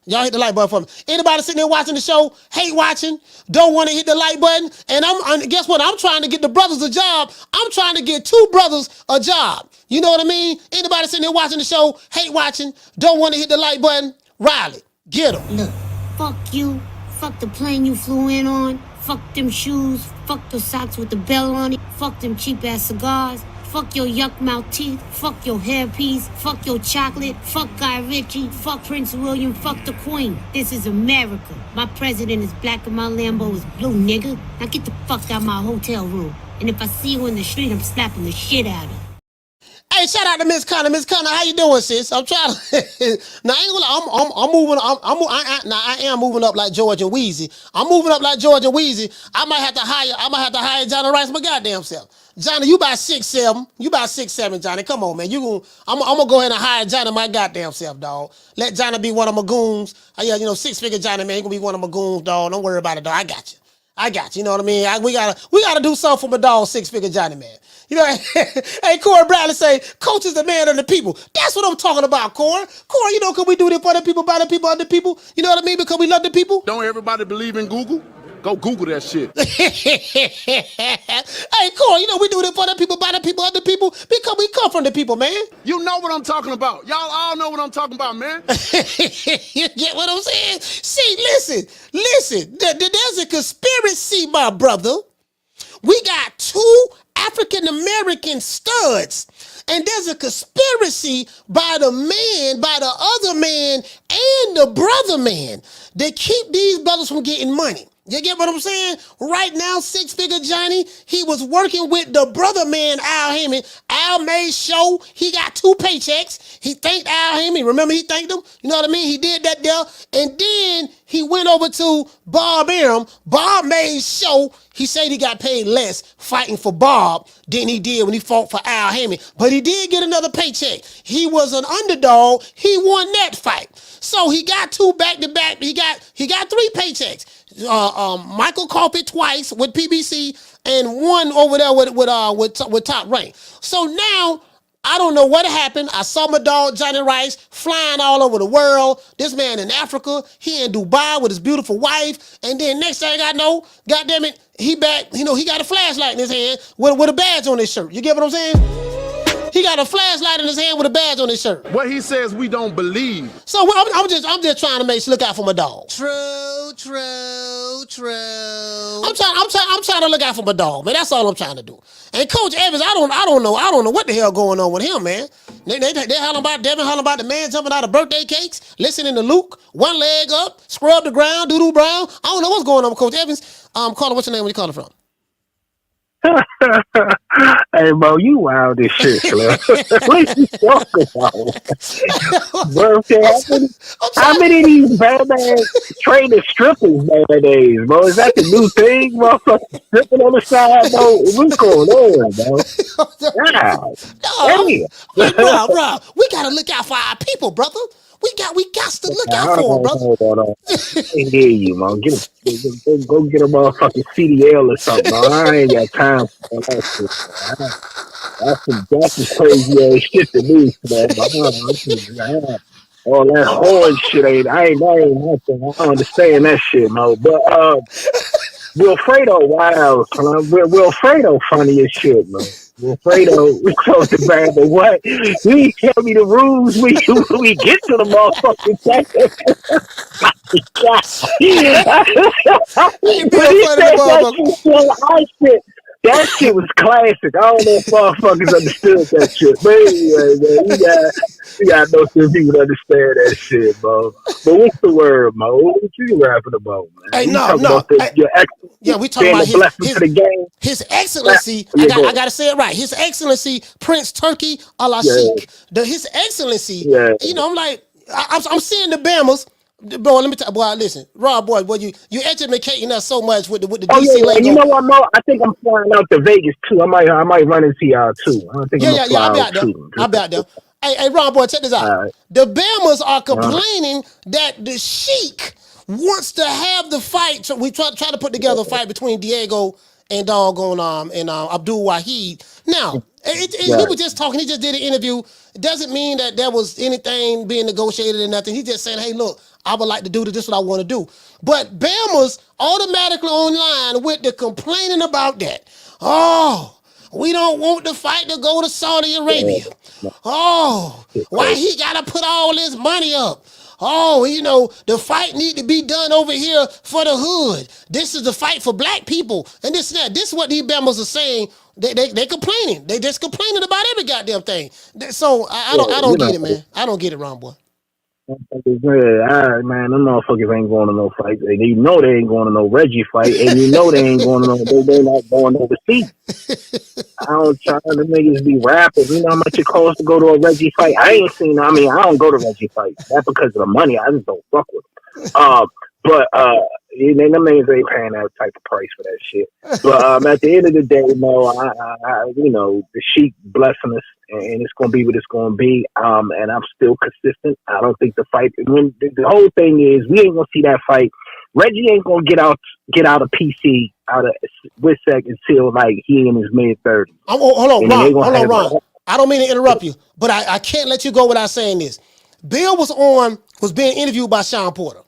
Y'all hit the like button for me. Anybody sitting there watching the show, hate watching, don't want to hit the like button, and guess what? I'm trying to get the brothers a job. I'm trying to get 2 brothers a job. You know what I mean? Anybody sitting there watching the show, hate watching, don't want to hit the like button, Riley, get him. Look, fuck you, fuck the plane you flew in on, fuck them shoes, fuck the socks with the bell on it, fuck them cheap-ass cigars, fuck your yuck mouth teeth, fuck your hairpiece, fuck your chocolate, fuck Guy Ritchie, fuck Prince William, fuck the Queen. This is America. My president is black and my Lambo is blue, nigga. Now get the fuck out of my hotel room. And if I see you in the street, I'm slapping the shit out of you. Hey, shout out to Miss Connor. Miss Connor, how you doing, sis? I'm trying to. Now I ain't gonna. I'm moving. I am moving up like George and Wheezy. I'm moving up like George and Wheezy. I might have to hire Johnny Rice my goddamn self. Johnny, you about 6'7". You about 6'7", Johnny. Come on, man. I'm gonna go ahead and hire Johnny my goddamn self, dog. Let Johnny be one of my goons. 6-figure Johnny, man. He gonna be one of my goons, dog. Don't worry about it, dog. I got you. You know what I mean? We gotta do something for my dog, 6-figure Johnny, man. You know, hey, Corey Bradley say, Coach is the man of the people. That's what I'm talking about, Corey. Corey, could we do this for the people, by the people, other people? You know what I mean? Because we love the people. Don't everybody believe in Google? Go Google that shit. Hey, Corey, we do this for the people, by the people, other people, because we come from the people, man. You know what I'm talking about. Y'all all know what I'm talking about, man. You get what I'm saying? See, listen. There's a conspiracy, my brother. We got 2 African-American studs. And there's a conspiracy by the other man, and the brother man that keep these brothers from getting money. You get what I'm saying? Right now, 6-figure Johnny, he was working with the brother man, Al Heyman. Al made sure he got 2 paychecks. He thanked Al Heyman. Remember, he thanked him? You know what I mean? He did that there. And then he went over to Bob Arum. Bob made sure he said he got paid less fighting for Bob than he did when he fought for Al Heyman. But he did get another paycheck. He was an underdog. He won that fight. So he got 2 back-to-back. He got 3 paychecks. Michael Carpet twice with PBC and 1 over there with Top Rank. So now I don't know what happened. I saw my dog Johnny Rice flying all over the world. This man in Africa, he in Dubai with his beautiful wife, and then next thing I know, goddamn it, he back. He got a flashlight in his hand with a badge on his shirt. You get what I'm saying? He got a flashlight in his hand with a badge on his shirt. What he says we don't believe. So I'm just trying to look out for my dog. True. I'm trying to look out for my dog, man. That's all I'm trying to do. And Coach Evans, I don't know what the hell going on with him, man. They hollering about Devin, hollering about the man jumping out of birthday cakes, listening to Luke, 1 leg up, scrub the ground, doo-doo brown. I don't know what's going on with Coach Evans. Caller, what's your name? Where you calling from? Hey, bro, you wild as shit, bro. What you talking about? Bro, how many of these badass training strippers nowadays, bro? Is that the new thing, bro? Stripping on the side, bro? What's going on, bro? Wow. Bro, we gotta look out for our people, brother. We got to look out for him, brother. Hold on. I hear you, man. Go get a motherfucking CDL or something, man. I ain't got time for that shit, man. That's some crazy ass shit to me, man. All that horn shit ain't nothing. I don't understand that shit, man. But Wilfredo, wow, Wilfredo funny as shit, man. Wilfredo, we close the band, but what? We tell me the rules. We get to the motherfucking second. That shit was classic. I don't know if motherfuckers understood that shit. But anyway, man, you gotta know some people understand that shit, bro. But what's the word, Mo? What you rapping about, man? Hey, no. We talking about his excellency. I gotta say it right. His excellency, Prince Turkey Al-Sheikh. His excellency. Yeah. You know, I'm like, I'm seeing the Bammers. Bro, let me tell you, boy, listen, Rob, boy, you educating us so much with the DC lingo. And you know what, Mo? I think I'm flying out to Vegas too. I might run into y'all too. I think I'm I'll be out there. I'll be out there. Hey, Rob, boy, check this out. Right. The Bammers are complaining that the Sheik wants to have the fight. So we try to put together a fight between Diego and Abdul Wahid. Now, he was just talking. He just did an interview. It doesn't mean that there was anything being negotiated or nothing. He just saying, hey, look, I would like to do this. This is what I want to do. But Bama's automatically online with the complaining about that. Oh, we don't want the fight to go to Saudi Arabia. Oh, why he got to put all this money up? Oh, you know, the fight need to be done over here for the hood. This is the fight for black people. And this and that. This is what these Bama's are saying. They complaining. They just complaining about every goddamn thing. So I don't get it, man. I don't get it, Ron, boy. Man, them motherfuckers ain't going to no fight. And you know they ain't going to no Reggie fight. And you know they ain't going to they not going overseas. I don't try to niggas be rapping. You know how much it costs to go to a Reggie fight? I ain't seen, I don't go to Reggie fights. Not because of the money. I just don't fuck with them. But them niggas ain't paying that type of price for that shit. But at the end of the day, you know, the Sheik blessing us, and it's gonna be what it's gonna be. And I'm still consistent. I don't think the fight. When the whole thing is, we ain't gonna see that fight. Reggie ain't gonna get out of PC out of Wissack until like he in his mid-30s. Hold on, Ron. I don't mean to interrupt you, but I can't let you go without saying this. Bill was being interviewed by Shawn Porter.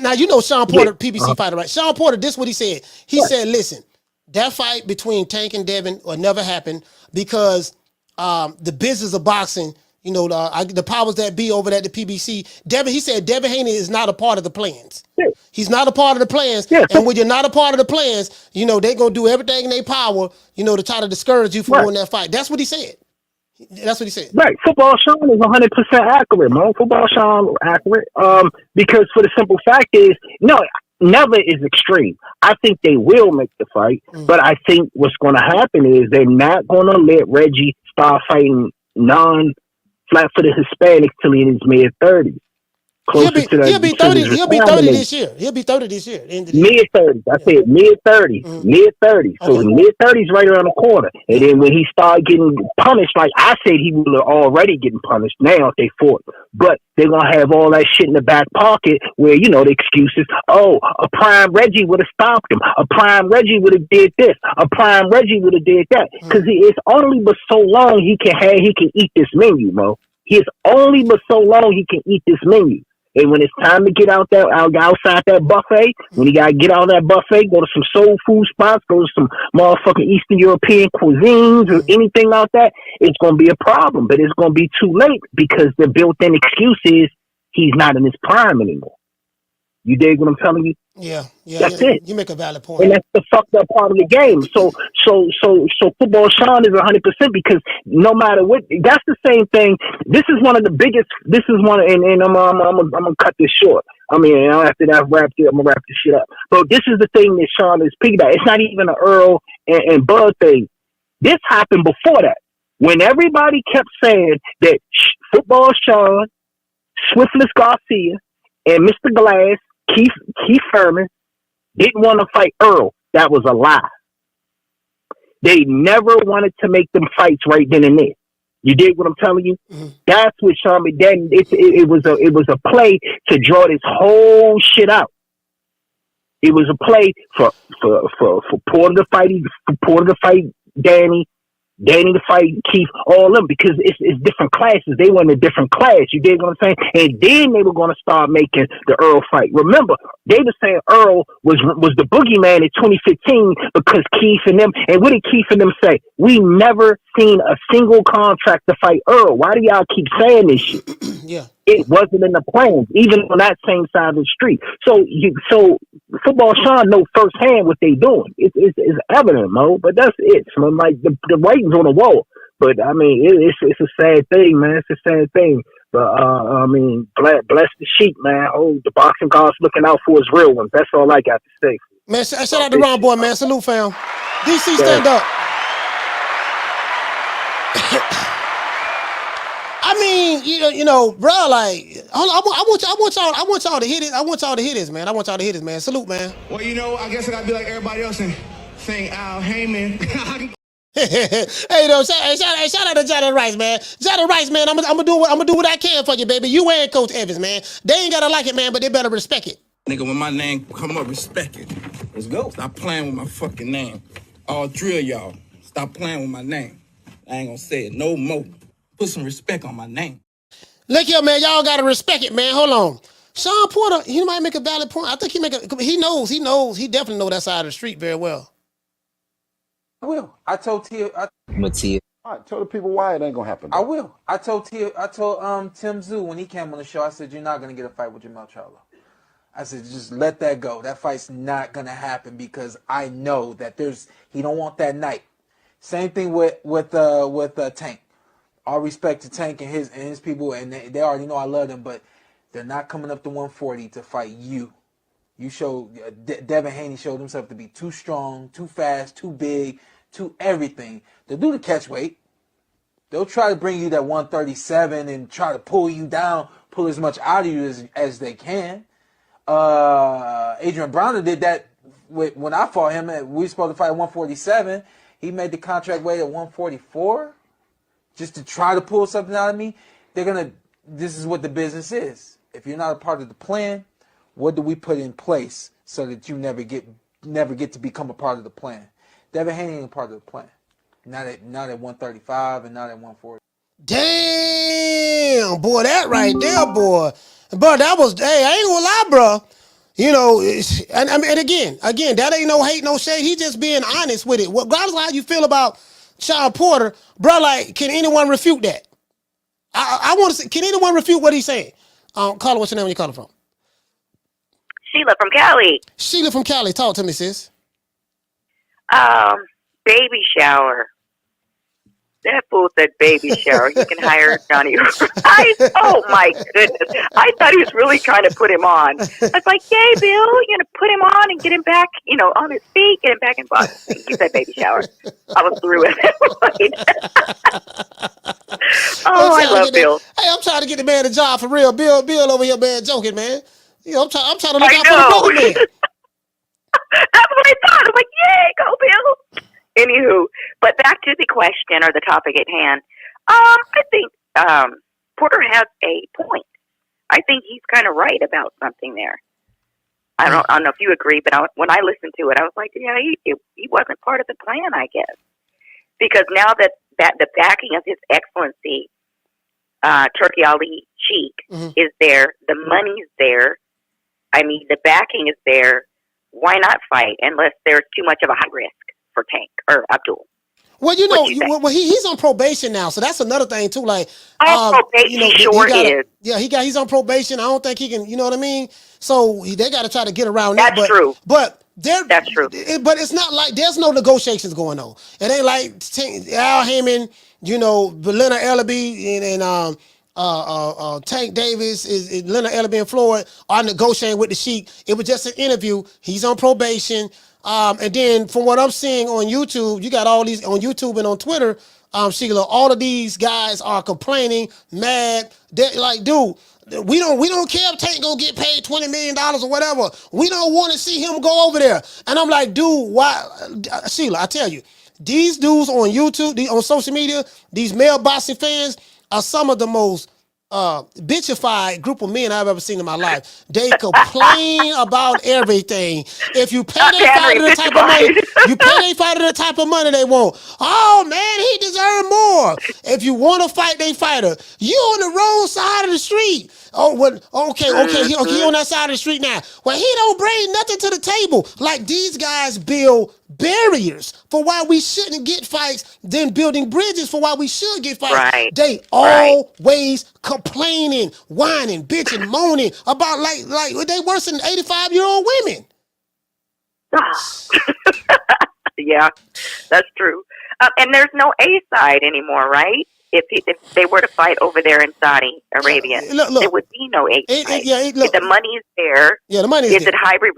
Now, you know Shawn Porter, PBC fighter, right? Shawn Porter, this is what he said. He said, listen, that fight between Tank and Devin will never happen because the business of boxing, you know, the powers that be over at the PBC, he said Devin Haney is not a part of the plans. Yeah. He's not a part of the plans. Yeah. And when you're not a part of the plans, you know, they're going to do everything in their power, you know, to try to discourage you from winning that fight. That's what he said. That's what he said. Right. Football Shawn is 100% accurate, man. Football Shawn accurate. Because for the simple fact is, no, never is extreme. I think they will make the fight, but I think what's going to happen is they're not going to let Reggie start fighting non-flat-footed Hispanics till he's in his mid-30s. He'll be 30 this year. He'll be 30 this year. Mid-30s. I said mid-30s. Mid-30s. So the mid-30s right around the corner. And then when he started getting punished, like I said, he was already getting punished now if they fought. But they're going to have all that shit in the back pocket where, you know, the excuses, oh, a prime Reggie would have stopped him. A prime Reggie would have did this. A prime Reggie would have did that. Because it's only but so long he can eat this menu, Mo. It's only but so long he can eat this menu. And when it's time to get outside that buffet, when you gotta get out of that buffet, go to some soul food spots, go to some motherfucking Eastern European cuisines or anything like that, it's gonna be a problem. But it's gonna be too late because the built-in excuse is he's not in his prime anymore. You dig what I'm telling you? Yeah. That's it. You make a valid point. And that's the fucked up part of the game. So Football Shawn is 100% because no matter what, that's the same thing. This is one of the biggest. And I'm gonna cut this short. I mean, after that I'm gonna wrap this shit up. But this is the thing that Shawn is piggyback. It's not even an Earl and Bud thing. This happened before that when everybody kept saying that Football Shawn, Swiftless Garcia, and Mr. Glass, Keith Furman didn't want to fight Earl. That was a lie. They never wanted to make them fights right then and there. You dig what I'm telling you? Mm-hmm. That's what Shawn. Then it was a play to draw this whole shit out. It was a play for Porter to fight Danny to fight Keith, all of them, because it's different classes. They were in a different class. You dig what I'm saying? And then they were going to start making the Earl fight. Remember, they were saying Earl was the boogeyman in 2015 because Keith and them. And what did Keith and them say? We never seen a single contract to fight Earl. Why do y'all keep saying this shit? Yeah. It wasn't in the plans, even on that same side of the street. So Football Shawn know firsthand what they doing. It's evident, Mo. But that's it. So like the writing's on the wall. But I mean, it's a sad thing, man. It's a sad thing. But I mean, bless the sheep, man. Oh, the boxing god's looking out for his real ones. That's all I got to say. Man, shout out to Ron Boy, man. Salute, fam. DC, stand up. I mean, you know, bro. Like, I want y'all to hit it. I want y'all to hit this, man. Man. Salute, man. Well, you know, I guess I gotta be like everybody else and sing Al Heyman. Hey, though, shout out to Johnny Rice, man. Johnny Rice, man. I'm gonna do what I can for you, baby. You and Coach Evans, man. They ain't gotta like it, man, but they better respect it. Nigga, when my name come up, respect it. Let's go. Stop playing with my fucking name. All three of y'all, stop playing with my name. I ain't gonna say it no more. Put some respect on my name. Look here, man. Y'all gotta respect it, man. Hold on. Shawn Porter, he might make a valid point. I think he knows. He definitely knows that side of the street very well. I will. I told Tia. Matia. All right, tell the people why it ain't gonna happen. I will. I told Tim Zoo when he came on the show, I said, you're not gonna get a fight with Jermell Charlo. I said, just let that go. That fight's not gonna happen because I know that he don't want that night. Same thing with Tank. All respect to Tank and his people, and they already know I love them, but they're not coming up to 140 to fight you. You showed Devin Haney showed himself to be too strong, too fast, too big, too everything. They'll do the catchweight. They'll try to bring you that 137 and try to pull you down, pull as much out of you as they can. Adrian Broner did that when I fought him. We were supposed to fight at 147. He made the contract weight at 144 just to try to pull something out of me. This is what the business is. If you're not a part of the plan, what do we put in place so that you never get to become a part of the plan? Devin Haney ain't a part of the plan. Not at 135 and not at 140. Damn, boy, that right there, boy. Bro, that was, hey, I ain't gonna lie, bro. You know, and again, that ain't no hate, no shade. He just being honest with it. Regardless of how you feel about Shawn Porter, bro, like, can anyone refute that? I want to see, can anyone refute what he's saying? Carla, what's your name? Where you calling from? Sheila from Cali. Sheila from Cali. Talk to me, sis. Baby shower. That fool said baby shower. He can hire Johnny. Oh my goodness. I thought he was really trying to put him on. I was like, yay, Bill, you're going to put him on and get him back, on his feet, get him back in boxing. He said baby shower. I was through with it. I love Bill. Hey, I'm trying to get the man a job for real. Bill over here, man, joking, man. I'm trying to look out for the brother, man. That's what I thought. I'm like, yay, go Bill. Anywho, but back to the question or the topic at hand. I think Porter has a point. I think he's kind of right about something there. I don't know if you agree, but when I listened to it, I was like, yeah, he wasn't part of the plan, I guess. Because now that the backing of His Excellency, Turki Ali Sheikh, is there, the money's there, I mean, the backing is there, why not fight unless there's too much of a high risk for Tank or Abdul? Well, he's on probation now, so that's another thing too. Like, probation is. Yeah, he's on probation. I don't think he can. You know what I mean? So they got to try to get around that. That's true. But that's true. But it's not like there's no negotiations going on. It ain't like Al Heyman, Leonard Ellaby and Tank Davis is Leonard Ellaby and Floyd are negotiating with the Sheik. It was just an interview. He's on probation. And then from what I'm seeing on YouTube, you got all these on YouTube and on Twitter, Sheila, all of these guys are complaining, mad. They're like, dude, we don't care if Tank gonna get paid $20 million or whatever. We don't want to see him go over there. And I'm like, dude, why? Sheila, I tell you, these dudes on YouTube, on social media, these male boxing fans are some of the most bitchified group of men I've ever seen in my life. They complain about everything. If you pay their fighter the type of money, they want. Oh man, he deserves more. If you want to fight their fighter, you on the wrong side of the street. Oh, well, okay, he on that side of the street now. Well, he don't bring nothing to the table. Like these guys build barriers for why we shouldn't get fights, then building bridges for why we should get fights. Right. They always complaining, whining, bitching, moaning about like they worse than 85-year-old women. Yeah, that's true. And there's no A side anymore, right? If they were to fight over there in Saudi Arabia, there would be no A side. If the money is there, the money is it high risk?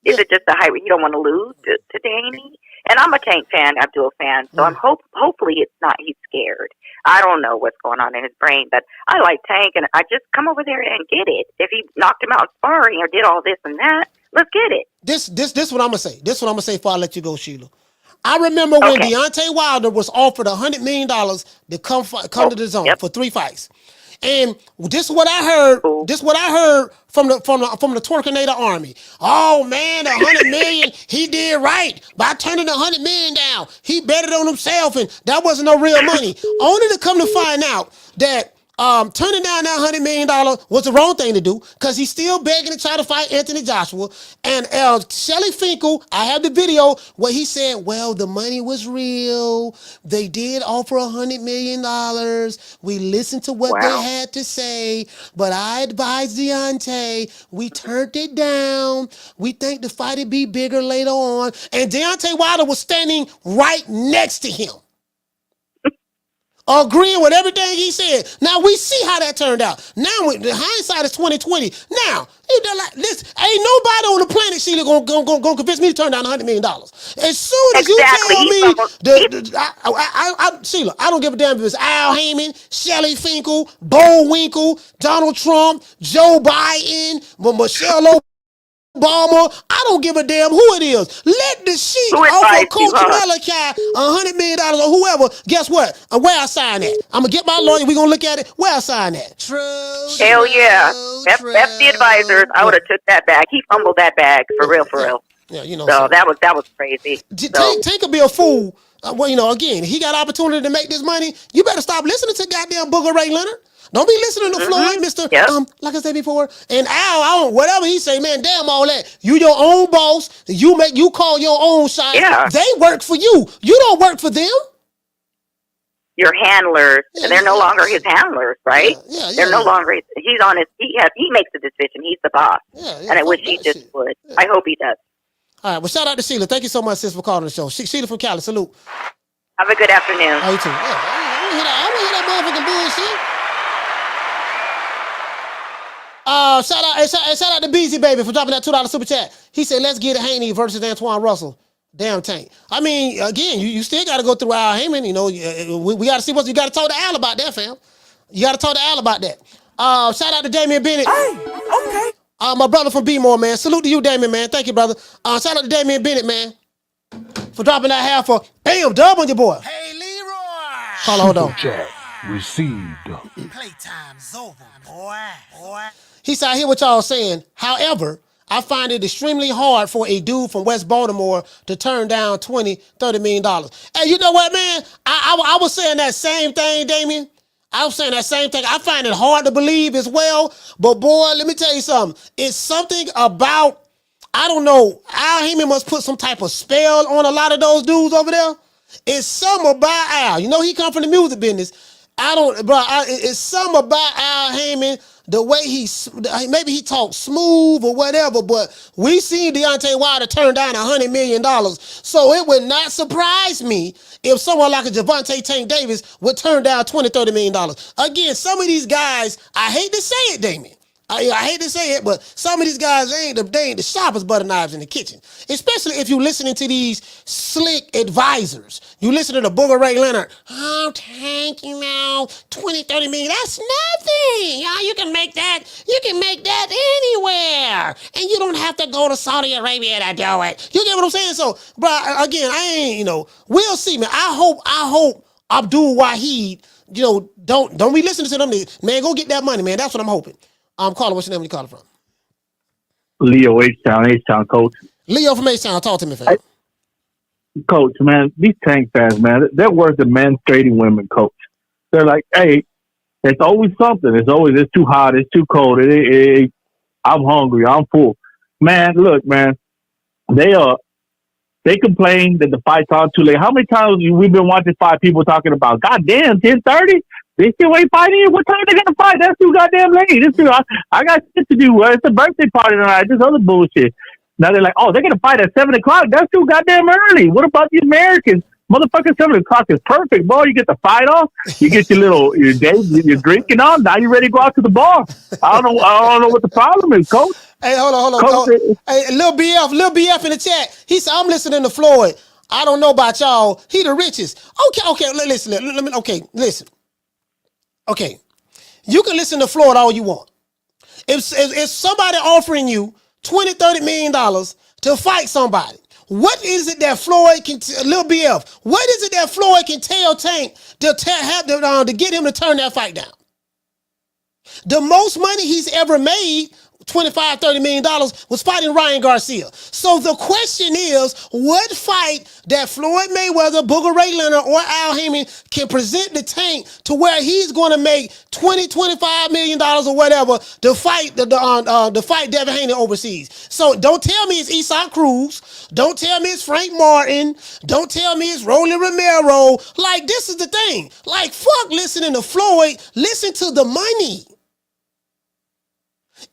Is it just a high risk? You don't want to lose to Haney? And I'm a Tank fan, Abdul fan, so I'm hopefully it's not he's scared. I don't know what's going on in his brain, but I like Tank, and I just come over there and get it. If he knocked him out in sparring or did all this and that, let's get it. This what I'm gonna say. This what I'm gonna say before I let you go, Sheila. I remember when Deontay Wilder was offered $100 million to come to the zone for 3 fights. And this is what I heard. This is what I heard from the Twerkinator Army. Oh man, $100 million, he did right by turning $100 million down. He betted on himself, and that wasn't no real money. Only to come to find out that turning down that $100 million was the wrong thing to do, because he's still begging to try to fight Anthony Joshua. And Shelly Finkel, I have the video where he said, well, the money was real. They did offer $100 million. We listened to what they had to say, but I advised Deontay. We turned it down. We think the fight would be bigger later on. And Deontay Wilder was standing right next to him, agreeing with everything he said. Now we see how that turned out. Now the hindsight is 2020. Now this ain't nobody on the planet, Sheila, gonna convince me to turn down $100 million. As soon as you tell me, Sheila, I don't give a damn if it's Al Heyman, Shelly Finkel, Bo Winkle, Donald Trump, Joe Biden, Michelle Obama. I don't give a damn who it is. Let the sheep offer Coach Malachi $100 million or whoever. Guess what? Where I sign that? I'm gonna get my lawyer. We gonna look at it. Where I sign that? Hell yeah. F the advisors. I would have took that bag. He fumbled that bag for real. Yeah, you know. So that was crazy. Tank could be a fool. Well, you know, again, he got opportunity to make this money. You better stop listening to goddamn Booger Ray Leonard. Don't be listening to Floyd, Mr. Like I said before. And Al, whatever he say, man, damn all that. You your own boss. You call your own shots. Yeah. They work for you. You don't work for them. Your handlers, and they're no longer his handlers, right? They're no longer. He's on his. He makes the decision. He's the boss. And I wish he just would. I hope he does. All right. Well, shout out to Sheila. Thank you so much, sis, for calling the show. Sheila from Cali. Salute. Have a good afternoon. Oh, you too. I want to hear that motherfucking bullshit. Shout out to Beezy Baby for dropping that $2 super chat. He said, let's get Haney versus Antoine Russell. Damn Tank. I mean, again, you still got to go through Al Heyman. You know, we got to see you got to talk to Al about that, fam. You got to talk to Al about that. Shout out to Damian Bennett. Hey, okay. My brother from B-More, man. Salute to you, Damian, man. Thank you, brother. Shout out to Damian Bennett, man, for dropping that half for bam, dub on your boy. Hey, Leroy. Hold on. Check received. Playtime's over, boy. He said, I hear what y'all saying. However, I find it extremely hard for a dude from West Baltimore to turn down $20-30 million. Hey, you know what, man? I was saying that same thing, Damien. I was saying that same thing. I find it hard to believe as well. But boy, let me tell you something. It's something about, I don't know, Al Heyman must put some type of spell on a lot of those dudes over there. It's something about Al. You know, he come from the music business. It's something about Al Heyman, the way maybe he talks smooth or whatever, but we seen Deontay Wilder turn down $100 million. So it would not surprise me if someone like a Gervonta Tank Davis would turn down $20-30 million. Again, some of these guys, I hate to say it, Damien, I hate to say it, but some of these guys they ain't the sharpest butter knives in the kitchen. Especially if you're listening to these slick advisors. You listen to the Booger Ray Leonard. Oh, Tank, 20, 30 million. That's nothing. You can make that. You can make that anywhere. And you don't have to go to Saudi Arabia to do it. You get what I'm saying? So, bro, again, I ain't, we'll see, man. I hope Abdul Wahid, don't be listening to them. Man, go get that money, man. That's what I'm hoping. Caller, what's your name? Where you calling from? Leo, H-Town, Coach. Leo from H-Town. Talk to me, fam. Coach, man, these Tank fans, man, they're worse than menstruating women, Coach. They're like, hey, it's always something. It's too hot. It's too cold. I'm hungry. I'm full. Man, look, man, they complain that the fight's on too late. How many times we've been watching fight people talking about, goddamn, 10:30? They still ain't fighting. What time they gonna fight? That's too goddamn late. I got shit to do. It's a birthday party tonight. This other bullshit. Now they're like, oh, they're gonna fight at 7 o'clock. That's too goddamn early. What about the Americans? Motherfucker, 7 o'clock is perfect, boy. You get the fight off. You get your day, you're drinking on. Now you're ready to go out to the bar. I don't know what the problem is, Coach. Hey, hold on. Coach, hey, Lil BF in the chat. He said, I'm listening to Floyd. I don't know about y'all. He the richest. Okay, listen. Okay, you can listen to Floyd all you want. If somebody offering you $20-30 million to fight somebody, what is it that Floyd can, Lil BF, what is it that Floyd can tell Tank to get him to turn that fight down? The most money he's ever made, $25-30 million, was fighting Ryan Garcia. So the question is, what fight that Floyd Mayweather, Booger Ray Leonard, or Al Haymon can present the Tank to where he's going to make $20-25 million or whatever to fight fight Devin Haney overseas? So don't tell me it's Esau Cruz. Don't tell me it's Frank Martin. Don't tell me it's Rolly Romero. Like, this is the thing. Like, fuck listening to Floyd. Listen to the money.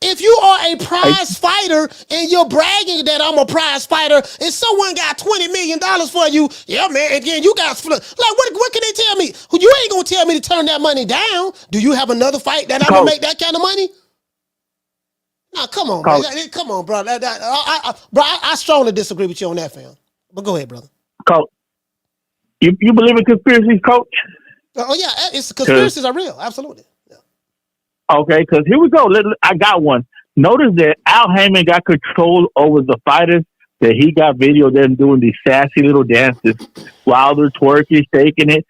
If you are a prize fighter and you're bragging that I'm a prize fighter and someone got $20 million for you, yeah, man, again, you got, like, what can they tell me? You ain't going to tell me to turn that money down. Do you have another fight that I'm going to make that kind of money? Nah, come on, man. Come on, bro. I strongly disagree with you on that, fam. But go ahead, brother. Coach, you believe in conspiracies, Coach? Oh, yeah, conspiracies are real. Absolutely. Okay, because here we go. I got one. Notice that Al Haymon got control over the fighters, that he got video of them doing these sassy little dances. Wilder twerking, shaking it.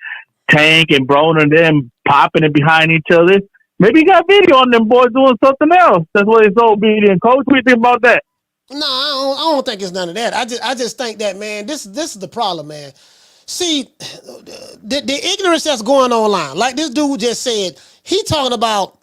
Tank and Broner and them popping it behind each other. Maybe he got video on them boys doing something else. That's why he's so obedient. Coach, what do you think about that? No, I don't think it's none of that. I just think that, man, this is the problem, man. See, the ignorance that's going online, like this dude just said, he talking about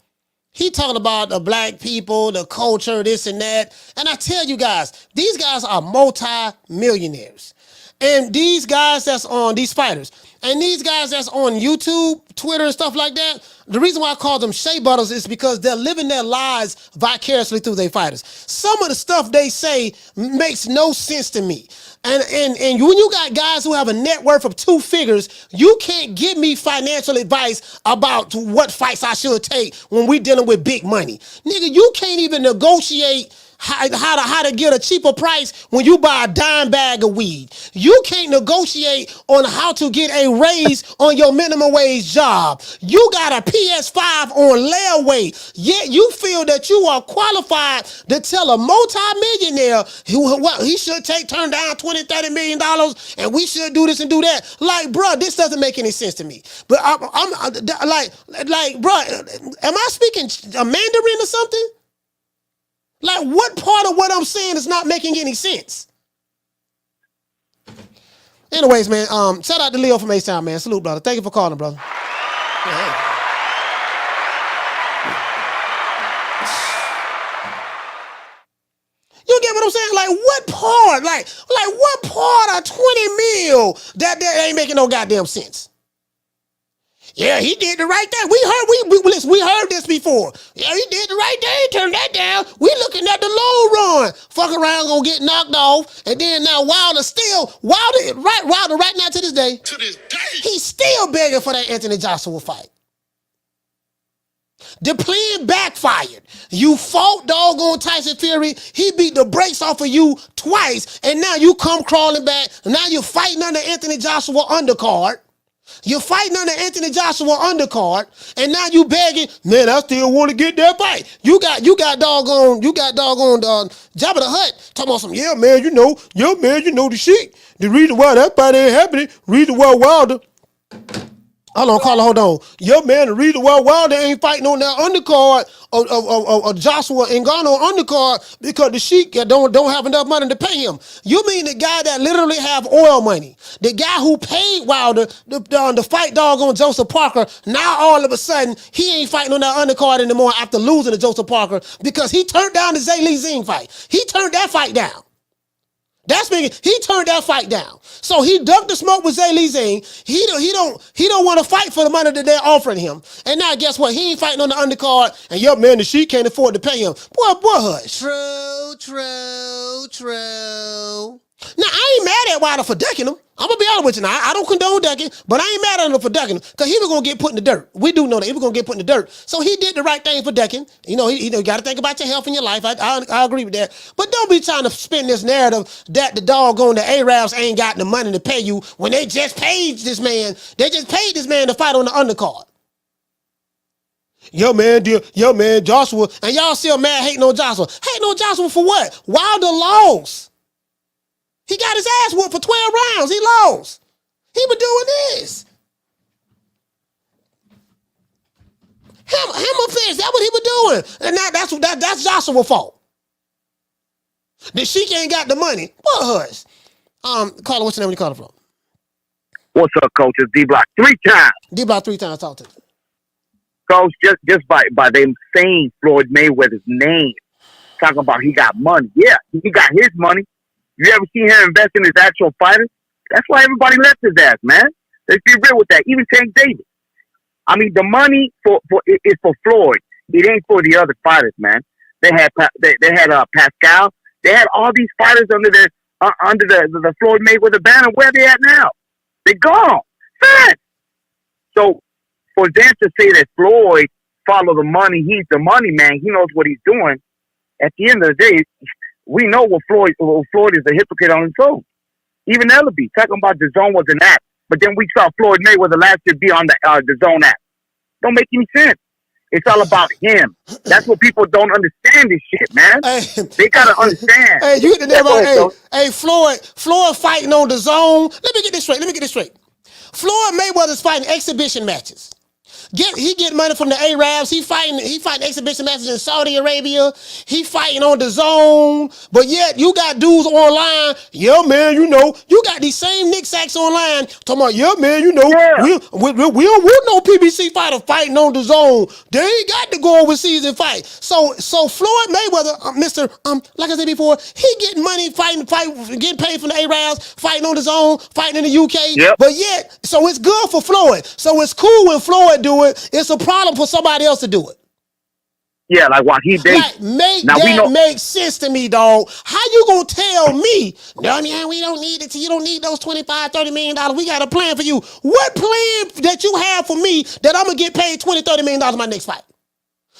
the black people, the culture, this and that. And I tell you guys, these guys are multi-millionaires. And these guys that's on, these fighters, and these guys that's on YouTube, Twitter, and stuff like that, the reason why I call them shea butters is because they're living their lives vicariously through their fighters. Some of the stuff they say makes no sense to me. And when you got guys who have a net worth of 2 figures, you can't give me financial advice about what fights I should take when we dealing with big money. Nigga, you can't even negotiate how to get a cheaper price when you buy a dime bag of weed. You can't negotiate on how to get a raise on your minimum wage job. You got a PS5 on layaway, yet you feel that you are qualified to tell a multi-millionaire he should turn down $20-30 million and we should do this and do that. Like, bro, this doesn't make any sense to me. But I'm like, bro, am I speaking a Mandarin or something? Like, what part of what I'm saying is not making any sense? Anyways, man, shout out to Leo from H-Town, man. Salute, brother. Thank you for calling, brother. Yeah. You get what I'm saying? Like, what part? Like what part of 20 mil that ain't making no goddamn sense? Yeah, he did the right thing. We heard this before. Yeah, he did the right thing. Turn that down. We looking at the low run. Fuck around, gonna get knocked off, and then now Wilder right now to this day, he's still begging for that Anthony Joshua fight. The plan backfired. You fought doggone Tyson Fury. He beat the brakes off of you twice, and now you come crawling back. Now you're fighting under Anthony Joshua undercard. You're fighting under Anthony Joshua undercard, and now you begging, man, I still want to get that fight. You got doggone Jabba the Hutt talking about some, yeah, man, you know the shit. The reason why that fight ain't happening, reason why Wilder. Hold on. Yeah, man, the reason why Wilder ain't fighting on that undercard of Joshua Ngannou undercard because the Sheik don't have enough money to pay him. You mean the guy that literally have oil money, the guy who paid Wilder to fight doggone Joseph Parker, now all of a sudden he ain't fighting on that undercard anymore after losing to Joseph Parker because he turned down the Zhang Li Zing fight. He turned that fight down. He turned that fight down. So he ducked the smoke with Zhang Li Zing. He don't want to fight for the money that they're offering him. And now guess what? He ain't fighting on the undercard. And yup, man, the Sheik can't afford to pay him. Boy, hush. True. Now, I ain't mad at Wilder for ducking him. I'm going to be honest with you now. I don't condone ducking, but I ain't mad at him for ducking him because he was going to get put in the dirt. We do know that. He was going to get put in the dirt. So he did the right thing for ducking. You know, you got to think about your health and your life. I agree with that. But don't be trying to spin this narrative that the doggone the Arabs ain't got the money to pay you when they just paid this man. They just paid this man to fight on the undercard. Yo, man, Joshua. And y'all still mad hating on Joshua. Hating on Joshua for what? Wilder lost. He got his ass whooped for 12 rounds. He lost. He been doing this. Hammer fist. That's what he been doing. And now that's Joshua's fault. The Sheik ain't got the money. What hush? Carla, what's your name when you calling from? What's up, Coach? It's D-Block 3 times. D-Block 3 times. Talk to me. Coach, just by them saying Floyd Mayweather's name, talking about he got money. Yeah, he got his money. You ever seen him invest in his actual fighters? That's why everybody left his ass, man. Let's be real with that. Even Tank Davis. I mean, the money is for Floyd. It ain't for the other fighters, man. They had Pascal. They had all these fighters under the Floyd Mayweather banner. Where they at now? They gone. Fast. So for them to say that Floyd follow the money, he's the money man. He knows what he's doing. At the end of the day, we know what Floyd is a hypocrite on his own. Even Ellaby talking about the zone was an act, but then we saw Floyd Mayweather last year be on the zone act. Don't make any sense. It's all about him. That's what people don't understand this shit, man. They gotta understand. Hey, you hit the name out. Hey, Floyd fighting on the zone. Let me get this straight. Floyd Mayweather's fighting exhibition matches. He get money from the Arabs. He fighting exhibition matches in Saudi Arabia. He fighting on the zone. But yet you got dudes online. Yeah, man, you got these same Nick Sacks online talking about, yeah, man, we don't want no PBC fighter fighting on the zone. They ain't got to go overseas and fight. So Floyd Mayweather, like I said before, he getting money getting paid from the Arabs, fighting on the zone, fighting in the UK. Yep. But yet, so it's good for Floyd. So it's cool when Floyd do it. It's a problem for somebody else to do it. Yeah, like what he did. Make sense to me, dog. How you gonna tell me, no, man, we don't need it. You don't need those $25-30 million. We got a plan for you. What plan that you have for me that I'm gonna get paid $20-30 million in my next fight?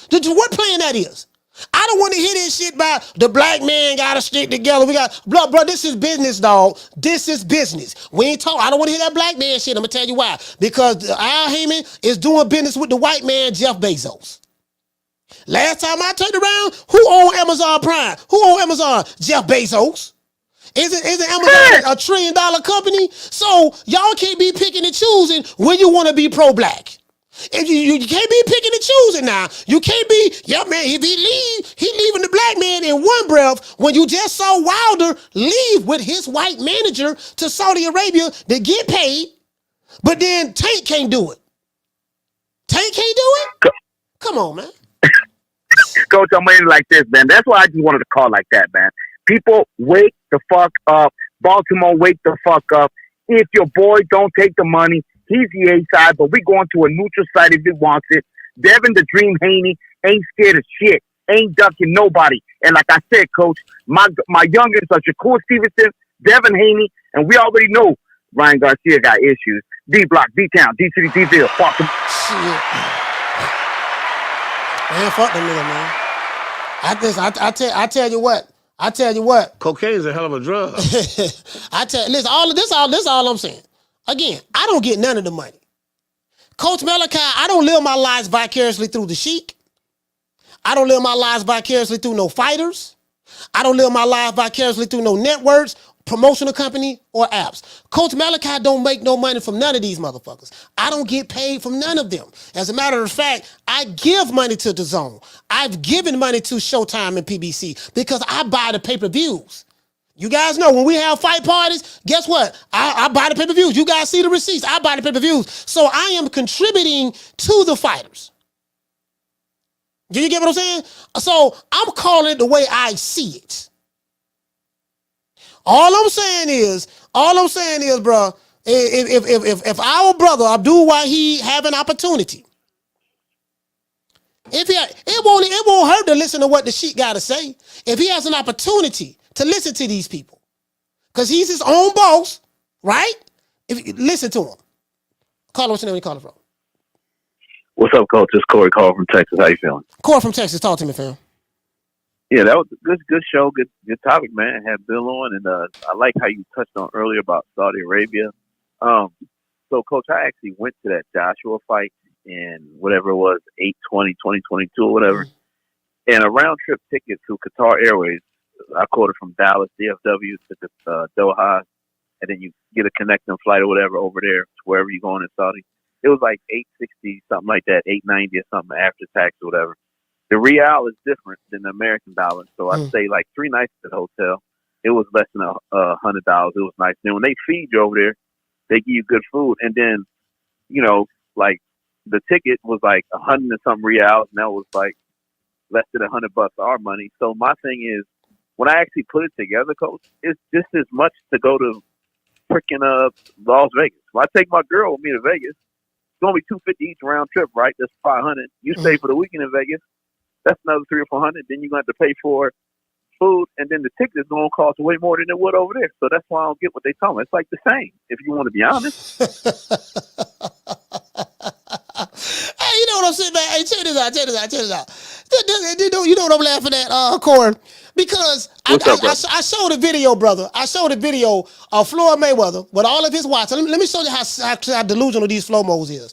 What plan that is? I don't want to hear this shit about the black man gotta stick together. We got bro, this is business, dog. This is business. We ain't talking. I don't want to hear that black man shit. I'm gonna tell you why. Because Al Heyman is doing business with the white man, Jeff Bezos. Last time I turned around, who owned Amazon Prime? Who owned Amazon? Jeff Bezos. Isn't Amazon a $1 trillion company? So y'all can't be picking and choosing when you want to be pro-black. If you can't be picking and choosing now. You can't be, yeah, man, if he leaving the black man in one breath when you just saw Wilder leave with his white manager to Saudi Arabia to get paid, but then Tank can't do it. Tank can't do it? Come on, man. Coach, I'm in like this, man. That's why I just wanted to call like that, man. People, wake the fuck up. Baltimore, wake the fuck up. If your boy don't take the money, he's the A side, but we going to a neutral side if he wants it. Devin the Dream Haney ain't scared of shit. Ain't ducking nobody. And like I said, Coach, my youngins are Shakur Stevenson, Devin Haney, and we already know Ryan Garcia got issues. D-Block, D-Town, D-City, D-Ville, Baltimore. Man, fuck them niggas, man. I tell you what. Cocaine's a hell of a drug. Listen, all I'm saying. Again, I don't get none of the money. Coach Malachi, I don't live my lives vicariously through the Sheik. I don't live my lives vicariously through no fighters. I don't live my life vicariously through no networks, promotional company, or apps. Coach Malachi don't make no money from none of these motherfuckers. I don't get paid from none of them. As a matter of fact, I give money to DAZN. I've given money to Showtime and PBC because I buy the pay-per-views. You guys know when we have fight parties, guess what? I buy the pay-per-views. You guys see the receipts. I buy the pay-per-views. So I am contributing to the fighters. Do you get what I'm saying? So I'm calling it the way I see it. All I'm saying is, bro, if our brother Abdul Wahid have an opportunity, it won't hurt to listen to what the Sheik got to say. If he has an opportunity to listen to these people, because he's his own boss, right? Listen to him. Call him, what's your name? You call him from? What's up, Coach? It's Corey calling from Texas. How you feeling? Corey from Texas. Talk to me, fam. Yeah, that was a good show, good topic, man. Had Bill on, and I like how you touched on earlier about Saudi Arabia. So, Coach, I actually went to that Joshua fight in whatever it was, 8/20/2022 or whatever, and a round trip ticket to Qatar Airways. I caught it from Dallas DFW to Doha, and then you get a connecting flight or whatever over there to wherever you're going in Saudi. It was like $860, something like that, $890 or something after tax or whatever. The real is different than the American dollar, so I'd say like 3 nights at the hotel. It was less than $100. It was nice. Then when they feed you over there, they give you good food, and then like the ticket was like 100 and something reals, and that was like less than $100 our money. So my thing is, when I actually put it together, Coach, it's just as much to go to freaking Las Vegas. When I take my girl with me to Vegas, it's gonna be $250 each round trip, right? That's $500. You stay for the weekend in Vegas, that's another $300 or $400. Then you're gonna have to pay for food, and then the ticket is gonna cost way more than it would over there. So that's why I don't get what they tell me. It's like the same, if you want to be honest. Hey, you know what I'm saying, man? Hey, check this out. You know what I'm laughing at, Corey? Because I showed a video, brother. I showed a video of Floyd Mayweather with all of his watch. Let me show you how delusional these Flomos is.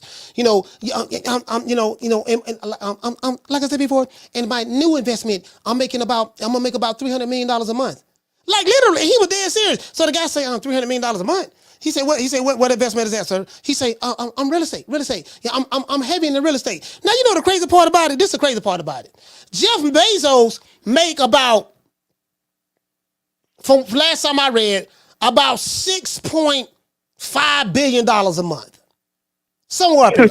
I'm like I said before, in my new investment, I'm gonna make about $300 million a month. Like literally, he was dead serious. So the guy say, $300 million a month. He said, what investment is that, sir? He say, I'm real estate. Yeah, I'm heavy in the real estate. Now, you know the crazy part about it? This is the crazy part about it. Jeff Bezos make about, from last time I read, about $6.5 billion a month. Somewhere up here.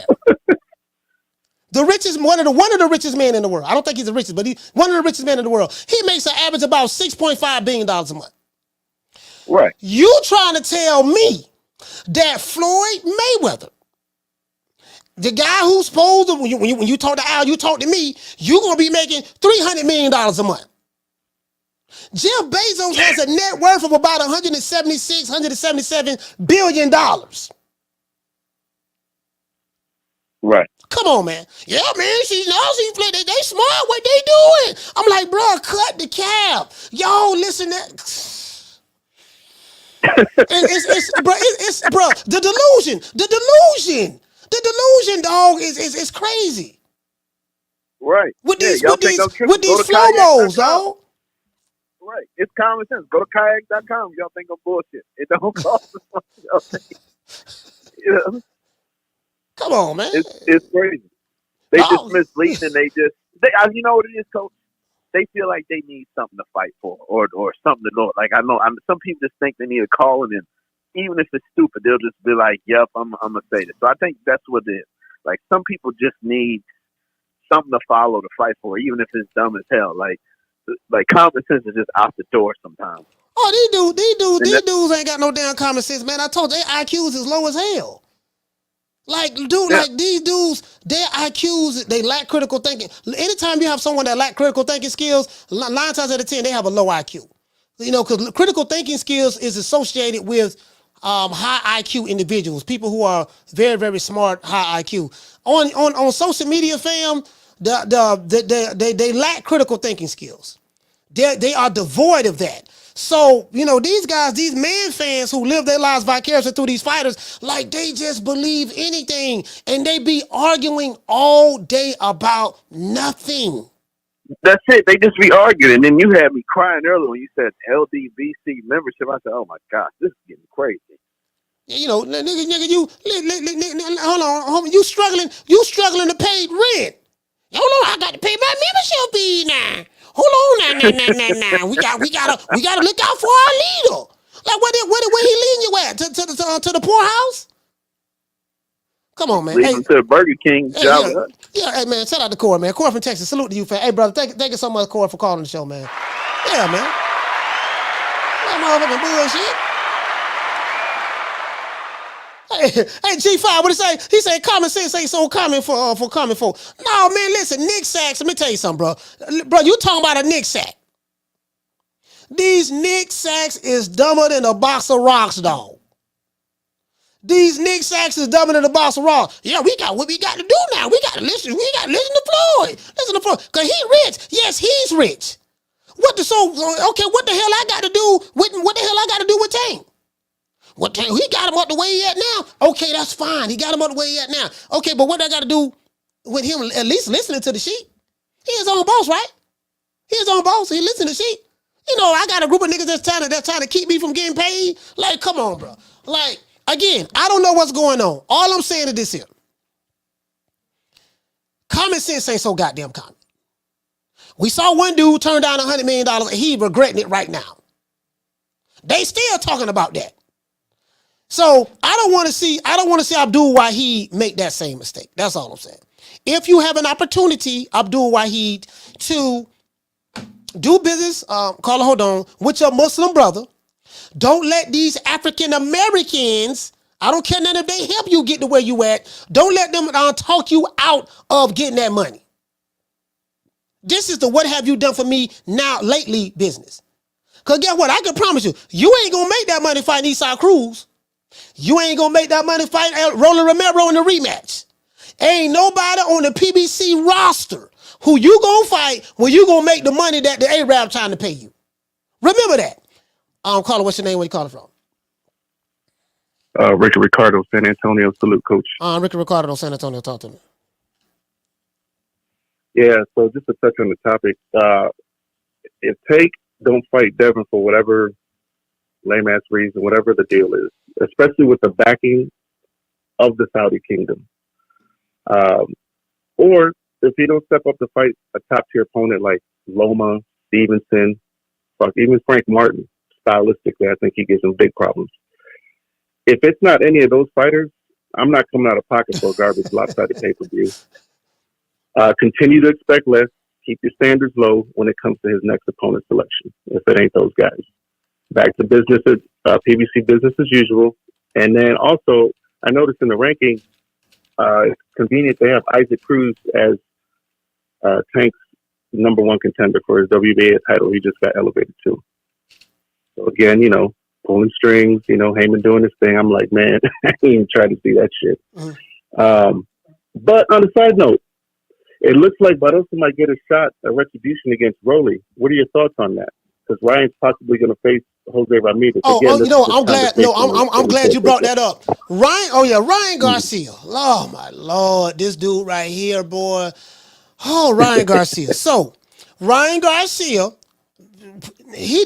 The richest, one of the richest men in the world. I don't think he's the richest, but he's one of the richest men in the world. He makes an average about $6.5 billion a month. Right. You trying to tell me that Floyd Mayweather, the guy who's supposed to, when you talk to Al, you talk to me, you're going to be making $300 million a month. Jeff Bezos has a net worth of about $177 billion. Right. Come on, man. Yeah, man, they smart what they doing. I'm like, bro, cut the cap. Yo, listen that. The delusion, dog, is crazy. Right. With these slow-mos, dog. Right. It's common sense. Go to kayak.com. Y'all think I'm bullshit. It don't cost as much as y'all think. Come on, man. It's crazy. They just mislead, and you know what it is, Coach? They feel like they need something to fight for or something to go. Like, some people just think they need a call, and then even if it's stupid, they'll just be like, yep, I'm going to say this. So I think that's what it is. Like, some people just need something to follow to fight for, even if it's dumb as hell. Like common sense is just out the door sometimes. Oh, these dudes ain't got no damn common sense, man. I told you, their IQs is low as hell. Like, like these dudes, their IQs, they lack critical thinking. Anytime you have someone that lack critical thinking skills, 9 times out of 10, they have a low IQ. Because critical thinking skills is associated with high IQ individuals, people who are very, very smart, high IQ. on social media, fam, they lack critical thinking skills. They are devoid of that. So, these guys, these man fans who live their lives vicariously through these fighters, like they just believe anything and they be arguing all day about nothing. That's it. They just be arguing. And then you had me crying earlier when you said LDVC membership. I said, oh my gosh, this is getting crazy. Nigga, you hold on, you struggling to pay rent. Hold on, I got to pay my membership fee now. Hold on, now. We gotta look out for our leader. Like where he leading you at? To the poorhouse? Come on, man. Leading to the Burger King. Yeah, hey man, shout out to Corey, man. Corey from Texas. Salute to you, fam. Hey, brother, thank you so much, Corey, for calling the show, man. Yeah, man. That motherfucking bullshit. Hey, G5, what he say? He said common sense ain't so common for common folk. No, man, listen, Nick Sacks, let me tell you something, bro. Bro, you talking about a Nick Sack. These Nick Sacks is dumber than a box of rocks, dog. These Nick Sacks is dumber than a box of rocks. Yeah, we got what we got to do now. We got to listen to Floyd. Listen to Floyd. Because he rich. Yes, he's rich. What the hell I got to do with Tank? What Tank? He got him up the way he at now. Okay, that's fine. He got him up the way he at now. Okay, but what I got to do with him at least listening to the sheep? He his own boss, right? He his own boss. He listen to the sheep. I got a group of niggas that's trying to keep me from getting paid. Like, come on, bro. Like, again, I don't know what's going on. All I'm saying is this here. Common sense ain't so goddamn common. We saw one dude turn down $100 million and he regretting it right now. They still talking about that. So I don't want to see Abdul Wahid make that same mistake. That's all I'm saying. If you have an opportunity, Abdul Wahid, to do business, with your Muslim brother, don't let these African Americans, I don't care none if they help you get to where you at, don't let them talk you out of getting that money. This is the what have you done for me now lately business. Because guess what? I can promise you, you ain't going to make that money fighting Esau Cruz. You ain't going to make that money fighting Roland Romero in the rematch. Ain't nobody on the PBC roster who you going to fight when you going to make the money that the Arab trying to pay you. Remember that. Caller, what's your name? Where you calling from? Ricky Ricardo, San Antonio. Salute, coach. Ricky Ricardo, San Antonio. Talk to me. Yeah, so just to touch on the topic, if Tank don't fight Devin for whatever lame-ass reason, whatever the deal is, especially with the backing of the Saudi kingdom, or if he don't step up to fight a top-tier opponent like Loma, Stevenson, even Frank Martin, stylistically, I think he gives him big problems. If it's not any of those fighters, I'm not coming out of pocket for a garbage lopsided pay-per-view. Continue to expect less. Keep your standards low when it comes to his next opponent selection, if it ain't those guys. Back to business, PBC business as usual. And then also, I noticed in the ranking, it's convenient they have Isaac Cruz as Tank's number one contender for his WBA title he just got elevated to. So again, pulling strings, Heyman doing his thing. I'm like, man, I ain't even trying to see that shit. Mm-hmm. But on a side note, it looks like Barroso might get a retribution against Rolly. What are your thoughts on that? Because Ryan's possibly going to face Jose Ramirez. I'm glad. I'm glad you brought that up. Ryan Garcia. Oh my Lord, this dude right here, boy. Oh, Ryan Garcia. So, Ryan Garcia. He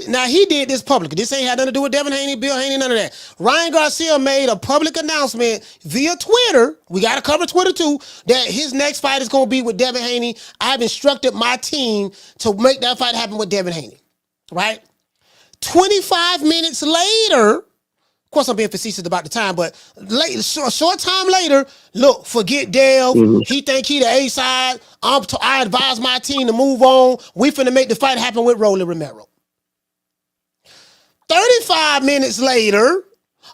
did this publicly. This ain't had nothing to do with Devin Haney, Bill Haney, none of that. Ryan Garcia made a public announcement via Twitter. We got to cover Twitter too. That his next fight is going to be with Devin Haney. I've instructed my team to make that fight happen with Devin Haney. Right? 25 minutes later, of course I'm being facetious about the time, but short time later, look, forget Dev. Mm-hmm. He think he the A side. I advise my team to move on. We finna make the fight happen with Roland Romero. 35 minutes later,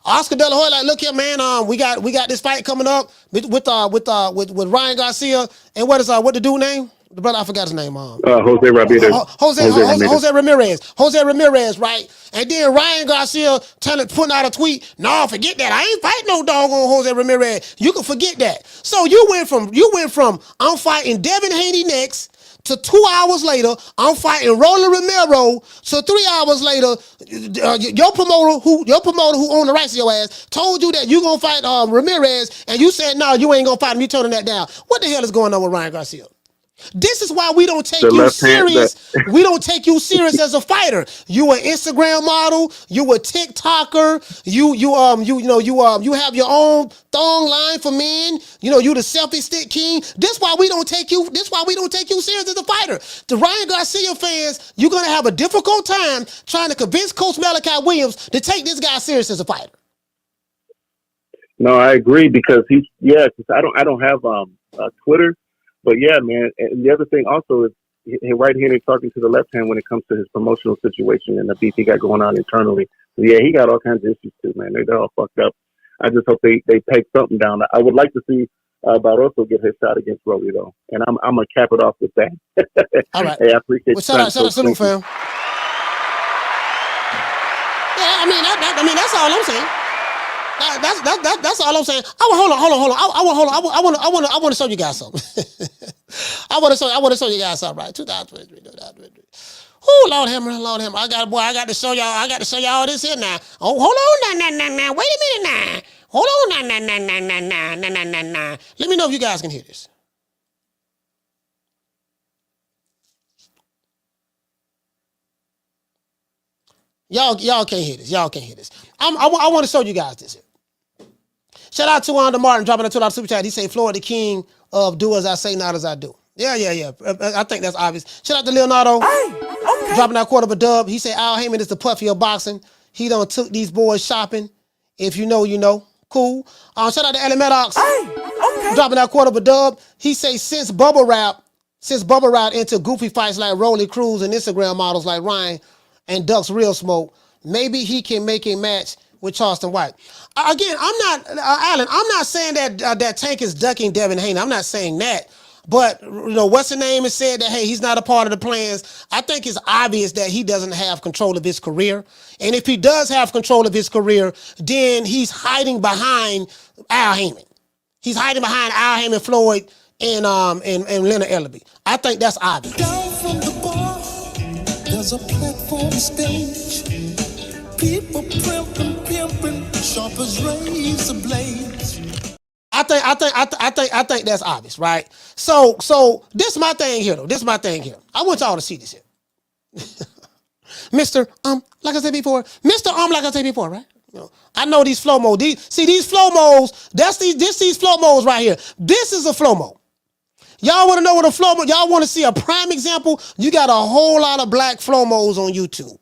Oscar De La Hoya like, look here, man. We got this fight coming up with Ryan Garcia and what the dude name? The brother, I forgot his name. Jose Ramirez. Jose Ramirez. Jose Ramirez, right? And then Ryan Garcia putting out a tweet. No, forget that. I ain't fighting no doggone Jose Ramirez. You can forget that. So you went from I'm fighting Devin Haney next to 2 hours later, I'm fighting Roland Romero. So 3 hours later, your promoter who owned the rights to your ass told you that you gonna fight Ramirez, and you said no, you ain't gonna fight him. You turning that down. What the hell is going on with Ryan Garcia? This is why we don't take you serious. We don't take you serious as a fighter. You an Instagram model. You a TikToker. You have your own thong line for men. You the selfie stick king. This why we don't take you. This why we don't take you serious as a fighter. The Ryan Garcia fans, you're gonna have a difficult time trying to convince Coach Malachi Williams to take this guy serious as a fighter. No, I agree because I don't have Twitter. But yeah, man, and the other thing also is his right hand is talking to the left hand when it comes to his promotional situation and the beef he got going on internally. So yeah, he got all kinds of issues too, man. They're all fucked up. I just hope they take something down. I would like to see Barroso get his shot against Rolly though, and I'm gonna cap it off with that. All right. Hey, I appreciate. Well, shout out, salute, fam. Yeah, I mean that's all I'm saying. That's all I'm saying. Hold on. I want to show you guys something. I want to show you guys something, right? 2023. Oh, Lord hammer. I got to show y'all all this here now. Oh, hold on, nah. Wait a minute, now. Hold on, nah. Let me know if you guys can hear this. Y'all can't hear this. I want to show you guys this here. Shout out to Wanda Martin dropping a $2 super chat. He say Floyd the king of do as I say, not as I do. Yeah. I think that's obvious. Shout out to Leonardo. Dropping that quarter of a dub. He say Al Heyman is the puffy of boxing. He done took these boys shopping. If you know, you know. Cool. Shout out to Ellie Maddox. Dropping that quarter of a dub. He say since Bubba Rap into goofy fights like Rolly Cruz and Instagram models like Ryan and Duck's Real Smoke, maybe he can make a match with Charleston White. Again, I'm not, Alan, I'm not saying that Tank is ducking Devin Haney. I'm not saying that. But, what's the name has said that, hey, he's not a part of the plans. I think it's obvious that he doesn't have control of his career. And if he does have control of his career, then he's hiding behind Al Heyman. He's hiding behind Al Heyman, Floyd, and Leonard Ellerby. I think that's obvious. Down from the bar, there's a platform stage. People pimping, sharp as razor blades. I think that's obvious, right? So this is my thing here, though. I want y'all to see this here. Mr. Like I said before, right? I know these flow modes. These flow modes, these flow modes right here. This is a flow mode. Y'all want to know what a flow mode? Y'all want to see a prime example? You got a whole lot of black flow modes on YouTube.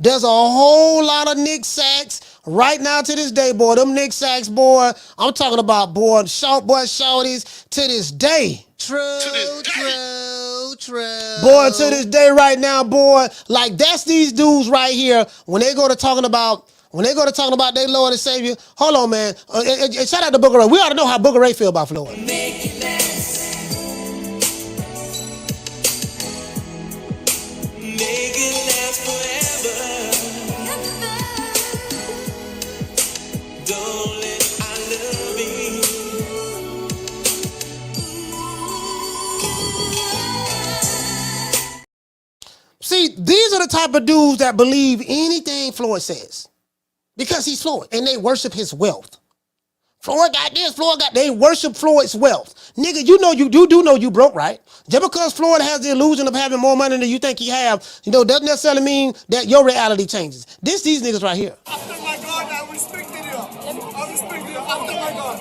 There's a whole lot of Nick Sacks right now to this day, boy. Them Nick Sacks, boy. I'm talking about, boy, shorties to this day. True. Boy, to this day right now, boy. Like, that's these dudes right here when they go to talking about their Lord and Savior. Hold on, man. Shout out to Booker Ray. We ought to know how Booker Ray feel about Floyd. See, these are the type of dudes that believe anything Floyd says because he's Floyd and they worship his wealth. Floyd got this, they worship Floyd's wealth. Nigga, you do know you broke, right? Just because Floyd has the illusion of having more money than you think he have, doesn't necessarily mean that your reality changes. These niggas right here. After my God, I respected you. I respect you. After my God.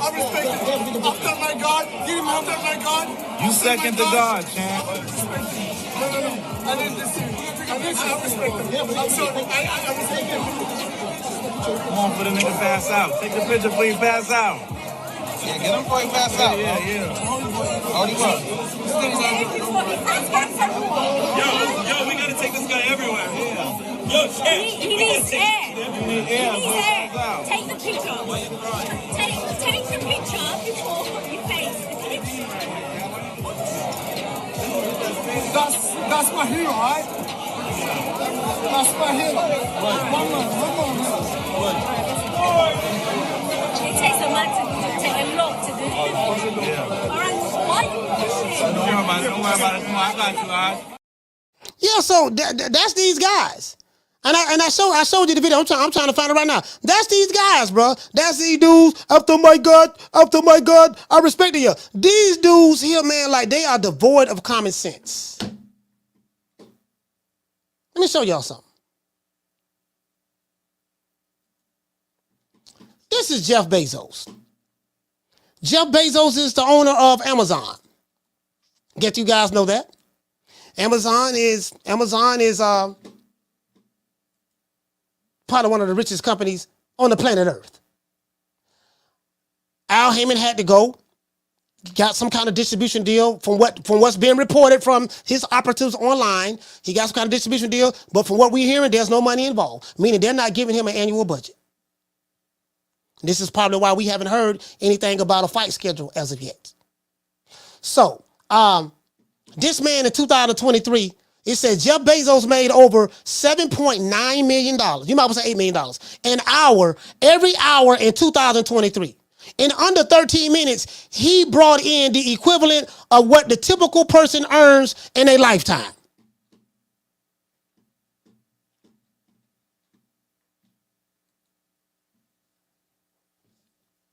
I respect you. After my God. Give him after my God. You second to God, champ. No. I didn't listen. I respect him. I'm sorry. I respect him. Come on for the nigga pass out. Take the picture before you pass out. Yeah, get him before he pass out. Yeah. Hold him up. Yo, we gotta take this guy everywhere. Yeah. Yo, champ. He needs air. Take Take the picture. Take the picture before you face. That's my hero, alright? That's my hero. One more. It takes a lot to take a lot to do. Alright, what? Don't worry about it. Come on, I got you, alright? Yeah, so that's these guys. And I showed you the video. I'm trying to find it right now. That's these guys, bro. That's these dudes. After my God, I respect you. These dudes here, man, like they are devoid of common sense. Let me show y'all something. This is Jeff Bezos. Jeff Bezos is the owner of Amazon. Get you guys know that? Amazon is part of one of the richest companies on the planet Earth. Al Heyman had to go, got some kind of distribution deal from what's being reported from his operatives online. He got some kind of distribution deal, but from what we're hearing, there's no money involved, meaning they're not giving him an annual budget. This is probably why we haven't heard anything about a fight schedule as of yet. So, this man in 2023, it said Jeff Bezos made over $7.9 million. You might as well say $8 million every hour in 2023. In under 13 minutes, he brought in the equivalent of what the typical person earns in a lifetime.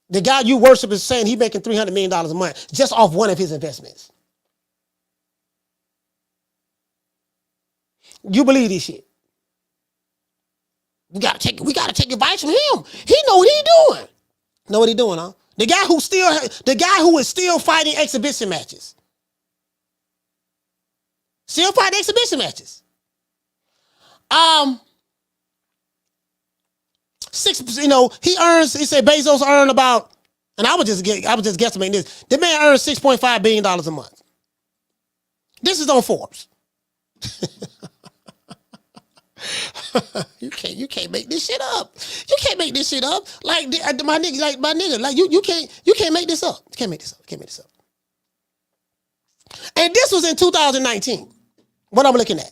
The guy you worship is saying he's making $300 million a month just off one of his investments. You believe this shit? We gotta take advice from him. He know what he doing. Know what he doing, huh? The guy who is still fighting exhibition matches. Still fighting exhibition matches. He said Bezos earned about, and I was just guesstimating this. The man earns $6.5 billion a month. This is on Forbes. You can't make this shit up. You can't make this shit up. Like my nigga. Like you can't make this up. You can't make this up. And this was in 2019. What I'm looking at.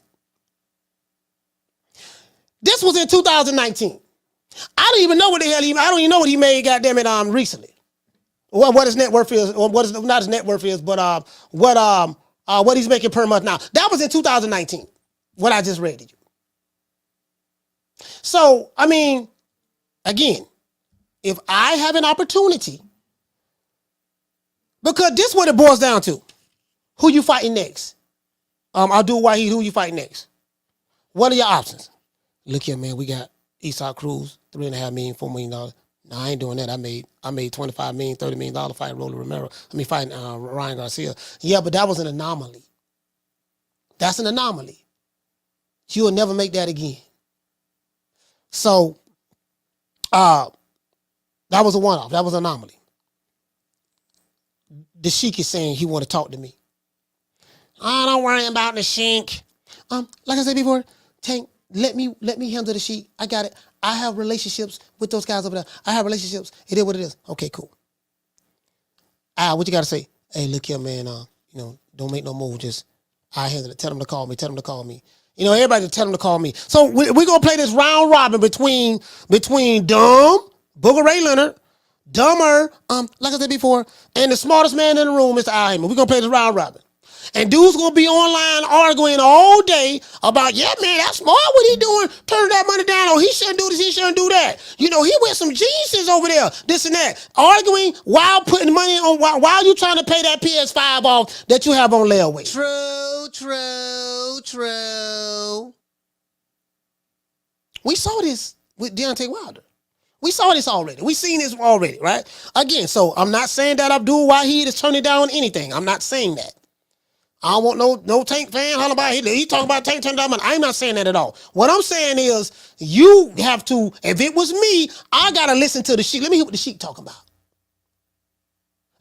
This was in 2019. I don't even know what the hell I don't even know what he made, goddamn it, recently. Well, what his net worth is, or what is not his net worth is, but what he's making per month now. That was in 2019. What I just read to you. So, I mean, again, if I have an opportunity, because this is what it boils down to. Who you fighting next? Abdul Wahid, who you fighting next? What are your options? Look here, man, we got Esau Cruz, $3.5 million, $4 million. No, I ain't doing that. I made $25 million, $30 million fighting Rolly Romero. Fighting Ryan Garcia. Yeah, but that was an anomaly. That's an anomaly. You will never make that again. So, that was a one-off. That was an anomaly. The Sheik is saying he want to talk to me. I don't worry about the Sheik. Like I said before, Tank, let me handle the Sheik. I got it. I have relationships with those guys over there. I have relationships. It is what it is. Okay, cool. What you got to say? Hey, look here, man. Don't make no move. Just I handle it. Tell them to call me. Everybody tell them to call me. So we're going to play this round robin between Dumb, Booger Ray Leonard, Dumber, like I said before, and the smartest man in the room, Mr. Al Heyman. We're going to play this round robin. And dude's going to be online arguing all day about, yeah, man, that's smart what he doing. Turn that money down. Oh, he shouldn't do this. He shouldn't do that. He with some geniuses over there, this and that. Arguing while putting money on, while you trying to pay that PS5 off that you have on layaway. True. We saw this with Deontay Wilder. We saw this already. We seen this already, right? Again, so I'm not saying that Abdul Wahid is turning down anything. I'm not saying that. I don't want no Tank fan. How about he talking about Tank turning down money? I'm not saying that at all. What I'm saying is you have to, if it was me, I got to listen to the Sheik. Let me hear what the Sheik talking about.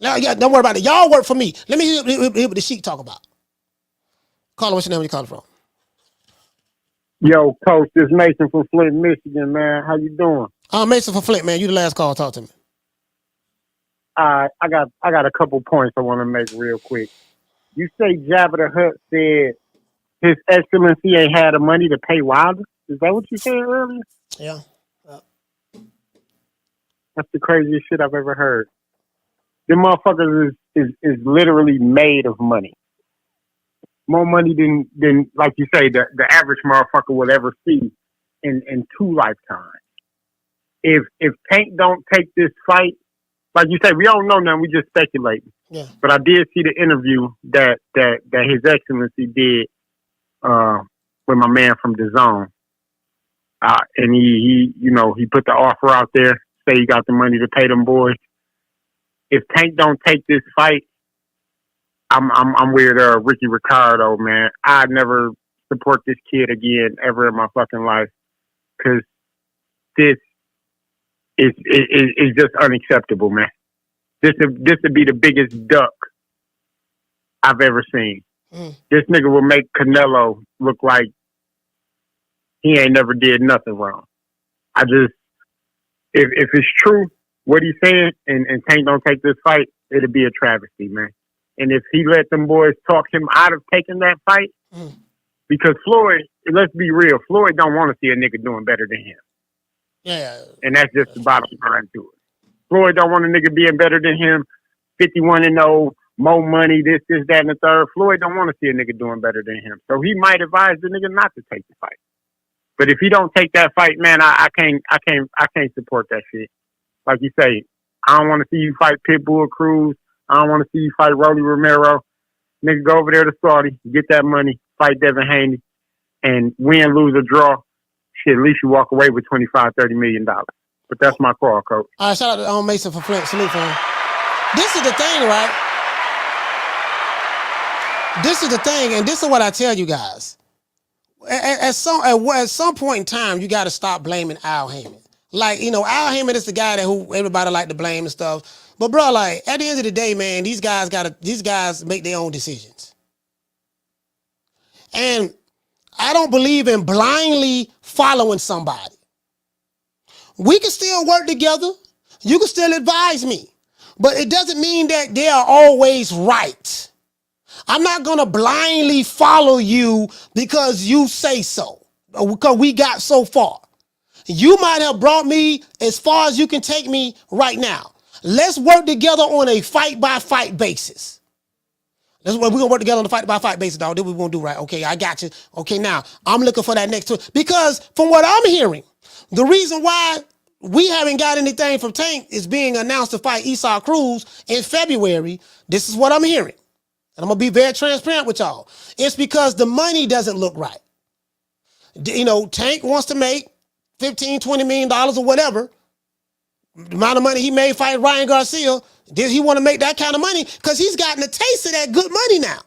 Now, don't worry about it. Y'all work for me. Let me hear what the Sheik talk about. Caller, what's your name? Where you calling from? Yo, Coach, this is Mason from Flint, Michigan, man. How you doing? Mason from Flint, man. You the last call. Talk to me. I got a couple points I want to make real quick. You say Jabba the Hutt said His Excellency ain't had the money to pay Wilder. Is that what you said earlier? Yeah. That's the craziest shit I've ever heard. Them motherfuckers is literally made of money. More money than like you say, the average motherfucker will ever see in 2 lifetimes. If Tank don't take this fight, like you say, we don't know nothing, we just speculating. Yeah. But I did see the interview that His Excellency did with my man from DAZN. And he put the offer out there, say he got the money to pay them boys. If Tank don't take this fight, I'm with Ricky Ricardo, man. I'd never support this kid again ever in my fucking life, because this is just unacceptable, man. This would be the biggest duck I've ever seen. This nigga will make Canelo look like he ain't never did nothing wrong. If it's true what he's saying, and Tank don't take this fight, it'll be a travesty, man. And if he let them boys talk him out of taking that fight, because Floyd, let's be real, Floyd don't want to see a nigga doing better than him. Yeah. And that's just the bottom line to it. Floyd don't want a nigga being better than him, 51-0, more money, this, that, and the third. Floyd don't want to see a nigga doing better than him. So he might advise the nigga not to take the fight. But if he don't take that fight, man, I can't support that shit. Like you say, I don't want to see you fight Pitbull Cruz. I don't want to see you fight Rolly Romero. Nigga, go over there to Saudi, get that money, fight Devin Haney, and win, lose, or draw. Shit, at least you walk away with $25-30 million. But that's my call, coach. All right, shout out to Mason for Flint. Salute for him. This is the thing, right? This is the thing, and this is what I tell you guys. At some point in time, you got to stop blaming Al Heyman. Like, Al Heyman is the guy who everybody like to blame and stuff. But bro, like, at the end of the day, man, these guys make their own decisions. And I don't believe in blindly following somebody. We can still work together. You can still advise me. But it doesn't mean that they are always right. I'm not going to blindly follow you because you say so, or because we got so far. You might have brought me as far as you can take me right now. Let's work together on a fight-by-fight basis. We're going to work together on a fight-by-fight basis, dog. This we're going to do, right? Okay, I got you. Okay, now, I'm looking for that next one. Because from what I'm hearing, the reason why we haven't got anything from Tank is being announced to fight Esau Cruz in February. This is what I'm hearing. And I'm going to be very transparent with y'all. It's because the money doesn't look right. Tank wants to make $15-20 million or whatever. The amount of money he made fighting Ryan Garcia. Does he want to make that kind of money? Because he's gotten a taste of that good money now.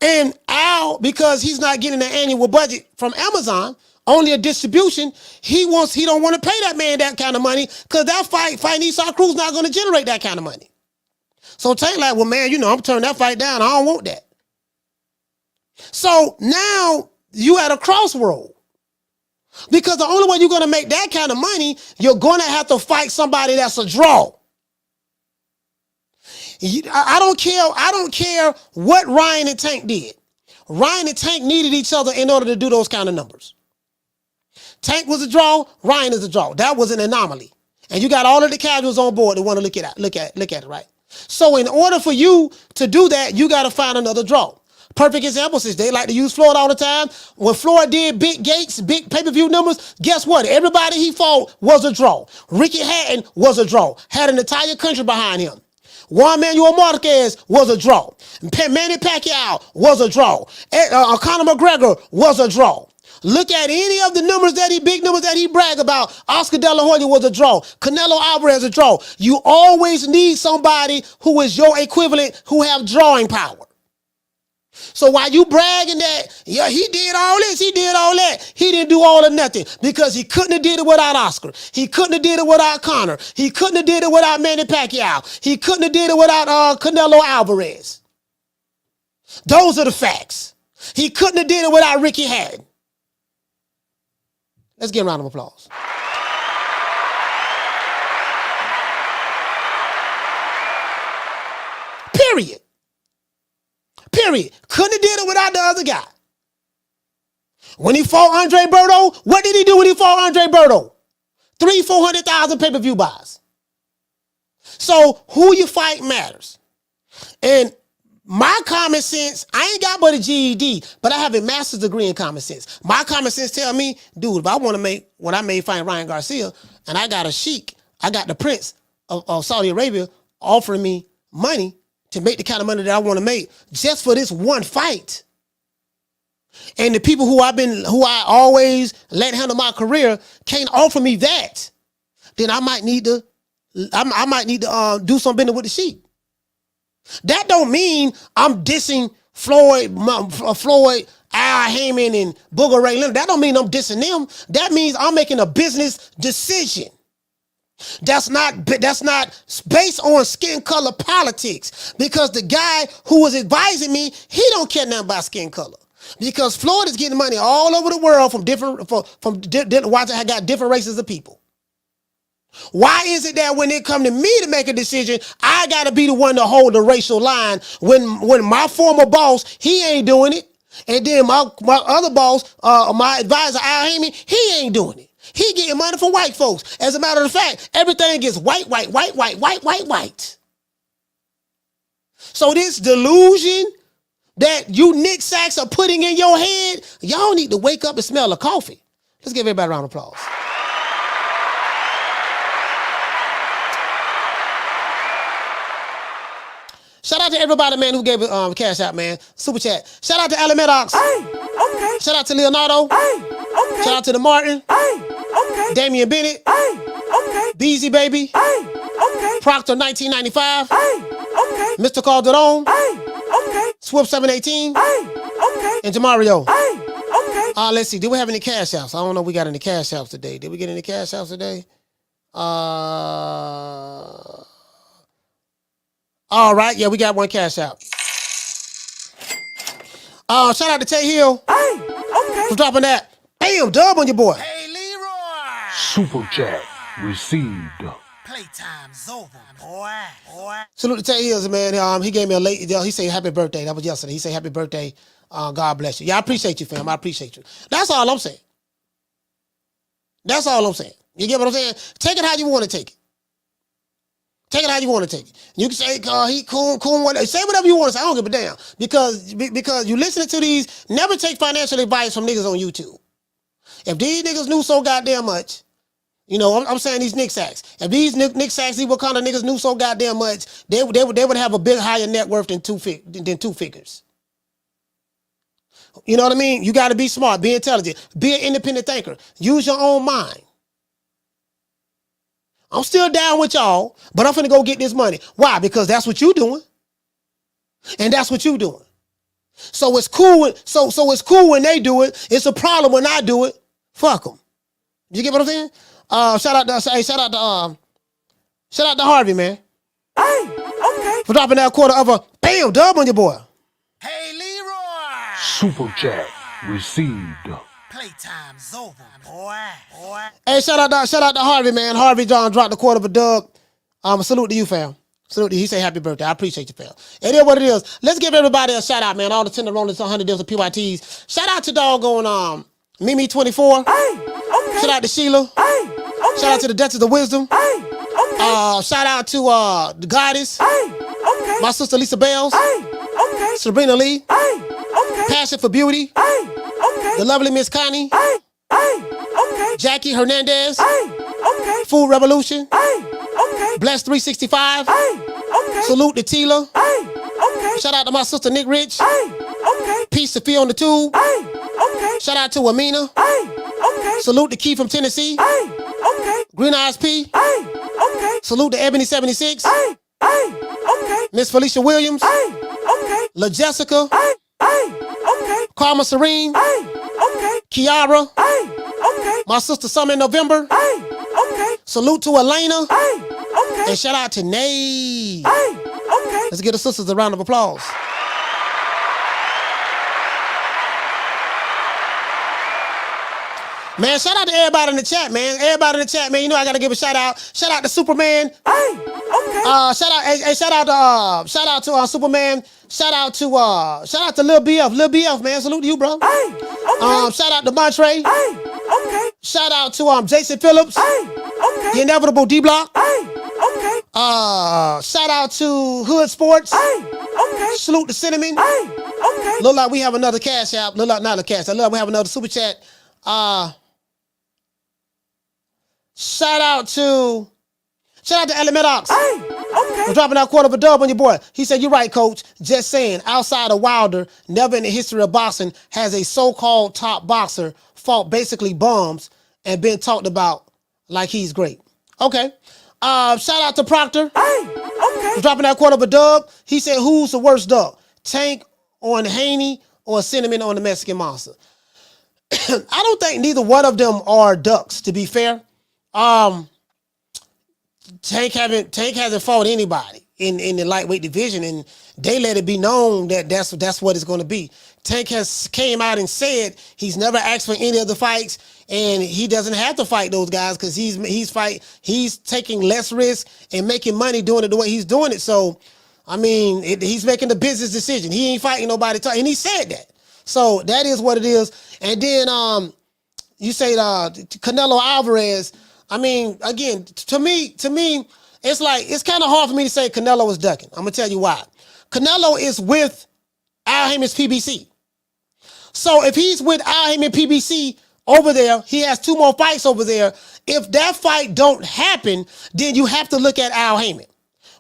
And Al, because he's not getting an annual budget from Amazon, only a distribution, he don't want to pay that man that kind of money, because that fighting Esau Cruz not going to generate that kind of money. So Tank like, well, man, I'm turning that fight down. I don't want that. So now you at a crossroad. Because the only way you're going to make that kind of money, you're going to have to fight somebody that's a draw. I don't care what Ryan and Tank did. Ryan and Tank needed each other in order to do those kind of numbers. Tank was a draw. Ryan is a draw. That was an anomaly. And you got all of the casuals on board that want to look at it, right? So in order for you to do that, you got to find another draw. Perfect example, since they like to use Floyd all the time. When Floyd did big gates, big pay-per-view numbers, guess what? Everybody he fought was a draw. Ricky Hatton was a draw. Had an entire country behind him. Juan Manuel Marquez was a draw. Manny Pacquiao was a draw. Conor McGregor was a draw. Look at any of the big numbers that he bragged about. Oscar De La Hoya was a draw. Canelo Alvarez a draw. You always need somebody who is your equivalent, who have drawing power. So while you bragging that, yeah, he did all this, he did all that, he didn't do all or nothing, because he couldn't have did it without Oscar. He couldn't have did it without Conor. He couldn't have did it without Manny Pacquiao. He couldn't have did it without Canelo Alvarez. Those are the facts. He couldn't have did it without Ricky Hatton. Let's give a round of applause. Period. Couldn't have did it without the other guy. When he fought Andre Berto, what did he do when he fought Andre Berto? 300,000-400,000 pay-per-view buys. So who you fight matters. And my common sense, I ain't got but a GED, but I have a master's degree in common sense. My common sense tell me, dude, if I want to make, when I made fighting Ryan Garcia, and I got a sheik, I got the prince of Saudi Arabia offering me money to make the kind of money that I want to make just for this one fight. And the people who I always let handle my career can't offer me that. Then I might need to do some business with the sheik. That don't mean I'm dissing Floyd, Al Heyman, and Booger Ray Leonard. That don't mean I'm dissing them. That means I'm making a business decision. That's not based on skin color politics. Because the guy who was advising me, he don't care nothing about skin color. Because Floyd is getting money all over the world from different races of people. Why is it that when it come to me to make a decision, I got to be the one to hold the racial line when my former boss, he ain't doing it. And then my other boss, my advisor, Al Heyman, he ain't doing it. He getting money from white folks. As a matter of fact, everything is white. So this delusion that you Nick Sacks are putting in your head, y'all need to wake up and smell the coffee. Let's give everybody a round of applause. Shout out to everybody, man, who gave cash out, man. Super chat. Shout out to Alan Maddox. Okay. Shout out to Leonardo. Okay. Shout out to the Martin. Okay. Damian Bennett. Okay. Beezy Baby. Okay. Proctor 1995. Okay. Mr. Calderon. Okay. Swift 718. Okay. And Jamario. Okay. Let's see. Did we have any cash outs? I don't know if we got any cash outs today. Did we get any cash outs today? All right, yeah, we got one cash out. Shout out to Tay Hill for dropping that. Bam, dub on your boy. Hey, Leroy. Super chat received. Playtime's over, boy. Salute to Tay Hills, man. He gave me a late. He said happy birthday. That was yesterday. He said happy birthday. God bless you. Yeah, I appreciate you, fam. I appreciate you. That's all I'm saying. That's all I'm saying. You get what I'm saying? Take it how you want to take it. Take it how you want to take it. You can say, he cool, whatever. Say whatever you want to say. I don't give a damn. Because you listening to these, never take financial advice from niggas on YouTube. If these niggas knew so goddamn much, you know, I'm saying these Nick Sacks. If these Nick Sacks, these Wakanda niggas knew so goddamn much, they would have a big higher net worth than two figures. You know what I mean? You got to be smart, be intelligent, be an independent thinker. Use your own mind. I'm still down with y'all, but I'm finna go get this money. Why? Because that's what you doing. And that's what you doing. So it's cool. So it's cool when they do it. It's a problem when I do it. Fuck them. You get what I'm saying? Shout out to Harvey, man. Hey, okay. For dropping that quarter of a bam dub on your boy. Hey, Leroy. Super chat received. Playtime's over, boy. Hey, shout out to Harvey, man. Harvey John dropped the quarter of a dub. Salute to you, fam. Salute to you. He say happy birthday. I appreciate you, fam. It is what it is. Let's give everybody a shout out, man. All the Tenderonis, 100 deals of PYTs. Shout out to doggone Mimi24. Okay. Shout out to Sheila. Okay. Shout out to the Duchess of Wisdom. Okay. Shout out to the Goddess. Okay. My sister Lisa Bells. Okay. Sabrina Lee. Okay. Passion for Beauty. Okay. The lovely Miss Connie. Okay. Jackie Hernandez. Okay. Food Revolution. Okay. Blessed 365. Okay. Salute to Tila. Okay. Shout out to my sister Nick Rich. Okay. Peace to Fee on the Tube. Okay. Shout out to Amina. Okay. Salute to Key from Tennessee. Okay. Green Eyes P. Okay. Salute to Ebony 76. Okay. Miss Felicia Williams. Okay. La Jessica. Okay. Karma Serene. Okay. Kiara. Okay. My sister Summer in November. Okay. Salute to Elena. Okay. And shout out to Nay. Okay. Let's give the sisters a round of applause. Man, shout out to everybody in the chat, man. Everybody in the chat, man. You know I gotta give a shout out. Shout out to Superman. Okay. Shout out to Superman. Shout out to Lil BF. Lil BF, man. Salute to you, bro. Shout out to Montre. Hey, okay. Shout out to Jason Phillips. Hey, okay. The Inevitable D-Block. Hey, okay. Shout out to Hood Sports. Hey, okay. Salute to Cinnamon. Hey, okay. Look like we have another cash app. Look like not a cash app. Look like we have another super chat. Shout out to Element Ox. Hey, okay. For dropping out quarter of a dub on your boy. He said, "You're right, coach. Just saying, outside of Wilder, never in the history of boxing has a so-called top boxer fought basically bums and been talked about like he's great." Okay. Shout out to Proctor. Hey, okay. For dropping that quarter of a dub. He said, "Who's the worst dog? Tank on Haney or Cinnamon on the Mexican Monster?" I don't think neither one of them are ducks, to be fair. Tank hasn't fought anybody in the lightweight division, and they let it be known that that's what it's going to be. Tank has came out and said he's never asked for any of the fights, and he doesn't have to fight those guys because he's taking less risk and making money doing it the way he's doing it. So, I mean, he's making the business decision. He ain't fighting nobody, and he said that. So that is what it is. And then you say Canelo Alvarez. I mean, again, to me, it's like it's kind of hard for me to say Canelo is ducking. I'm gonna tell you why. Canelo is with Al Haymon's PBC. So if he's with Al Haymon PBC over there, he has 2 more fights over there. If that fight don't happen, then you have to look at Al Haymon.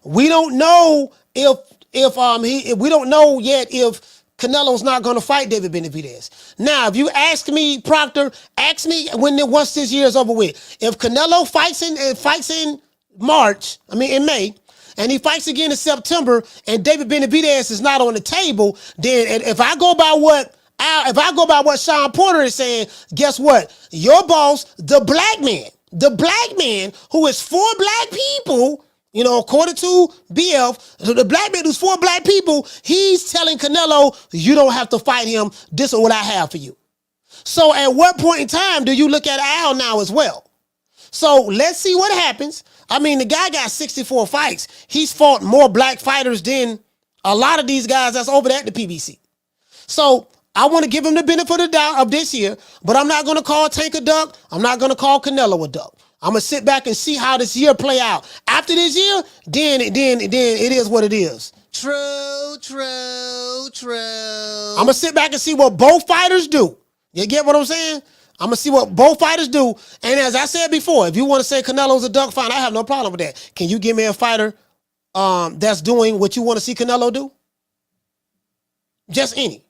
We don't know we don't know yet if Canelo's not going to fight David Benavidez. Now, if you ask me, Proctor, ask me once this year is over with. If Canelo fights in March, in May, and he fights again in September, and David Benavidez is not on the table, then if I go by what Shawn Porter is saying, guess what? Your boss, the black man who is for black people, according to BF, the black man who's for black people, he's telling Canelo, you don't have to fight him. This is what I have for you. So at what point in time do you look at Al now as well? So let's see what happens. The guy got 64 fights. He's fought more black fighters than a lot of these guys that's over there at the PBC. So I want to give him the benefit of the doubt of this year, but I'm not going to call Tank a duck. I'm not going to call Canelo a duck. I'm going to sit back and see how this year play out. After this year, then it is what it is. True. I'm going to sit back and see what both fighters do. You get what I'm saying? I'm going to see what both fighters do. And as I said before, if you want to say Canelo's a duck, fine, I have no problem with that. Can you give me a fighter that's doing what you want to see Canelo do? Just any.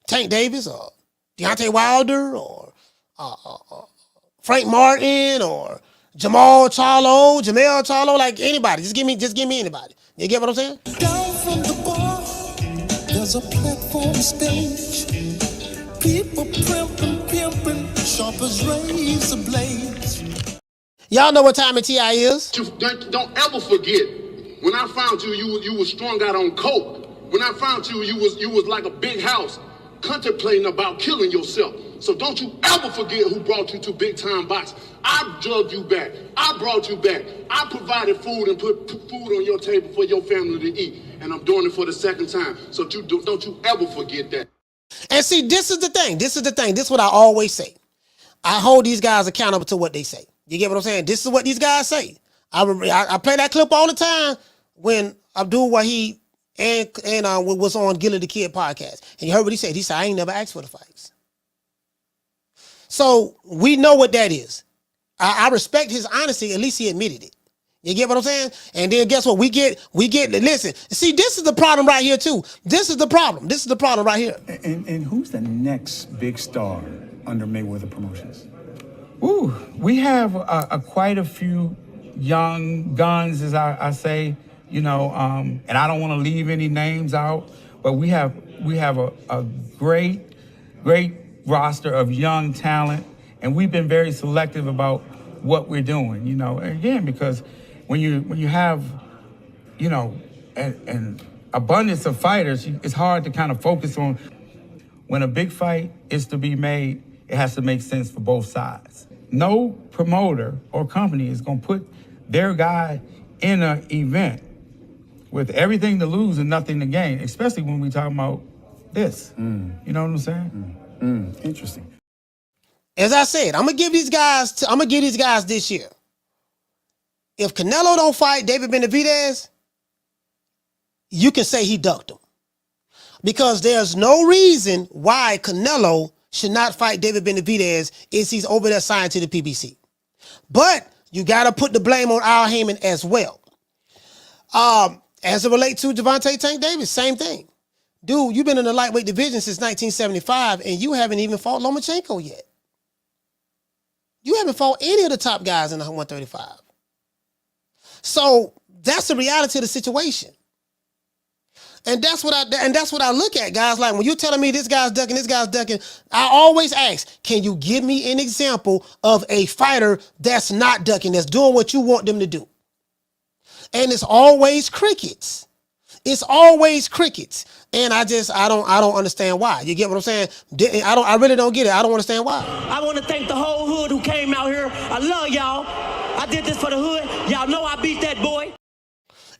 Tank Davis or Deontay Wilder or Frank Martin or Jamel Charlo, like anybody. Just give me anybody. You get what I'm saying? Down from the bar, there's a platform stage. People pimping, sharp as razor blades. Y'all know what time of TI is. Don't ever forget, when I found you, you was strung out on coke. When I found you, you was like a big house, contemplating about killing yourself. So don't you ever forget who brought you to Big Time Box. I drugged you back. I brought you back. I provided food and put food on your table for your family to eat. And I'm doing it for the second time. So don't you ever forget that. And see, this is the thing. This is what I always say. I hold these guys accountable to what they say. You get what I'm saying? This is what these guys say. I play that clip all the time when Abdul Wahid and was on Gilly the Kid podcast. And you heard what he said. He said, I ain't never asked for the fights. So we know what that is. I respect his honesty. At least he admitted it. You get what I'm saying? And then guess what? We get, listen, see, this is the problem right here too. This is the problem right here. And who's the next big star under Mayweather Promotions? Ooh, we have quite a few young guns, as I say, and I don't want to leave any names out, but we have a great roster of young talent, and we've been very selective about what we're doing, again, because when you have, an abundance of fighters, it's hard to kind of focus on. When a big fight is to be made, it has to make sense for both sides. No promoter or company is going to put their guy in an event with everything to lose and nothing to gain, especially when we're talking about this. You know what I'm saying? Interesting. As I said, I'm gonna give these guys this year. If Canelo don't fight David Benavidez, you can say he ducked him. Because there's no reason why Canelo should not fight David Benavidez if he's over there signed to the PBC. But you got to put the blame on Al Heyman as well. As it relates to Gervonta Tank Davis, same thing. Dude, you've been in the lightweight division since 1975, and you haven't even fought Lomachenko yet. You haven't fought any of the top guys in the 135. So that's the reality of the situation. And that's what I look at, guys. Like when you're telling me this guy's ducking, I always ask, can you give me an example of a fighter that's not ducking, that's doing what you want them to do? And it's always crickets. It's always crickets. And I don't understand why. You get what I'm saying? I really don't get it. I don't understand why. I want to thank the whole hood who came out here. I love y'all. I did this for the hood. Y'all know I beat that boy.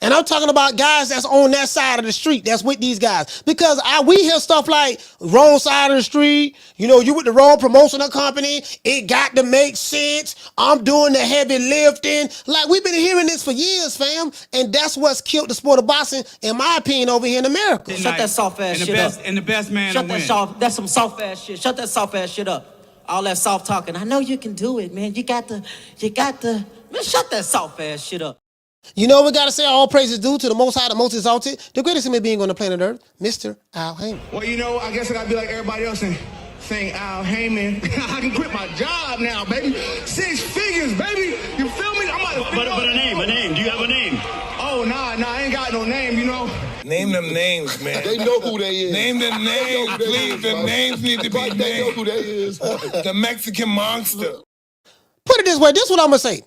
And I'm talking about guys that's on that side of the street, that's with these guys. Because we hear stuff like, wrong side of the street, you with the wrong promotional company, it got to make sense, I'm doing the heavy lifting. Like, we've been hearing this for years, fam. And that's what's killed the sport of boxing, in my opinion, over here in America. Shut that soft ass shit up. And the best man Shut to win. That's some soft ass shit. Shut that soft ass shit up. All that soft talking. I know you can do it, man. You got to, man, shut that soft ass shit up. You know what we got to say? All praises due to the Most High, the Most Exalted, the greatest human being on the planet Earth, Mr. Al Heyman. Well, I guess I got to be like everybody else and saying Al Heyman. I can quit my job now, baby. 6 figures, baby. You feel me? But a name. Do you have a name? Oh, nah, I ain't got no name, Name them names, man. They know who they is. Name them names, please. The names need to be named. They know who they is. The Mexican monster. Put it this way. This is what I'm going to say.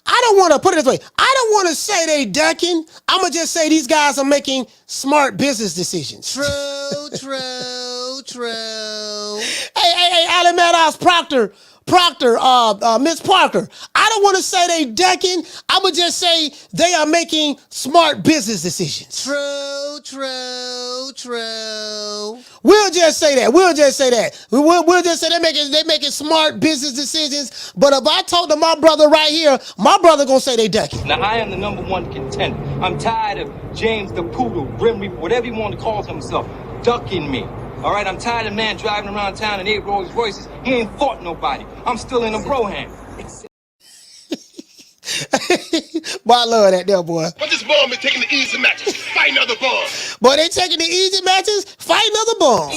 I don't want to put it this way. I don't want to say they ducking. I'm going to just say these guys are making smart business decisions. True. Hey, Alan Maddox, Proctor, Miss Parker. I don't want to say they ducking. I'm going to just say they are making smart business decisions. True. We'll just say that. We'll just say they're making smart business decisions. But if I talk to my brother right here, my brother gonna say they ducking. Now, I am the #1 contender. I'm tired of James the Poodle, Grim Reaper, whatever you want to call himself, ducking me. All right, I'm tired of man driving around town in 8 Rolls Royces. He ain't fought nobody. I'm still in a Broham. Boy, I love that there, boy. But this bomb is taking the easy matches. Fight another bomb. Boy, they taking the easy matches. Fight another bomb.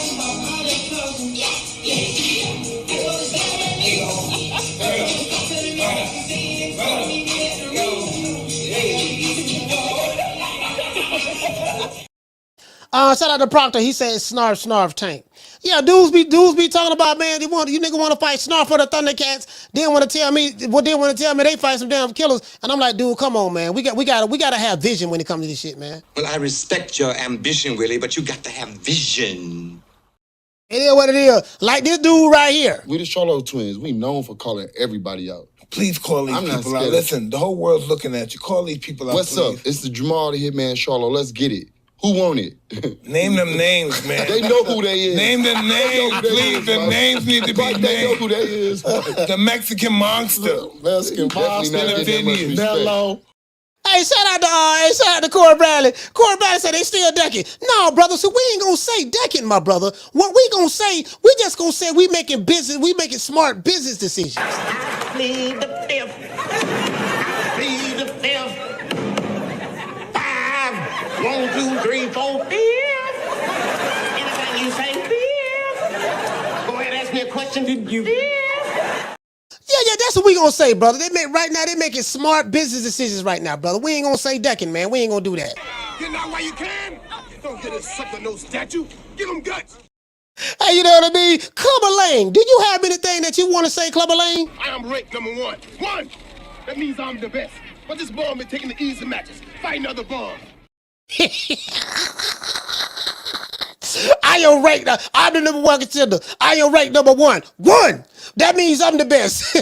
Shout out to Proctor. He said snarf tank. Yeah, dudes be talking about, man, you nigga want to fight Snarf for the Thundercats. Then want to tell me they fight some damn killers. And I'm like, dude, come on, man. We gotta have vision when it comes to this shit, man. Well, I respect your ambition, Willie, but you got to have vision. It is what it is. Like this dude right here. We the Charlo twins. We known for calling everybody out. Please call these people out. Listen, the whole world's looking at you. Call these people out, What's up? It's the Jamal the Hitman Charlo. Let's get it. Who want it? Name them names, man. They know who they is. Name them names, please. The names need to be named. They know who they is. The Mexican monster. Mexican monster. Bello. Hey, shout out to Corey Bradley. Corey Bradley said they still ducking. No, brother, so we ain't gonna say ducking, my brother. What we gonna say, we just gonna say we making smart business decisions. I plead the fifth. I plead the fifth. 1, 2, 3, 4, 5. Anything you say, 5. Go ahead, ask me a question. Did you? Yeah, that's what we gonna say, brother. They're making smart business decisions right now, brother. We ain't gonna say ducking, man. We ain't gonna do that. Get out while you can. Don't get a sucker no statue. Give him guts. Hey, you know what I mean? Clubber Lane. Do you have anything that you want to say, Clubber Lane? I am ranked #1. 1. That means I'm the best. But this bomb is taking the easy matches. Fight another bomb. I am ranked. I'm the #1 contender. I am ranked #1. That means I'm the best.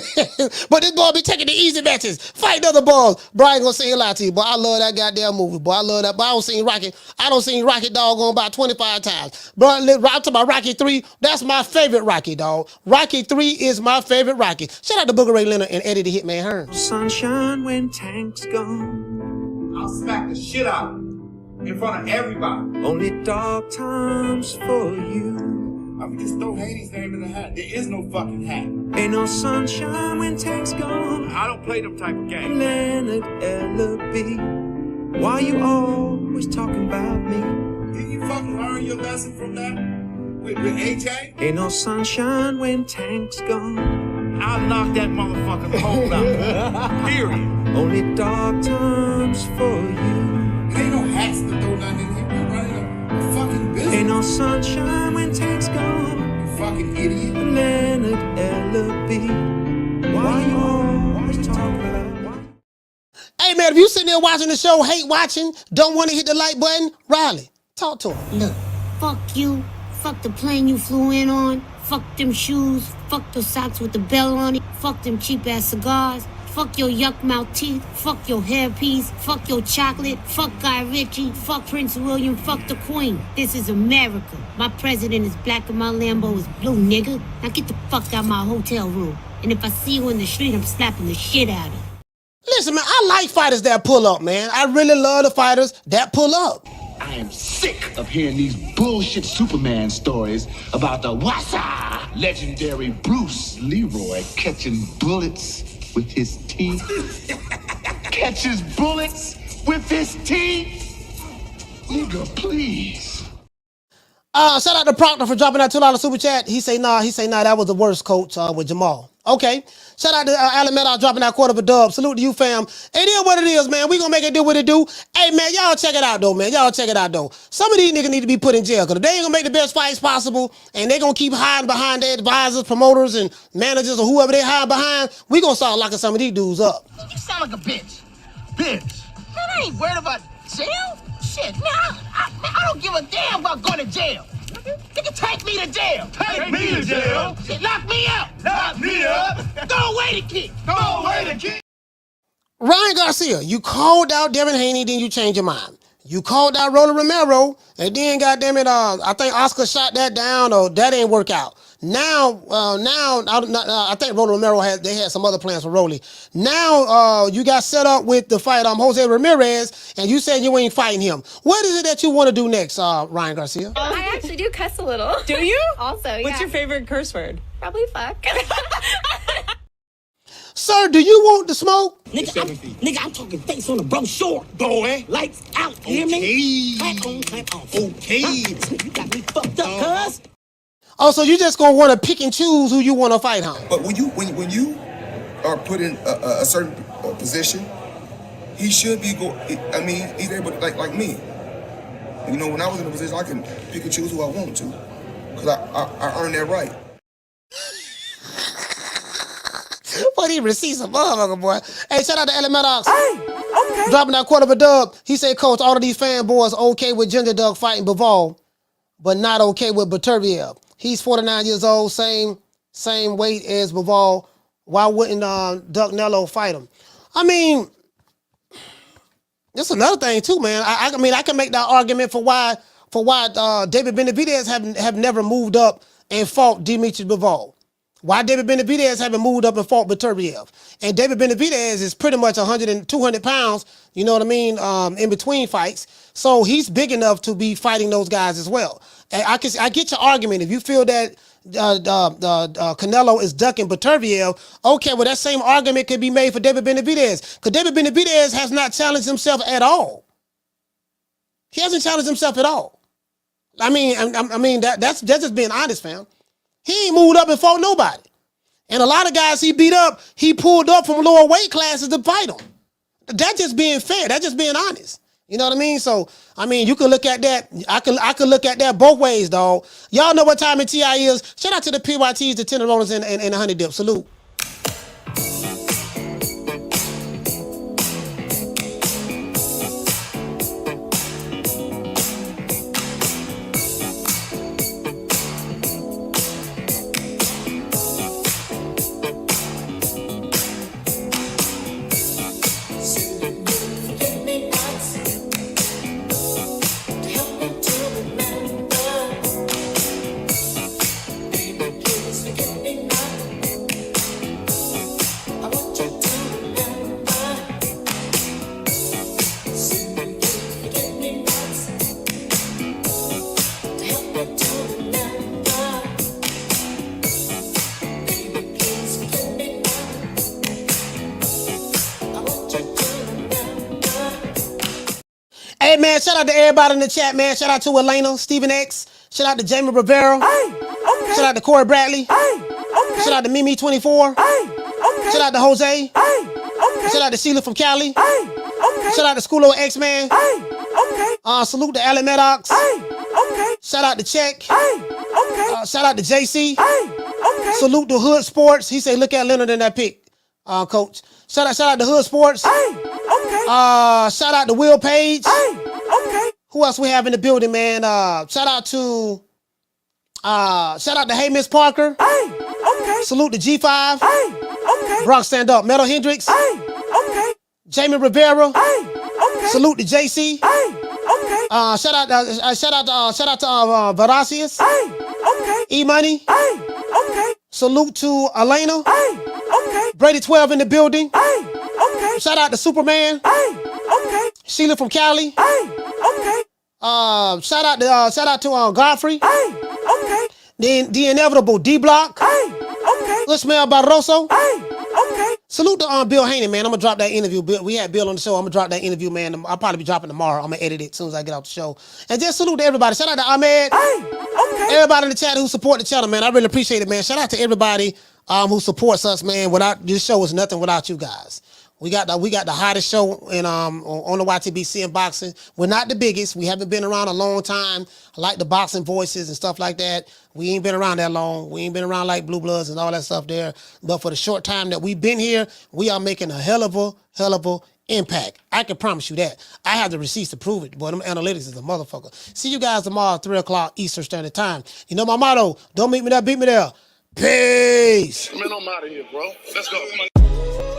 But this boy be taking the easy matches, fighting other boys. Brian gonna say a lot to you, boy. I love that goddamn movie, boy. I love that. But I don't see Rocky doggone about 25 times. Bro, I'm talking about Rocky 3. That's my favorite Rocky, dog. Rocky 3 is my favorite Rocky. Shout out to Booker Ray Leonard and Eddie the Hitman Hearn. Sunshine when Tank's gone. I'll smack the shit out of him in front of everybody. Only dark times for you. I would just throw Haney's name in the hat. There is no fucking hat. Ain't no sunshine when Tank's gone. I don't play them type of games. Leonard L.B. Why you always talking about me? Didn't you fucking learn your lesson from that? With AJ? Ain't no sunshine when Tank's gone. I'll knock that motherfucker cold out. Period. Only dark times for you. Ain't no hats to throw nothing in here. We're running a fucking business. Ain't no sunshine when Tank's gone. You fucking idiot. Leonard L.B. Why you always talking about? Hey, man, if you sitting there watching the show, hate watching, don't want to hit the like button, Riley, talk to him. Look, fuck you. Fuck the plane you flew in on. Fuck them shoes. Fuck the socks with the bell on it. Fuck them cheap-ass cigars. Fuck your yuck mouth teeth. Fuck your hairpiece. Fuck your chocolate. Fuck Guy Ritchie. Fuck Prince William. Fuck the Queen. This is America. My president is black and my Lambo is blue, nigga. Now get the fuck out my hotel room. And if I see you in the street, I'm slapping the shit out of you. Listen, man, I like fighters that pull up, man. I really love the fighters that pull up. I am sick of hearing these bullshit Superman stories about the Wassa legendary Bruce Leroy catching bullets with his teeth. Catches bullets with his teeth? Nigga, please. Shout out to Proctor for dropping that $2 super chat. He say nah, that was the worst, coach, with Jamal. Okay. Shout out to Alameda dropping that quarter of a dub. Salute to you, fam. It is what it is, man. We gonna make it do what it do. Hey, man, y'all check it out, though, man. Y'all check it out, though. Some of these niggas need to be put in jail, because if they ain't gonna make the best fights possible, and they gonna keep hiding behind their advisors, promoters, and managers, or whoever they hide behind, we gonna start locking some of these dudes up. You sound like a bitch. Bitch. Man, I ain't worried about jail. Shit, man, I don't give a damn about going to jail. Nigga, take me to jail. Take me to jail? Shit, lock me up. Lock me up? Throw away the kid. Throw away the kid. Ryan Garcia, you called out Devin Haney, then you changed your mind. You called out Roland Romero, and then, goddamn it, I think Oscar shot that down, or that ain't work out. Now, I think Roland Romero had some other plans for Rolly. Now, you got set up with the fight Jose Ramirez, and you said you ain't fighting him. What is it that you want to do next, Ryan Garcia? I actually do cuss a little. Do you? Also, yeah. What's your favorite curse word? Probably fuck. Sir, do you want the smoke? Nigga, I'm talking face on the bro short. Boy. Lights out, you hear me? Clap on, clap off. Okay. You got me fucked up, cuz. Oh, so you just gonna want to pick and choose who you want to fight, huh? But when you are put in a certain position, he should be he's able to, like me. You know, when I was in a position, I can pick and choose who I want to, because I earned that right. But he receipts a motherfucker, boy. Hey, shout out to Elementox. Hey, okay. Dropping that quarter of a dub. He said, Coach, all of these fanboys okay with Ginger Duck fighting Bivol, but not okay with Beterbiev. He's 49 years old, same weight as Bivol. Why wouldn't Duck Nello fight him? I mean, that's another thing too, man. I mean, I can make that argument for why David Benavidez have never moved up and fought Dimitri Bivol. Why David Benavidez haven't moved up and fought Beterbiev. And David Benavidez is pretty much 100 and 200 pounds, you know what I mean, in between fights. So he's big enough to be fighting those guys as well. And I get your argument. If you feel that Canelo is ducking Beterbiev, okay, well, that same argument could be made for David Benavidez. Because David Benavidez has not challenged himself at all. He hasn't challenged himself at all. I mean, that's just being honest, fam. He ain't moved up and fought nobody. And a lot of guys he beat up, he pulled up from lower weight classes to fight them. That's just being fair. That's just being honest. You know what I mean? So, I mean, you can look at that. I can look at that both ways, dog. Y'all know what time in TI is. Shout out to the PYTs, the Tenderonis, and the Honey Dip. Salute. Hey, man, shout out to everybody in the chat, man. Shout out to Elena, Stephen X. Shout out to Jamie Rivera. Shout out to Corey Bradley. Shout out to Mimi24. Shout out to Jose. Shout out to Sheila from Cali. Shout out to Schoolo X-Man. Salute to Allen Maddox. Shout out to Check. Shout out to JC. Salute to Hood Sports. He said, look at Leonard in that pic, coach. Shout out to Hood Sports. Shout out to Will Page. Who else we have in the building, man? Shout out to Hey Miss Parker. Salute to G5. Brock stand up. Metal Hendrix. Jamie Rivera. Salute to JC. Shout out to Veracious. E Money. Salute to Elena. Brady 12 in the building. Shout out to Superman. Sheila from Cali. Shout out to Godfrey. The inevitable D Block. Ismael Barroso. Salute to Bill Haney, man. I'm gonna drop that interview. We had Bill on the show. I'm gonna drop that interview, man. I'll probably be dropping tomorrow. I'm gonna edit it as soon as I get off the show. And just salute to everybody. Shout out to Ahmed. Everybody in the chat who support the channel, man. I really appreciate it, man. Shout out to everybody who supports us, man. Without this show is nothing without you guys. We got the hottest show in on the YTBC in boxing. We're not the biggest. We haven't been around a long time. I like the boxing voices and stuff like that. We ain't been around that long. We ain't been around like Blue Bloods and all that stuff there. But for the short time that we've been here, we are making a hell of a impact. I can promise you that. I have the receipts to prove it. Boy, them analytics is a motherfucker. See you guys tomorrow, 3 o'clock Eastern Standard Time. You know my motto, don't meet me there, beat me there. Peace. Man, I'm out of here, bro. Let's go.